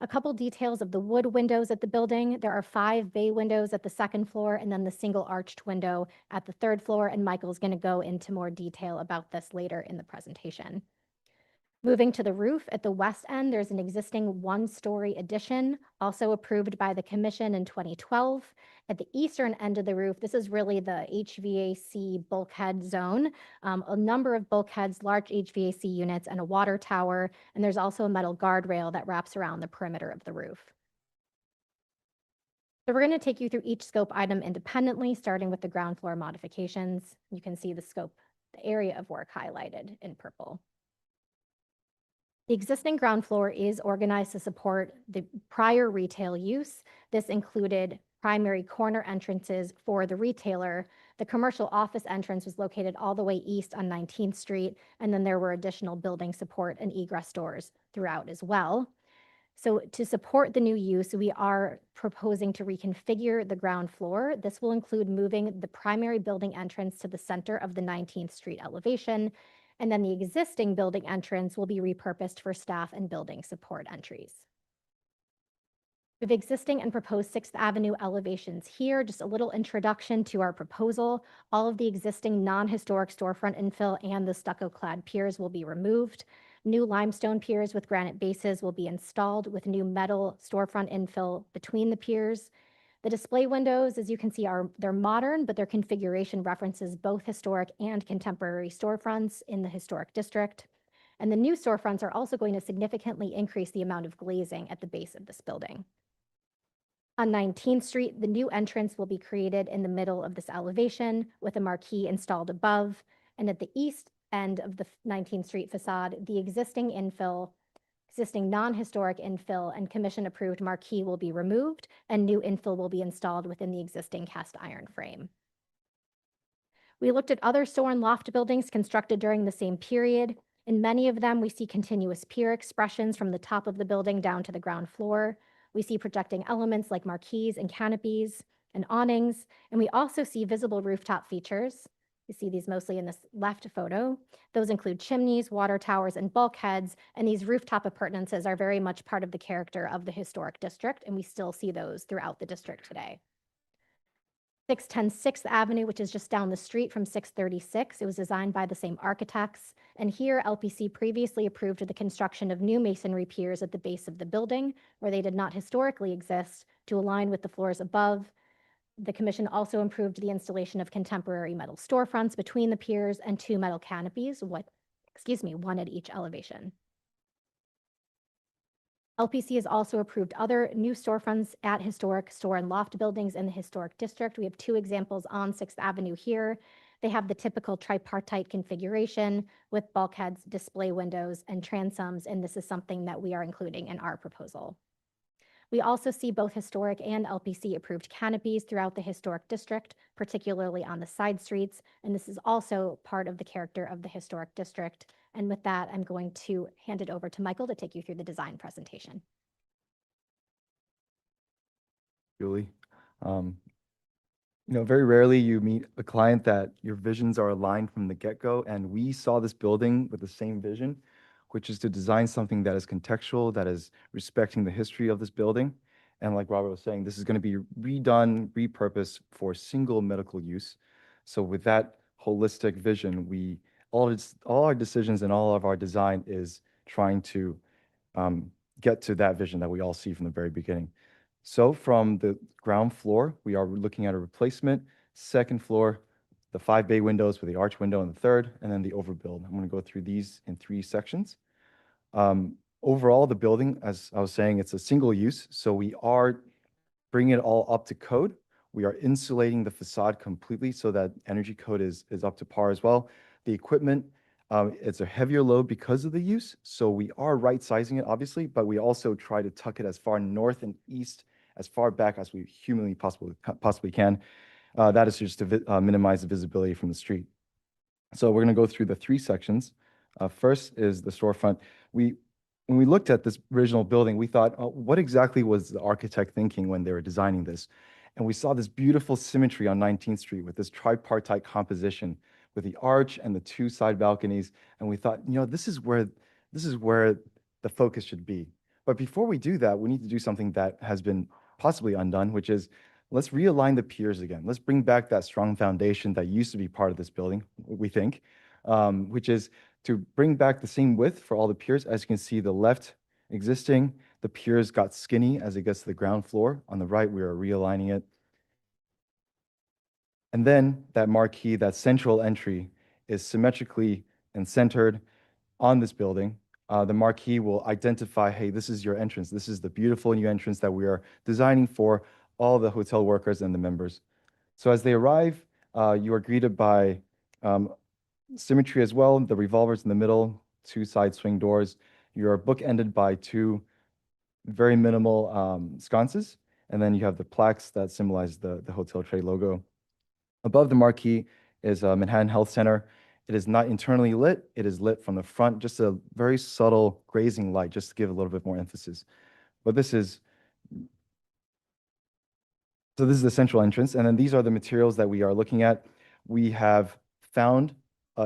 Speaker 1: A couple details of the wood windows at the building. There are 5 bay windows at the 2nd floor and then the single arched window at the 3rd floor, and Michael's going to go into more detail about this later in the presentation. Moving to the roof, at the west end, there's an existing 1-story addition, also approved by the commission in 2012. At the eastern end of the roof, this is really the HVAC bulkhead zone. A number of bulkheads, large HVAC units, and a water tower, and there's also a metal guardrail that wraps around the perimeter of the roof. So we're going to take you through each scope item independently, starting with the ground floor modifications. You can see the scope, the area of work highlighted in purple. The existing ground floor is organized to support the prior retail use. This included primary corner entrances for the retailer. The commercial office entrance was located all the way east on 19th Street, and then there were additional building support and egress doors throughout as well. So to support the new use, we are proposing to reconfigure the ground floor. This will include moving the primary building entrance to the center of the 19th Street elevation, and then the existing building entrance will be repurposed for staff and building support entries. We have existing and proposed 6th Avenue elevations here. Just a little introduction to our proposal. All of the existing non-historic storefront infill and the stucco-clad piers will be removed. New limestone piers with granite bases will be installed with new metal storefront infill between the piers. The display windows, as you can see, they're modern, but their configuration references both historic and contemporary storefronts in the historic district. And the new storefronts are also going to significantly increase the amount of glazing at the base of this building. On 19th Street, the new entrance will be created in the middle of this elevation with a marquee installed above. And at the east end of the 19th Street facade, the existing non-historic infill and commission-approved marquee will be removed, and new infill will be installed within the existing cast iron frame. We looked at other store and loft buildings constructed during the same period. In many of them, we see continuous pier expressions from the top of the building down to the ground floor. We see projecting elements like marquees and canopies and awnings, and we also see visible rooftop features. You see these mostly in this left photo. Those include chimneys, water towers, and bulkheads, and these rooftop appurtenances are very much part of the character of the historic district, and we still see those throughout the district today. 610 6th Avenue, which is just down the street from 636. It was designed by the same architects, and here LPC previously approved the construction of new masonry piers at the base of the building, where they did not historically exist, to align with the floors above. The commission also improved the installation of contemporary metal storefronts between the piers and 2 metal canopies, one at each elevation. LPC has also approved other new storefronts at historic store and loft buildings in the historic district. We have 2 examples on 6th Avenue here. They have the typical tripartite configuration with bulkheads, display windows, and transoms, and this is something that we are including in our proposal. We also see both historic and LPC approved canopies throughout the historic district, particularly on the side streets, and this is also part of the character of the historic district. And with that, I'm going to hand it over to Michael to take you through the design presentation.
Speaker 7: Julie, very rarely you meet a client that your visions are aligned from the get-go, and we saw this building with the same vision, which is to design something that is contextual, that is respecting the history of this building. And like Robert was saying, this is going to be redone, repurposed for single medical use. So with that holistic vision, all our decisions and all of our design is trying to get to that vision that we all see from the very beginning. So from the ground floor, we are looking at a replacement. 2nd floor, the 5 bay windows with the arch window in the 3rd, and then the overbuild. I'm going to go through these in 3 sections. Overall, the building, as I was saying, it's a single use, so we are bringing it all up to code. We are insulating the facade completely so that energy code is up to par as well. The equipment, it's a heavier load because of the use, so we are right sizing it obviously, but we also try to tuck it as far north and east, as far back as we humanly possibly can. That is just to minimize the visibility from the street. So we're going to go through the three sections. First is the storefront. When we looked at this original building, we thought, what exactly was the architect thinking when they were designing this? And we saw this beautiful symmetry on 19th Street with this tripartite composition with the arch and the two side balconies. And we thought, this is where the focus should be. But before we do that, we need to do something that has been possibly undone, which is let's realign the piers again. Let's bring back that strong foundation that used to be part of this building, we think, which is to bring back the same width for all the piers. As you can see, the left existing, the piers got skinny as it gets to the ground floor. On the right, we are realigning it. And then that marquee, that central entry, is symmetrically and centered on this building. The marquee will identify, hey, this is your entrance. This is the beautiful new entrance that we are designing for all the hotel workers and the members. So as they arrive, you are greeted by symmetry as well, the revolvers in the middle, two side swing doors. You're bookended by two very minimal sconces, and then you have the plaques that symbolize the hotel trade logo. Above the marquee is Manhattan Health Center. It is not internally lit. It is lit from the front, just a very subtle grazing light, just to give a little bit more emphasis. But this is the central entrance, and then these are the materials that we are looking at. We have found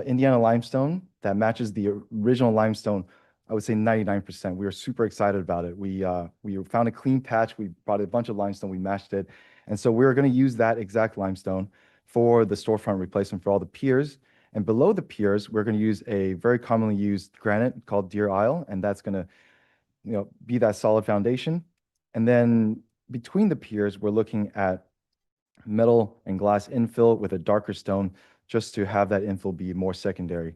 Speaker 7: Indiana limestone that matches the original limestone, I would say 99%. We are super excited about it. We found a clean patch. We brought a bunch of limestone. We matched it. And so we're going to use that exact limestone for the storefront replacement for all the piers. And below the piers, we're going to use a very commonly used granite called Deer Isle, and that's going to be that solid foundation. And then between the piers, we're looking at metal and glass infill with a darker stone, just to have that infill be more secondary.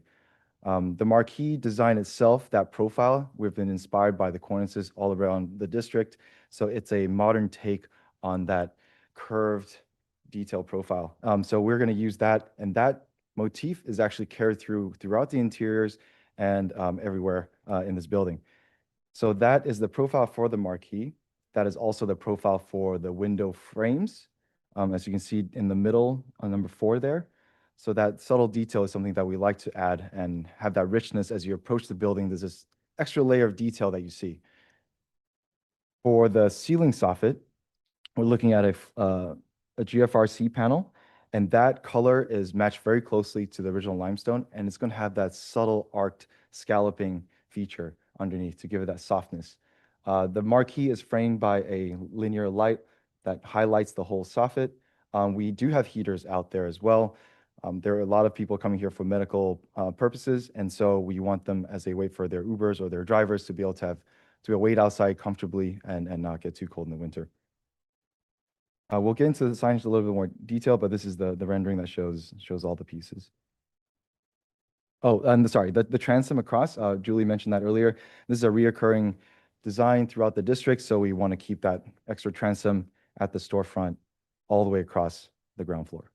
Speaker 7: The marquee design itself, that profile, we've been inspired by the cornices all around the district. So it's a modern take on that curved detail profile. So we're going to use that, and that motif is actually carried throughout the interiors and everywhere in this building. So that is the profile for the marquee. That is also the profile for the window frames, as you can see in the middle on number 4 there. So that subtle detail is something that we like to add and have that richness as you approach the building. There's this extra layer of detail that you see. For the ceiling soffit, we're looking at a GFRC panel, and that color is matched very closely to the original limestone, and it's going to have that subtle arced scalloping feature underneath to give it that softness. The marquee is framed by a linear light that highlights the whole soffit. We do have heaters out there as well. There are a lot of people coming here for medical purposes, and so we want them as they wait for their Ubers or their drivers to be able to wait outside comfortably and not get too cold in the winter. We'll get into the signage a little bit more detail, but this is the rendering that shows all the pieces. Oh, and sorry, the transom across, Julie mentioned that earlier. This is a reoccurring design throughout the district, so we want to keep that extra transom at the storefront all the way across the ground floor.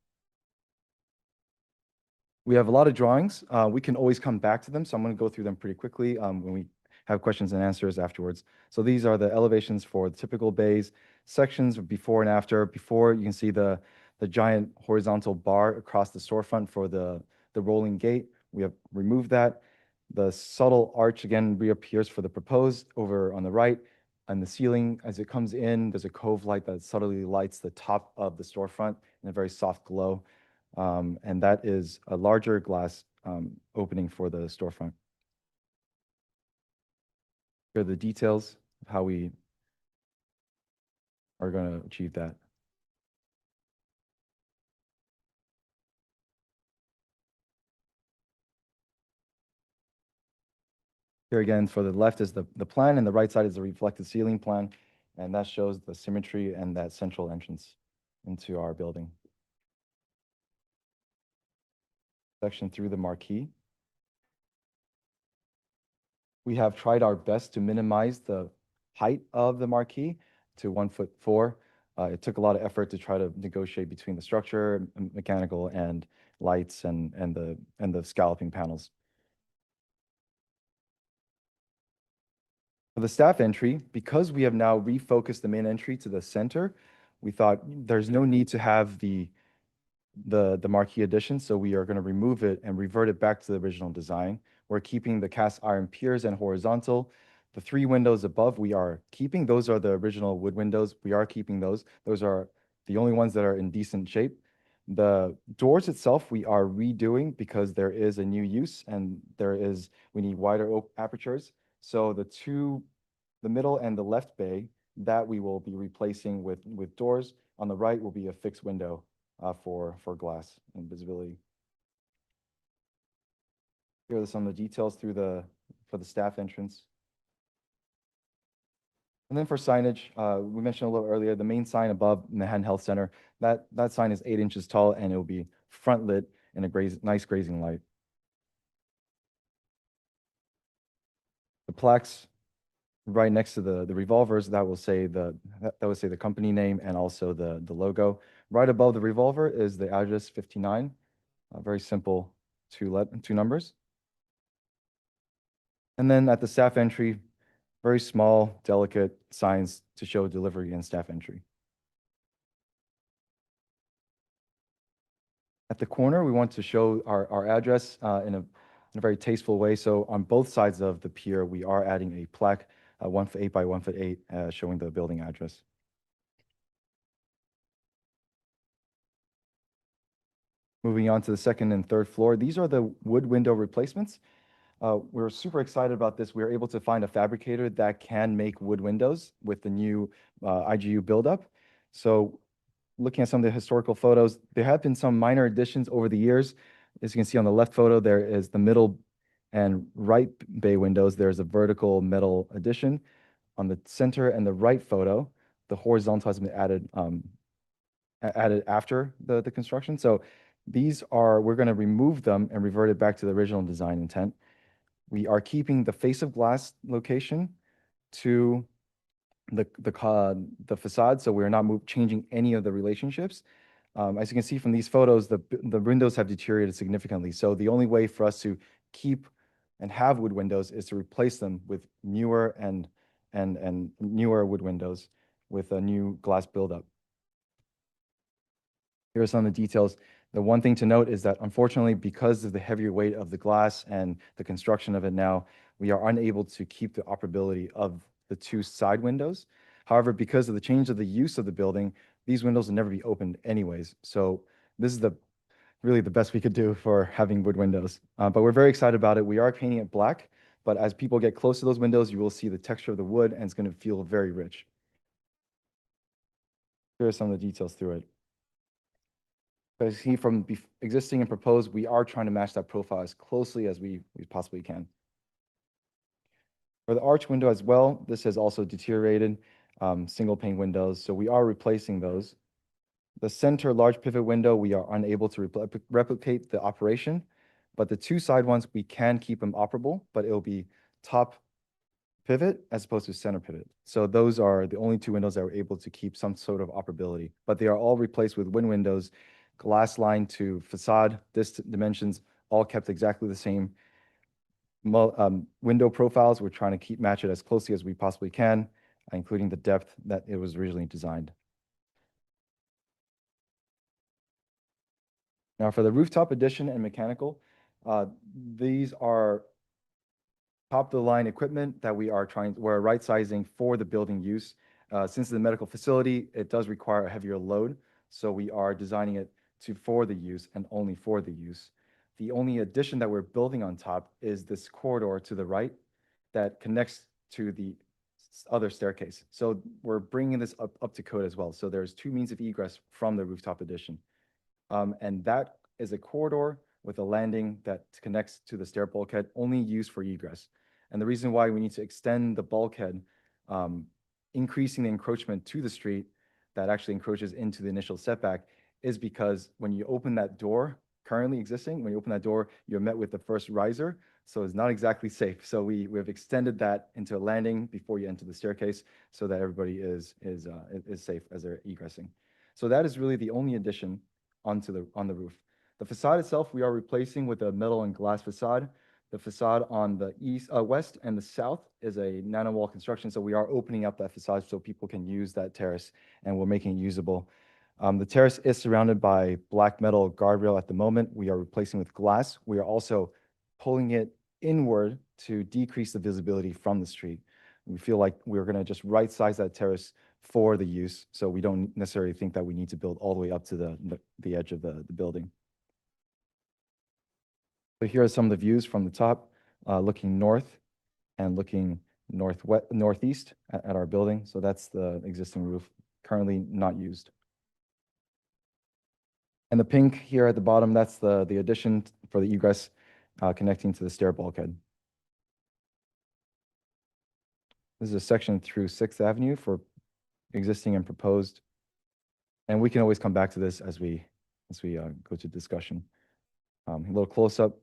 Speaker 7: We have a lot of drawings. We can always come back to them, so I'm going to go through them pretty quickly when we have questions and answers afterwards. So these are the elevations for the typical bays, sections of before and after. Before, you can see the giant horizontal bar across the storefront for the rolling gate. We have removed that. The subtle arch again reappears for the proposed over on the right. And the ceiling, as it comes in, there's a cove light that subtly lights the top of the storefront in a very soft glow. And that is a larger glass opening for the storefront. Here are the details of how we are going to achieve that. Here again, for the left is the plan, and the right side is the reflected ceiling plan, and that shows the symmetry and that central entrance into our building. Section through the marquee. We have tried our best to minimize the height of the marquee to 1'4". It took a lot of effort to try to negotiate between the structure, mechanical, and lights and the scalloping panels. For the staff entry, because we have now refocused the main entry to the center, we thought there's no need to have the marquee addition, so we are going to remove it and revert it back to the original design. We're keeping the cast iron piers and horizontal. The 3 windows above we are keeping. Those are the original wood windows. We are keeping those. Those are the only ones that are in decent shape. The doors itself we are redoing because there is a new use and we need wider apertures. So the middle and the left bay, that we will be replacing with doors. On the right will be a fixed window for glass and visibility. Here are some of the details for the staff entrance. And then for signage, we mentioned a little earlier, the main sign above Manhattan Health Center, that sign is 8 inches tall and it will be front lit in a nice grazing light. The plaques right next to the revolvers, that will say the company name and also the logo. Right above the revolver is the address 59, very simple 2 numbers. And then at the staff entry, very small, delicate signs to show delivery and staff entry. At the corner, we want to show our address in a very tasteful way. So on both sides of the pier, we are adding a plaque, 1 foot 8 by 1 foot 8, showing the building address. Moving on to the 2nd and 3rd floor, these are the wood window replacements. We're super excited about this. We were able to find a fabricator that can make wood windows with the new IGU buildup. So looking at some of the historical photos, there have been some minor additions over the years. As you can see on the left photo, there is the middle and right bay windows. There's a vertical metal addition. On the center and the right photo, the horizontal has been added after the construction. So we're going to remove them and revert it back to the original design intent. We are keeping the face of glass location to the facade, so we're not changing any of the relationships. As you can see from these photos, the windows have deteriorated significantly. So the only way for us to keep and have wood windows is to replace them with newer and newer wood windows with a new glass buildup. Here are some of the details. The one thing to note is that unfortunately, because of the heavier weight of the glass and the construction of it now, we are unable to keep the operability of the 2 side windows. However, because of the change of the use of the building, these windows will never be opened anyways. So this is really the best we could do for having wood windows. But we're very excited about it. We are painting it black, but as people get close to those windows, you will see the texture of the wood and it's going to feel very rich. Here are some of the details through it. As you see from existing and proposed, we are trying to match that profile as closely as we possibly can. For the arch window as well, this has also deteriorated, single pane windows, so we are replacing those. The center large pivot window, we are unable to replicate the operation, but the 2 side ones, we can keep them operable, but it will be top pivot as opposed to center pivot. So those are the only 2 windows that we're able to keep some sort of operability, but they are all replaced with wind windows, glass line to facade, dimensions, all kept exactly the same. Window profiles, we're trying to match it as closely as we possibly can, including the depth that it was originally designed. Now for the rooftop addition and mechanical, these are top-of-the-line equipment that we're right-sizing for the building use. Since it's a medical facility, it does require a heavier load, so we are designing it for the use and only for the use. The only addition that we're building on top is this corridor to the right that connects to the other staircase. So we're bringing this up to code as well. So there's 2 means of egress from the rooftop addition. And that is a corridor with a landing that connects to the stair bulkhead, only used for egress. And the reason why we need to extend the bulkhead, increasing the encroachment to the street that actually encroaches into the initial setback, is because when you open that door, currently existing, when you open that door, you're met with the first riser. So it's not exactly safe. So we've extended that into a landing before you enter the staircase so that everybody is safe as they're egressing. So that is really the only addition on the roof. The facade itself, we are replacing with a metal and glass facade. The facade on the west and the south is a nanowall construction. So we are opening up that facade so people can use that terrace, and we're making it usable. The terrace is surrounded by black metal guardrail at the moment. We are replacing with glass. We are also pulling it inward to decrease the visibility from the street. We feel like we're going to just right size that terrace for the use, so we don't necessarily think that we need to build all the way up to the edge of the building. So here are some of the views from the top, looking north and looking northeast at our building. So that's the existing roof, currently not used. And the pink here at the bottom, that's the addition for the egress connecting to the stair bulkhead. This is a section through 6th Avenue for existing and proposed. And we can always come back to this as we go to discussion. A little close-up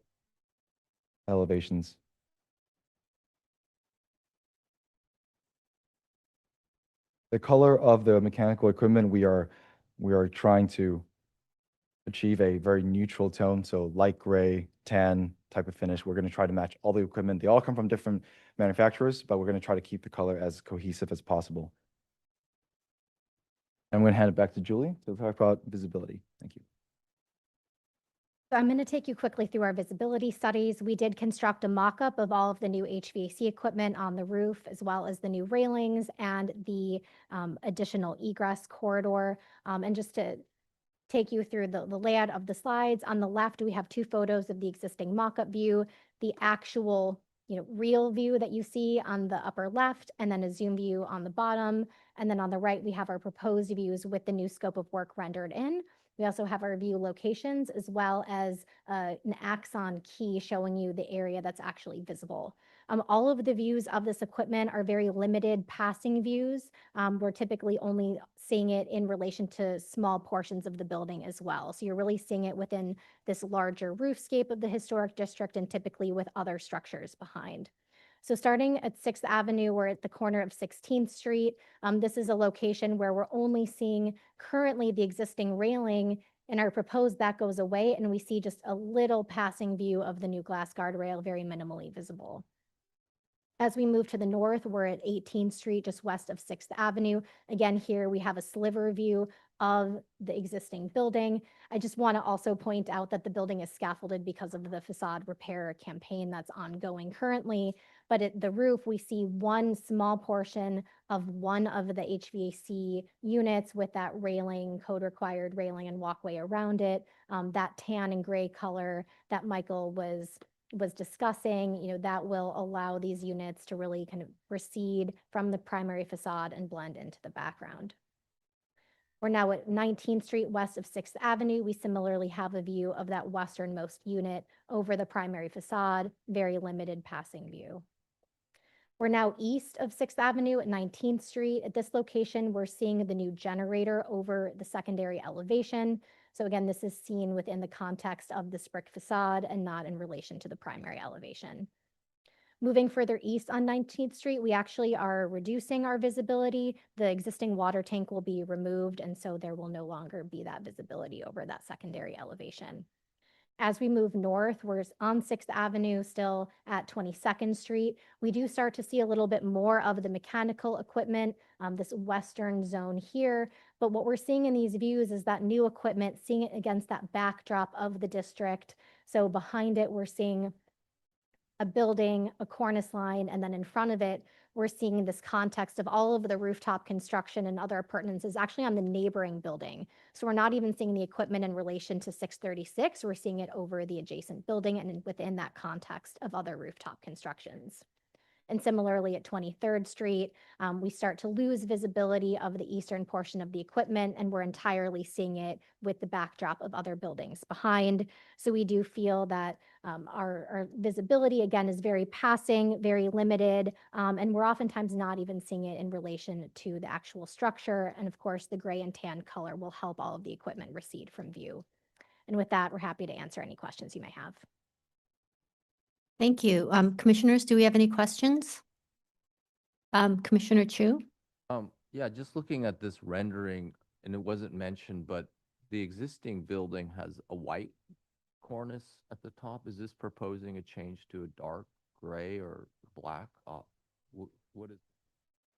Speaker 7: elevations. The color of the mechanical equipment, we are trying to achieve a very neutral tone, so light gray, tan type of finish. We're going to try to match all the equipment. They all come from different manufacturers, but we're going to try to keep the color as cohesive as possible. I'm going to hand it back to Julie to talk about visibility. Thank you.
Speaker 1: So I'm going to take you quickly through our visibility studies. We did construct a mock-up of all of the new HVAC equipment on the roof, as well as the new railings and the additional egress corridor. And just to take you through the layout of the slides, on the left, we have 2 photos of the existing mock-up view, the actual real view that you see on the upper left, and then a zoom view on the bottom. And then on the right, we have our proposed views with the new scope of work rendered in. We also have our view locations, as well as an axon key showing you the area that's actually visible. All of the views of this equipment are very limited passing views. We're typically only seeing it in relation to small portions of the building as well. So you're really seeing it within this larger roofscape of the historic district and typically with other structures behind. So starting at 6th Avenue, we're at the corner of 16th Street. This is a location where we're only seeing currently the existing railing. In our proposed, that goes away, and we see just a little passing view of the new glass guardrail, very minimally visible. As we move to the north, we're at 18th Street, just west of 6th Avenue. Again, here we have a sliver view of the existing building. I just want to also point out that the building is scaffolded because of the facade repair campaign that's ongoing currently. But at the roof, we see one small portion of one of the HVAC units with that railing, code-required railing and walkway around it. That tan and gray color that Michael was discussing, that will allow these units to really kind of recede from the primary facade and blend into the background. We're now at 19th Street west of 6th Avenue. We similarly have a view of that westernmost unit over the primary facade, very limited passing view. We're now east of 6th Avenue at 19th Street. At this location, we're seeing the new generator over the secondary elevation. So again, this is seen within the context of this brick facade and not in relation to the primary elevation. Moving further east on 19th Street, we actually are reducing our visibility. The existing water tank will be removed, and so there will no longer be that visibility over that secondary elevation. As we move north, we're on 6th Avenue, still at 22nd Street. We do start to see a little bit more of the mechanical equipment, this western zone here. But what we're seeing in these views is that new equipment, seeing it against that backdrop of the district. So behind it, we're seeing a building, a cornice line, and then in front of it, we're seeing this context of all of the rooftop construction and other appurtenances actually on the neighboring building. So we're not even seeing the equipment in relation to 636, we're seeing it over the adjacent building and within that context of other rooftop constructions. And similarly at 23rd Street, we start to lose visibility of the eastern portion of the equipment, and we're entirely seeing it with the backdrop of other buildings behind. So we do feel that our visibility, again, is very passing, very limited, and we're oftentimes not even seeing it in relation to the actual structure. And of course, the gray and tan color will help all of the equipment recede from view. And with that, we're happy to answer any questions you may have. Thank you. Commissioners, do we have any questions? Commissioner Chu?
Speaker 5: Yeah, just looking at this rendering, and it wasn't mentioned, but the existing building has a white cornice at the top. Is this proposing a change to a dark gray or black? What is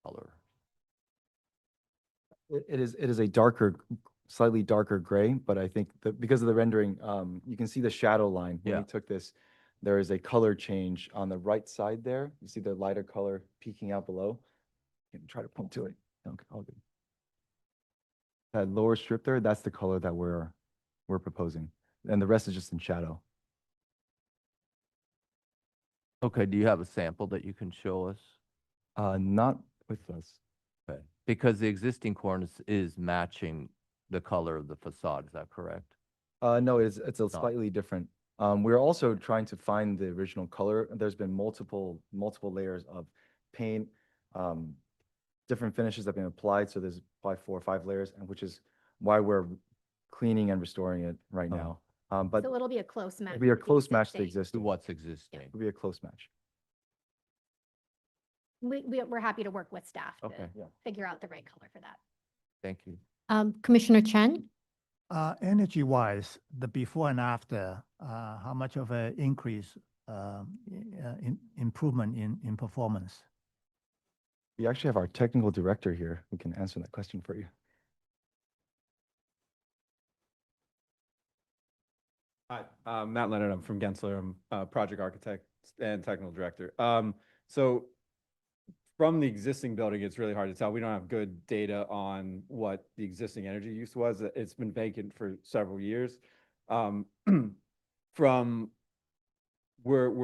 Speaker 5: color?
Speaker 7: It is a darker, slightly darker gray, but I think that because of the rendering, you can see the shadow line. When
Speaker 5: Yeah.
Speaker 7: we took this, there is a color change on the right side there. You see the lighter color peeking out below. You can try to point to it. Okay, all good. That lower strip there, that's the color that we're proposing. And the rest is just in shadow.
Speaker 5: Okay, do you have a sample that you can show us?
Speaker 7: Not with us.
Speaker 5: Okay, because the existing cornice is matching the color of the facade, is that correct?
Speaker 7: No, it's a slightly different. We're also trying to find the original color. There's been multiple layers of paint, different finishes that have been applied. So there's probably 4 or 5 layers, and which is why we're cleaning and restoring it right now. But
Speaker 1: So it'll be a close match.
Speaker 7: it'll be a
Speaker 1: with the
Speaker 7: close match to the
Speaker 1: existing.
Speaker 7: existing.
Speaker 5: What's existing?
Speaker 7: It'll be a close match.
Speaker 1: We're happy to work with staff to
Speaker 5: Okay.
Speaker 7: Yeah.
Speaker 1: figure out the right color for that.
Speaker 5: Thank you.
Speaker 1: Commissioner Chen?
Speaker 9: Energy-wise, the before and after, how much of an increase, improvement in performance?
Speaker 7: We actually have our technical director here who can answer that question for you.
Speaker 15: Hi, Matt Leonard. I'm from Gensler. I'm a project architect and technical director. So from the existing building, it's really hard to tell. We don't have good data on what the existing energy use was. It's been vacant for several years. We're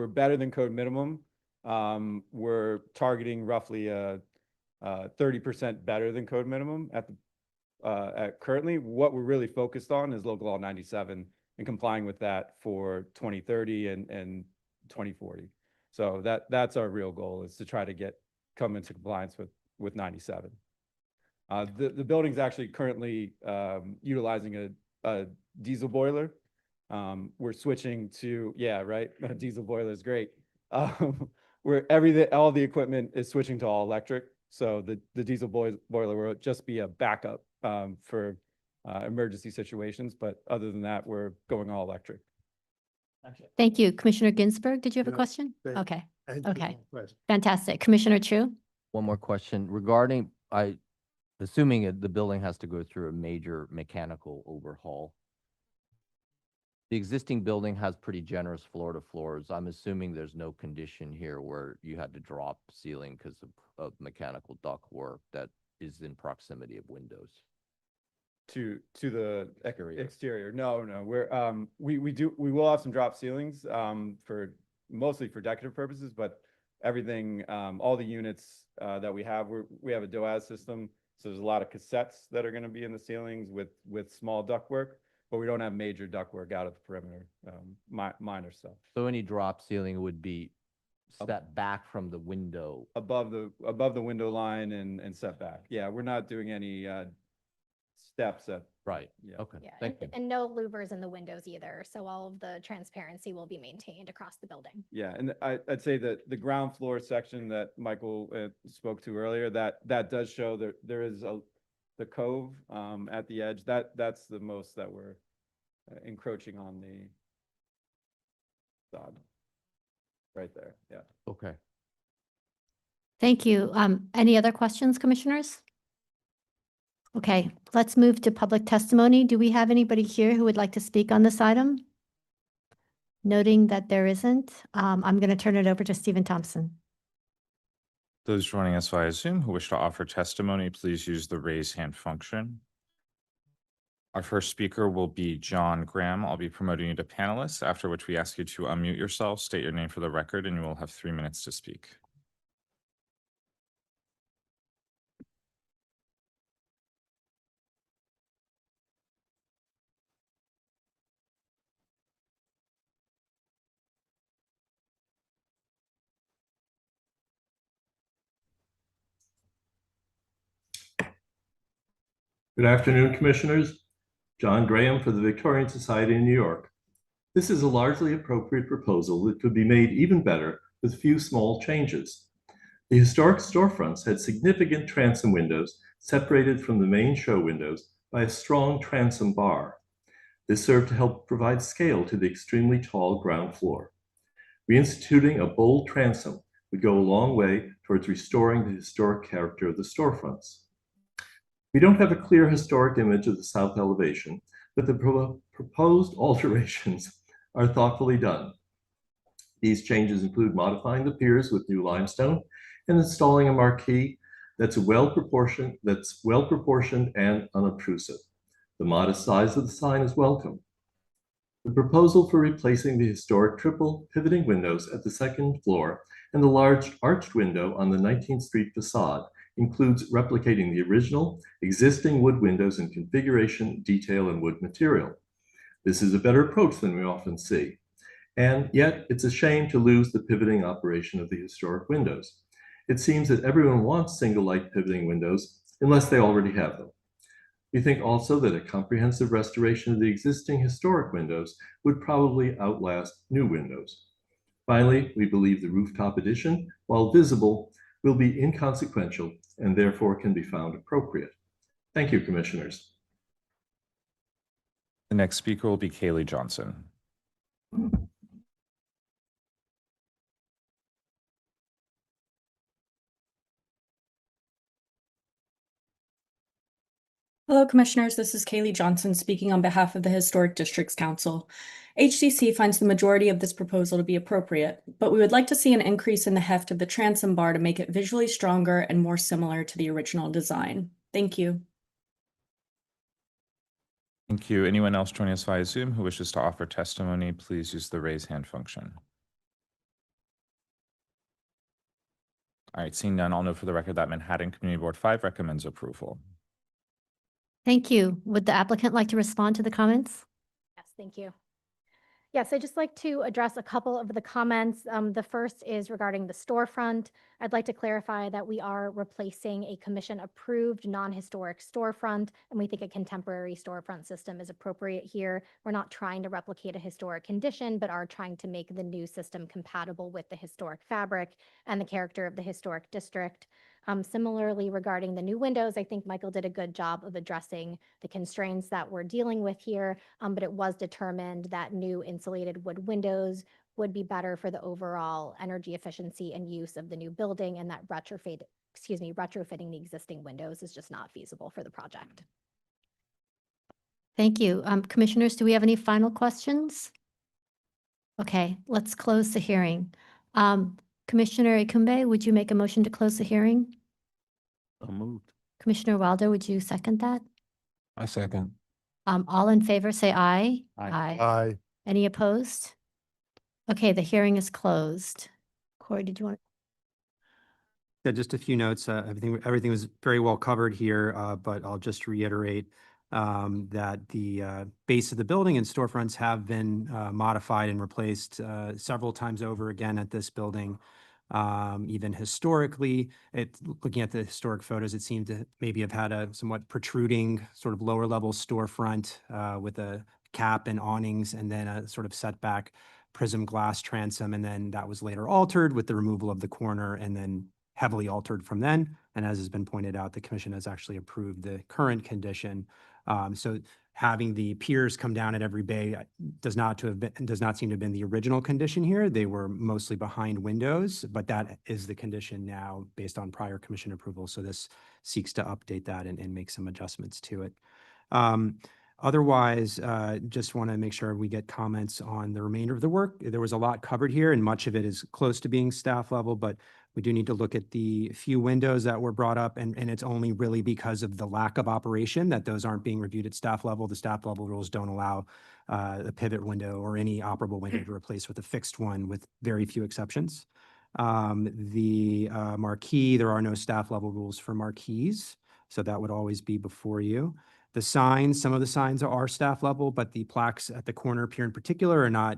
Speaker 15: better than code minimum. We're targeting roughly 30% better than code minimum at currently. What we're really focused on is local law 97 and complying with that for 2030 and 2040. So that's our real goal, is to try to come into compliance with 97. The building's actually currently utilizing a diesel boiler. We're switching to, yeah, right. A diesel boiler is great. All the equipment is switching to all electric. So the diesel boiler will just be a backup for emergency situations. But other than that, we're going all electric.
Speaker 1: Thank you. Commissioner Ginsburg, did you have a
Speaker 2: No,
Speaker 1: question?
Speaker 2: thank-
Speaker 1: Okay,
Speaker 2: And
Speaker 1: okay.
Speaker 2: question.
Speaker 1: Fantastic. Commissioner Chu?
Speaker 5: One more question regarding, assuming the building has to go through a major mechanical overhaul. The existing building has pretty generous floor to floors. I'm assuming there's no condition here where you had to drop ceiling because of mechanical duct work that is in proximity of windows.
Speaker 15: To the exterior. No. We will have some drop ceilings mostly for decorative purposes, but everything, all the units that we have a DOAS system, so there's a lot of cassettes that are going to be in the ceilings with small ductwork, but we don't have major ductwork out of the perimeter, minor stuff.
Speaker 5: So any drop ceiling would be step back from the window.
Speaker 15: Above the window line and set back. Yeah, we're not doing any steps at.
Speaker 5: Right.
Speaker 15: Yeah.
Speaker 5: Okay.
Speaker 1: Yeah,
Speaker 5: Thank you.
Speaker 1: and no louvers in the windows either. So all of the transparency will be maintained across the building.
Speaker 15: Yeah, and I'd say that the ground floor section that Michael spoke to earlier, that does show there is the cove at the edge. That's the most that we're encroaching on the facade. Right there, yeah.
Speaker 5: Okay.
Speaker 1: Thank you. Any other questions, commissioners? Okay, let's move to public testimony. Do we have anybody here who would like to speak on this item? Noting that there isn't, I'm going to turn it over to Stephen Thompson.
Speaker 16: Those joining us via Zoom who wish to offer testimony, please use the raise hand function. Our first speaker will be John Graham. I'll be promoting you to panelist, after which we ask you to unmute yourself, state your name for the record, and you will have 3 minutes to speak.
Speaker 22: Good afternoon, Commissioners. John Graham for the Victorian Society in New York.
Speaker 19: This is a largely appropriate proposal that could be made even better with few small changes. The historic storefronts had significant transom windows separated from the main show windows by a strong transom bar. This served to help provide scale to the extremely tall ground floor. Reinstituting a bold transom would go a long way towards restoring the historic character of the storefronts. We don't have a clear historic image of the south elevation, but the proposed alterations are thoughtfully done. These changes include modifying the piers with new limestone and installing a marquee that's well proportioned and unobtrusive. The modest size of the sign is welcome. The proposal for replacing the historic triple pivoting windows at the second floor and the large arched window on the 19th Street facade includes replicating the original existing wood windows in configuration, detail, and wood material. This is a better approach than we often see. And yet, it's a shame to lose the pivoting operation of the historic windows. It seems that everyone wants single light pivoting windows unless they already have them. We think also that a comprehensive restoration of the existing historic windows would probably outlast new windows. Finally, we believe the rooftop addition, while visible, will be inconsequential and therefore can be found appropriate. Thank you, Commissioners.
Speaker 16: The next speaker will be Kaylee Johnson.
Speaker 21: Hello, Commissioners. This is Kaylee Johnson speaking on behalf of the Historic Districts Council. HDC finds the majority of this proposal to be appropriate, but we would like to see an increase in the heft of the transom bar to make it visually stronger and more similar to the original design. Thank you.
Speaker 16: Thank you. Anyone else joining us via Zoom who wishes to offer testimony, please use the raise hand function. All right, seeing none, I'll note for the record that Manhattan Community Board 5 recommends approval.
Speaker 1: Thank you. Would the applicant like to respond to the comments?
Speaker 22: Yes, thank you. Yes, I'd just like to address a couple of the comments. The first is regarding the storefront. I'd like to clarify that we are replacing a commission-approved non-historic storefront, and we think a contemporary storefront system is appropriate here. We're not trying to replicate a historic condition, but are trying to make the new system compatible with the historic fabric and the character of the historic district. Similarly, regarding the new windows, I think Michael did a good job of addressing the constraints that we're dealing with here, but it was determined that new insulated wood windows would be better for the overall energy efficiency and use of the new building, and that retrofitting the existing windows is just not feasible for the project.
Speaker 1: Thank you. Commissioners, do we have any final questions? Okay, let's close the hearing. Commissioner Ikumbe, would you make a motion to close the hearing?
Speaker 12: So moved.
Speaker 1: Commissioner Wilder, would you second that?
Speaker 13: I second.
Speaker 1: All in favor, say aye.
Speaker 12: Aye.
Speaker 2: Aye.
Speaker 1: Any opposed? Okay, the hearing is closed. Corey, did you want?
Speaker 3: Yeah, just a few notes. Everything was very well covered here, but I'll just reiterate that the base of the building and storefronts have been modified and replaced several times over again at this building. Even historically, looking at the historic photos, it seemed to maybe have had a somewhat protruding sort of lower level storefront with a cap and awnings, and then a sort of setback prism glass transom. And then that was later altered with the removal of the corner, and then heavily altered from then. And as has been pointed out, the commission has actually approved the current condition. So having the piers come down at every bay does not seem to have been the original condition here. They were mostly behind windows, but that is the condition now based on prior commission approval. So this seeks to update that and make some adjustments to it. Otherwise, just want to make sure we get comments on the remainder of the work. There was a lot covered here, and much of it is close to being staff level, but we do need to look at the few windows that were brought up, and it's only really because of the lack of operation that those aren't being reviewed at staff level. The staff level rules don't allow a pivot window or any operable window to replace with a fixed one, with very few exceptions. The marquee, there are no staff level rules for marquees, so that would always be before you. The signs, some of the signs are staff level, but the plaques at the corner pier in particular are not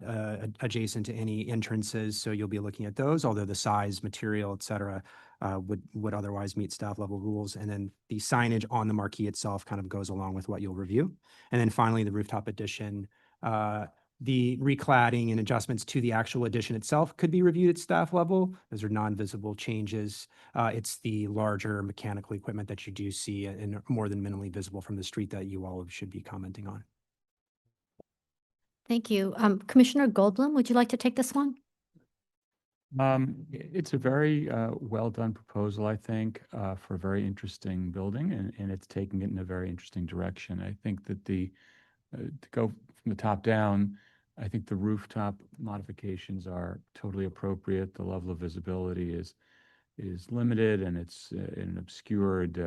Speaker 3: adjacent to any entrances. So you'll be looking at those, although the size, material, et cetera, would otherwise meet staff level rules. And then the signage on the marquee itself kind of goes along with what you'll review. And then finally, the rooftop addition The recladding and adjustments to the actual addition itself could be reviewed at staff level. Those are non-visible changes. It's the larger mechanical equipment that you do see and more than minimally visible from the street that you all should be commenting on.
Speaker 1: Thank you. Commissioner Goldblum, would you like to take this one?
Speaker 11: It's a very well-done proposal, I think, for a very interesting building, and it's taking it in a very interesting direction. I think that to go from the top down, I think the rooftop modifications are totally appropriate. The level of visibility is limited, and it's in an obscured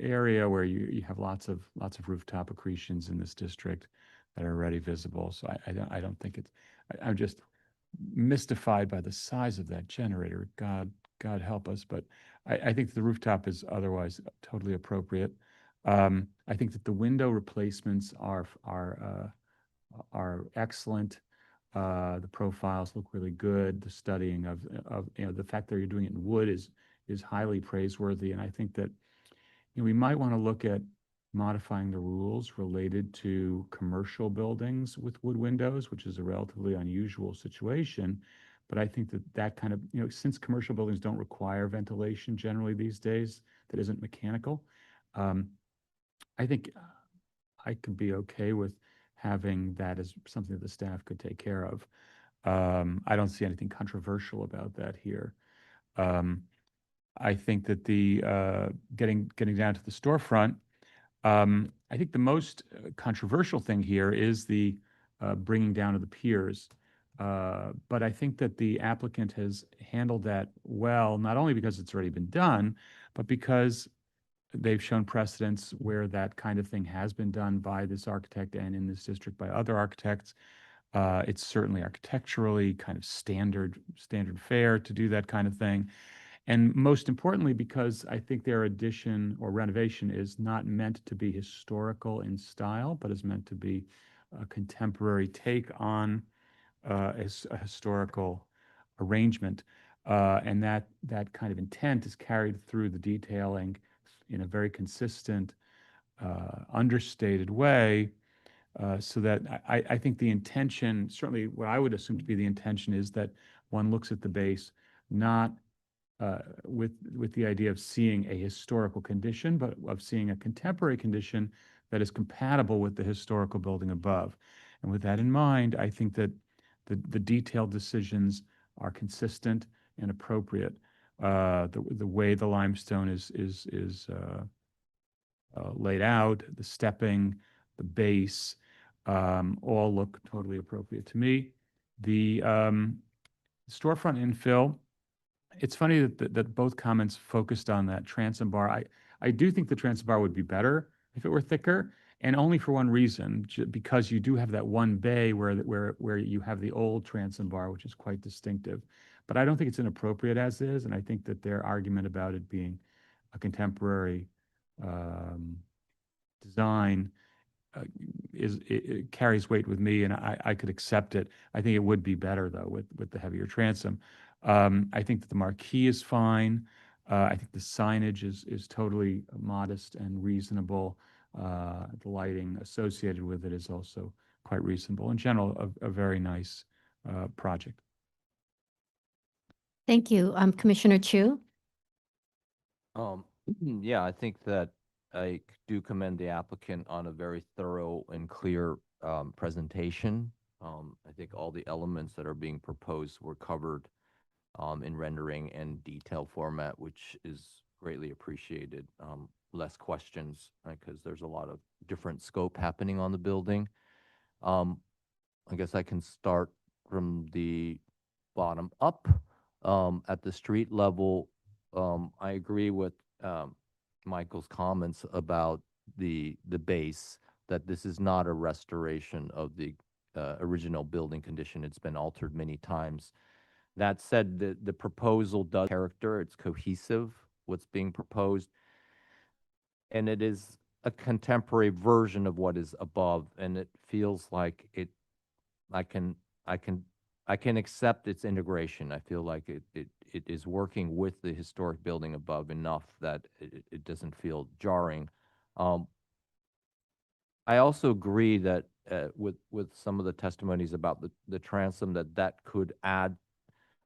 Speaker 11: area where you have lots of rooftop accretions in this district that are already visible. So I don't think it's. I'm just mystified by the size of that generator. God help us. But I think the rooftop is otherwise totally appropriate. I think that the window replacements are excellent. The profiles look really good. The studying of the fact that you're doing it in wood is highly praiseworthy. And I think that we might want to look at modifying the rules related to commercial buildings with wood windows, which is a relatively unusual situation. But I think that kind of, since commercial buildings don't require ventilation generally these days, that isn't mechanical, I think I could be okay with having that as something that the staff could take care of. I don't see anything controversial about that here. I think that the getting down to the storefront, I think the most controversial thing here is the bringing down of the piers. But I think that the applicant has handled that well, not only because it's already been done, but because they've shown precedents where that kind of thing has been done by this architect and in this district by other architects. It's certainly architecturally kind of standard fare to do that kind of thing. And most importantly, because I think their addition or renovation is not meant to be historical in style, but is meant to be a contemporary take on a historical arrangement. And that kind of intent is carried through the detailing in a very consistent, understated way, so that I think the intention, certainly what I would assume to be the intention, is that one looks at the base not with the idea of seeing a historical condition, but of seeing a contemporary condition that is compatible with the historical building above. And with that in mind, I think that the detailed decisions are consistent and appropriate. The way the limestone is laid out, the stepping, the base, all look totally appropriate to me. The storefront infill, it's funny that both comments focused on that transom bar. I do think the transom bar would be better if it were thicker, and only for one reason, because you do have that one bay where you have the old transom bar, which is quite distinctive. But I don't think it's inappropriate as is, and I think that their argument about it being a contemporary design it carries weight with me, and I could accept it. I think it would be better though with the heavier transom. I think that the marquee is fine. I think the signage is totally modest and reasonable. The lighting associated with it is also quite reasonable. In general, a very nice project.
Speaker 1: Thank you. Commissioner Chu?
Speaker 5: Yeah, I think that I do commend the applicant on a very thorough and clear presentation. I think all the elements that are being proposed were covered in rendering and detail format, which is greatly appreciated. Less questions, because there's a lot of different scope happening on the building. I guess I can start from the bottom up. At the street level, I agree with Michael's comments about the base, that this is not a restoration of the original building condition. It's been altered many times. That said, the proposal does character. It's cohesive, what's being proposed, and it is a contemporary version of what is above, and it feels like I can accept its integration. I feel like it is working with the historic building above enough that it doesn't feel jarring. I also agree that with some of the testimonies about the transom, that could add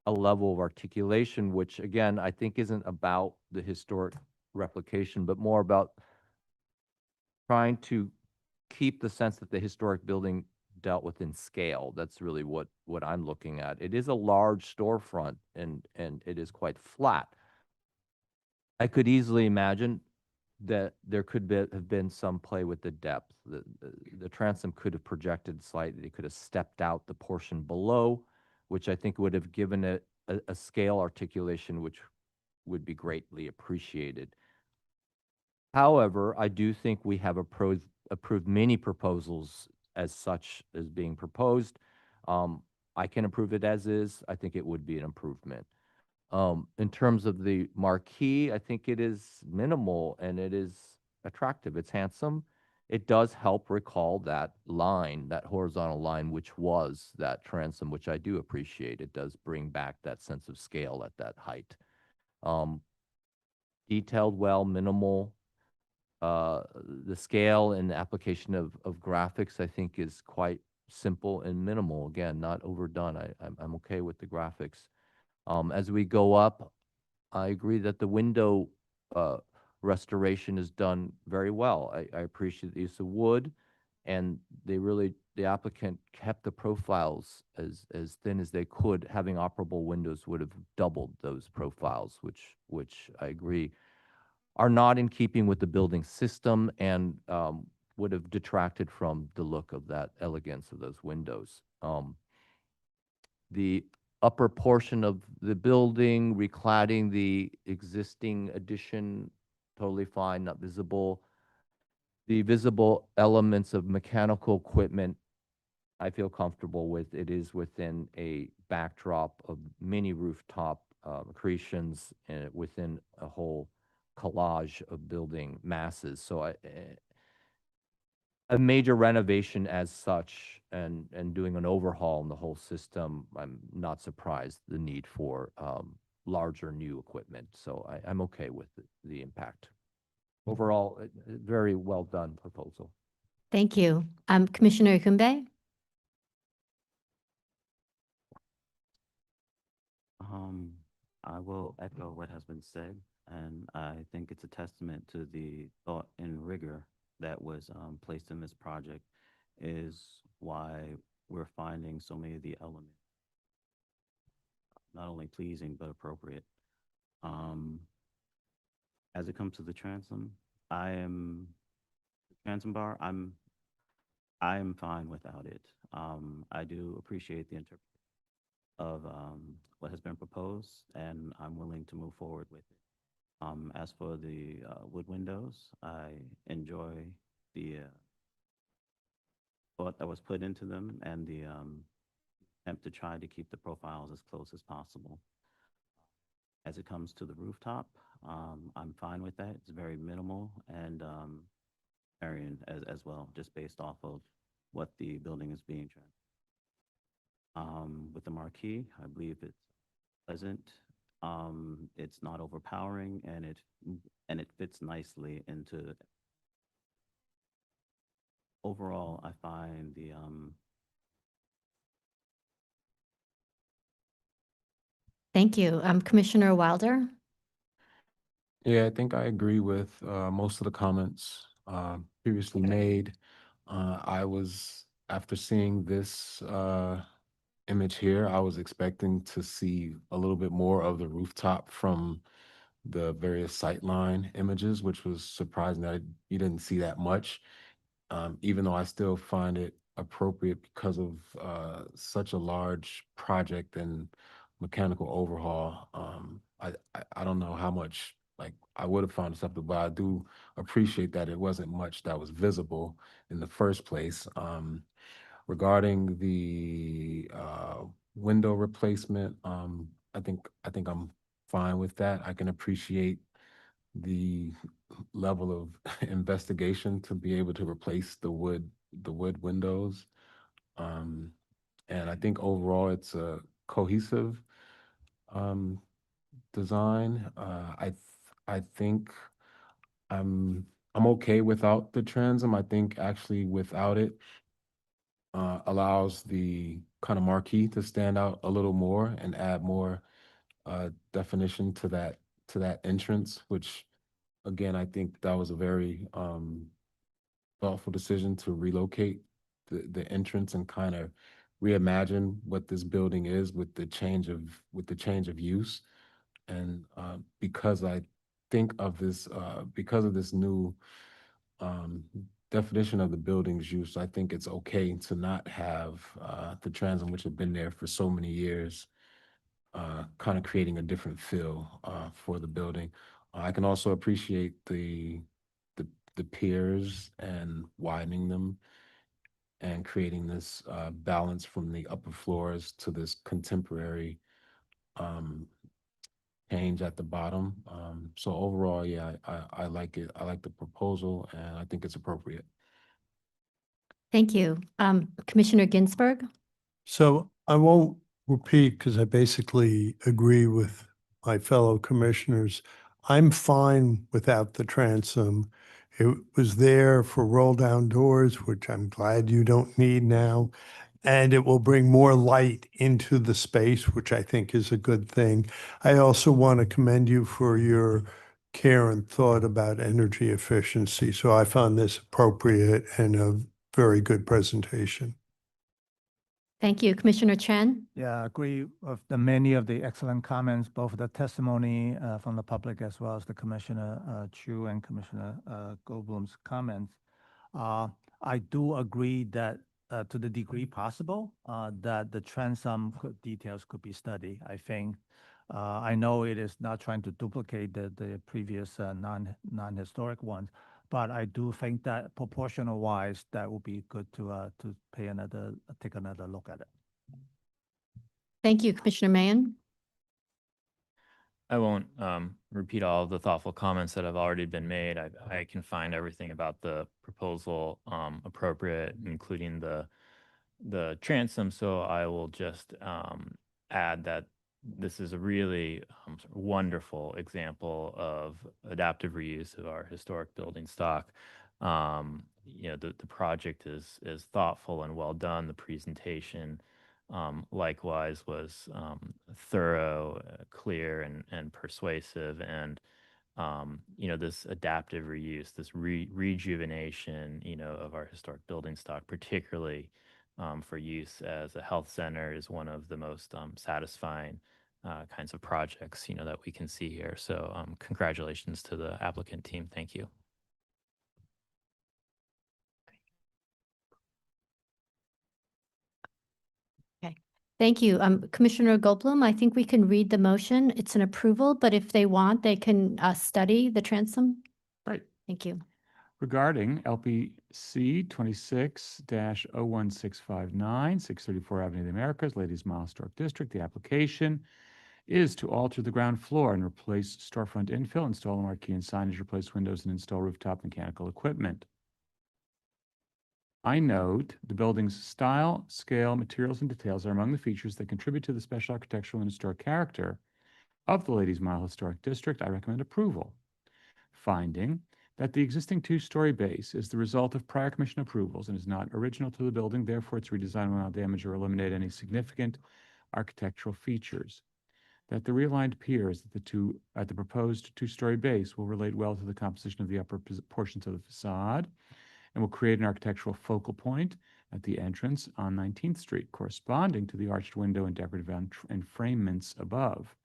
Speaker 5: a level of articulation, which again, I think isn't about the historic replication, but more about trying to keep the sense that the historic building dealt with in scale. That's really what I'm looking at. It is a large storefront and it is quite flat. I could easily imagine that there could have been some play with the depth. The transom could have projected slightly. It could have stepped out the portion below, which I think would have given it a scale articulation, which would be greatly appreciated. However, I do think we have approved many proposals as such as being proposed. I can approve it as is. I think it would be an improvement. In terms of the marquee, I think it is minimal and it is attractive. It's handsome. It does help recall that line, that horizontal line, which was that transom, which I do appreciate. It does bring back that sense of scale at that height. Detailed well, minimal. The scale and the application of graphics, I think, is quite simple and minimal. Again, not overdone. I'm okay with the graphics. As we go up, I agree that the window restoration is done very well. I appreciate the use of wood, and the applicant kept the profiles as thin as they could. Having operable windows would have doubled those profiles, which I agree are not in keeping with the building system and would have detracted from the look of that elegance of those windows. The upper portion of the building, recladding the existing addition, totally fine, not visible. The visible elements of mechanical equipment, I feel comfortable with. It is within a backdrop of many rooftop accretions and within a whole collage of building masses. So a major renovation as such and doing an overhaul in the whole system, I'm not surprised the need for larger new equipment. So I'm okay with the impact. Overall, very well done proposal.
Speaker 1: Thank you. Commissioner Ikumbe?
Speaker 12: I will echo what has been said, and I think it's a testament to the thought and rigor that was placed in this project is why we're finding so many of the elements not only pleasing but appropriate. As it comes to the transom, transom bar, I am fine without it. I do appreciate the interpretation of what has been proposed, and I'm willing to move forward with it. As for the wood windows, I enjoy the thought that was put into them and the attempt to try to keep the profiles as close as possible. As it comes to the rooftop, I'm fine with that. It's very minimal and varying as well, just based off of what the building is being tried. With the marquee, I believe it's pleasant. It's not overpowering, and it fits nicely into. Overall, I find the
Speaker 1: Thank you. Commissioner Wilder?
Speaker 13: Yeah, I think I agree with most of the comments previously made. After seeing this image here, I was expecting to see a little bit more of the rooftop from the various sightline images, which was surprising that you didn't see that much, even though I still find it appropriate because of such a large project and mechanical overhaul. I don't know how much I would have found acceptable, but I do appreciate that it wasn't much that was visible in the first place. Regarding the window replacement, I think I'm fine with that. I can appreciate the level of investigation to be able to replace the wood windows. And I think overall it's a cohesive design. I think I'm okay without the transom. I think actually without it, allows the kind of marquee to stand out a little more and add more definition to that entrance, which again, I think that was a very thoughtful decision to relocate the entrance and kind of reimagine what this building is with the change of use. And because I think of this, because of this new definition of the building's use, I think it's okay to not have the transom, which have been there for so many years, kind of creating a different feel for the building. I can also appreciate the piers and widening them and creating this balance from the upper floors to this contemporary change at the bottom. So overall, yeah, I like it. I like the proposal, and I think it's appropriate.
Speaker 1: Thank you. Commissioner Ginsburg?
Speaker 2: So I won't repeat because I basically agree with my fellow commissioners. I'm fine without the transom. It was there for roll down doors, which I'm glad you don't need now. And it will bring more light into the space, which I think is a good thing. I also want to commend you for your care and thought about energy efficiency. So I found this appropriate and a very good presentation.
Speaker 1: Thank you. Commissioner Chen?
Speaker 9: Yeah, I agree with many of the excellent comments, both the testimony from the public as well as the Commissioner Chu and Commissioner Goldblum's comments. I do agree that to the degree possible, that the transom details could be studied. I think I know it is not trying to duplicate the previous non-historic ones, but I do think that proportional wise, that would be good to take another look at it.
Speaker 1: Thank you. Commissioner Mahan?
Speaker 10: I won't repeat all of the thoughtful comments that have already been made. I can find everything about the proposal appropriate, including the transom. So I will just add that this is a really wonderful example of adaptive reuse of our historic building stock. The project is thoughtful and well done. The presentation likewise was thorough, clear, and persuasive. And this adaptive reuse, this rejuvenation, of our historic building stock, particularly for use as a health center, is one of the most satisfying kinds of projects, that we can see here. So congratulations to the applicant team. Thank you.
Speaker 1: Okay. Thank you. Commissioner Goldblum, I think we can read the motion. It's an approval, but if they want, they can study the transom.
Speaker 11: Right.
Speaker 1: Thank you.
Speaker 11: Regarding LPC 26-01659, 634 Avenue of the Americas, Ladies Mile Historic District, the application is to alter the ground floor and replace storefront infill, install a marquee and signage, replace windows, and install rooftop mechanical equipment. I note the building's style, scale, materials, and details are among the features that contribute to the special architectural and historic character of the Ladies Mile Historic District. I recommend approval. Finding that the existing two-story base is the result of prior commission approvals and is not original to the building, therefore its redesign will not damage or eliminate any significant architectural features. That the realigned piers at the proposed two-story base will relate well to the composition of the upper portions of the facade and will create an architectural focal point at the entrance on 19th Street, corresponding to the arched window and decorative enframements above.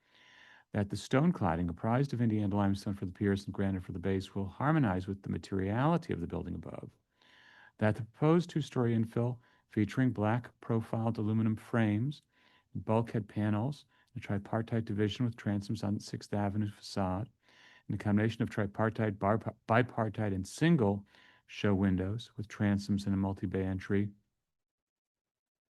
Speaker 11: That the stone cladding, comprised of Indiana limestone for the piers and granite for the base, will harmonize with the materiality of the building above. That the proposed two-story infill, featuring black profiled aluminum frames, bulkhead panels, a tripartite division with transoms on the 6th Avenue facade, and a combination of tripartite, bipartite, and single show windows with transoms and a multi-bay entry,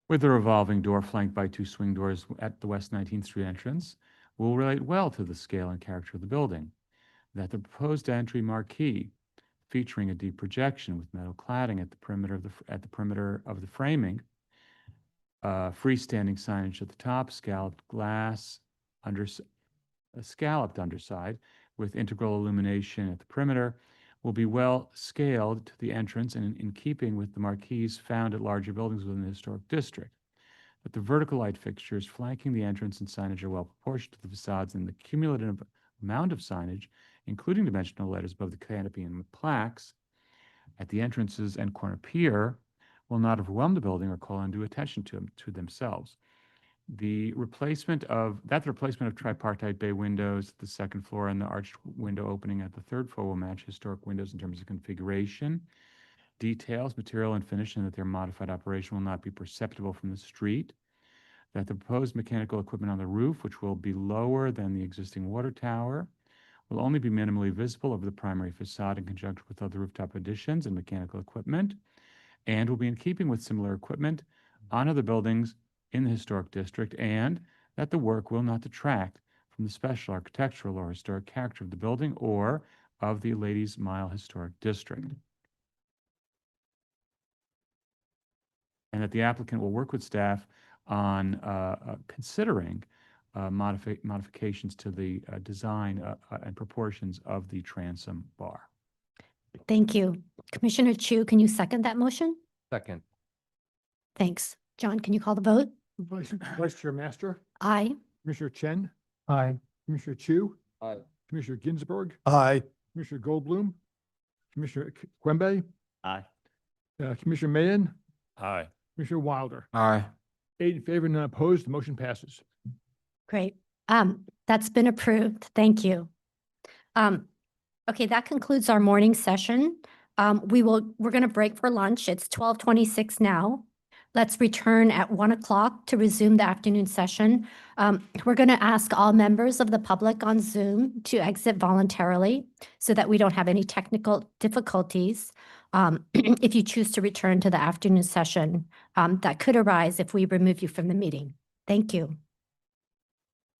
Speaker 11: with a revolving door flanked by two swing doors at the West 19th Street entrance, will relate well to the scale and character of the building. That the proposed entry marquee, featuring a deep projection with metal cladding at the perimeter of the framing, freestanding signage at the top, scalloped glass, scalloped underside with integral illumination at the perimeter, will be well scaled to the entrance and in keeping with the marquees found at larger buildings within the historic district. That the vertical light fixtures flanking the entrance and signage are well proportioned to the facades, and the cumulative amount of signage, including dimensional letters above the canopy and plaques at the entrances and corner pier, will not overwhelm the building or call undue attention to themselves. The replacement of tripartite bay windows at the second floor and the arched window opening at the third floor will match historic windows in terms of configuration, details, material, and finish, and that their modified operation will not be perceptible from the street. That the proposed mechanical equipment on the roof, which will be lower than the existing water tower, will only be minimally visible over the primary facade in conjunction with other rooftop additions and mechanical equipment, and will be in keeping with similar equipment on other buildings in the historic district, and that the work will not detract from the special architectural or historic character of the building or of the Ladies Mile Historic District. And that the applicant will work with staff on considering modifications to the design and proportions of the transom bar.
Speaker 1: Thank you. Commissioner Chu, can you second that motion?
Speaker 5: Second.
Speaker 1: Thanks. John, can you call the vote?
Speaker 14: Vice Chair Master,
Speaker 1: Aye.
Speaker 14: Commissioner Chen,
Speaker 9: Aye.
Speaker 14: Commissioner Chu,
Speaker 4: Aye.
Speaker 14: Commissioner Ginsburg,
Speaker 2: Aye.
Speaker 14: Commissioner Goldblum, Commissioner Quimby,
Speaker 12: Aye.
Speaker 14: Commissioner Mayen,
Speaker 10: Aye.
Speaker 14: Commissioner Wilder.
Speaker 13: Aye.
Speaker 14: 8 in favor, none opposed, the motion passes.
Speaker 1: Great. That's been approved. Thank you. Okay, that concludes our morning session. We're going to break for lunch. It's 12:26 now. Let's return at 1 o'clock to resume the afternoon session. We're going to ask all members of the public on Zoom to exit voluntarily so that we don't have any technical difficulties. If you choose to return to the afternoon session, that could arise if we remove you from the meeting. Thank you.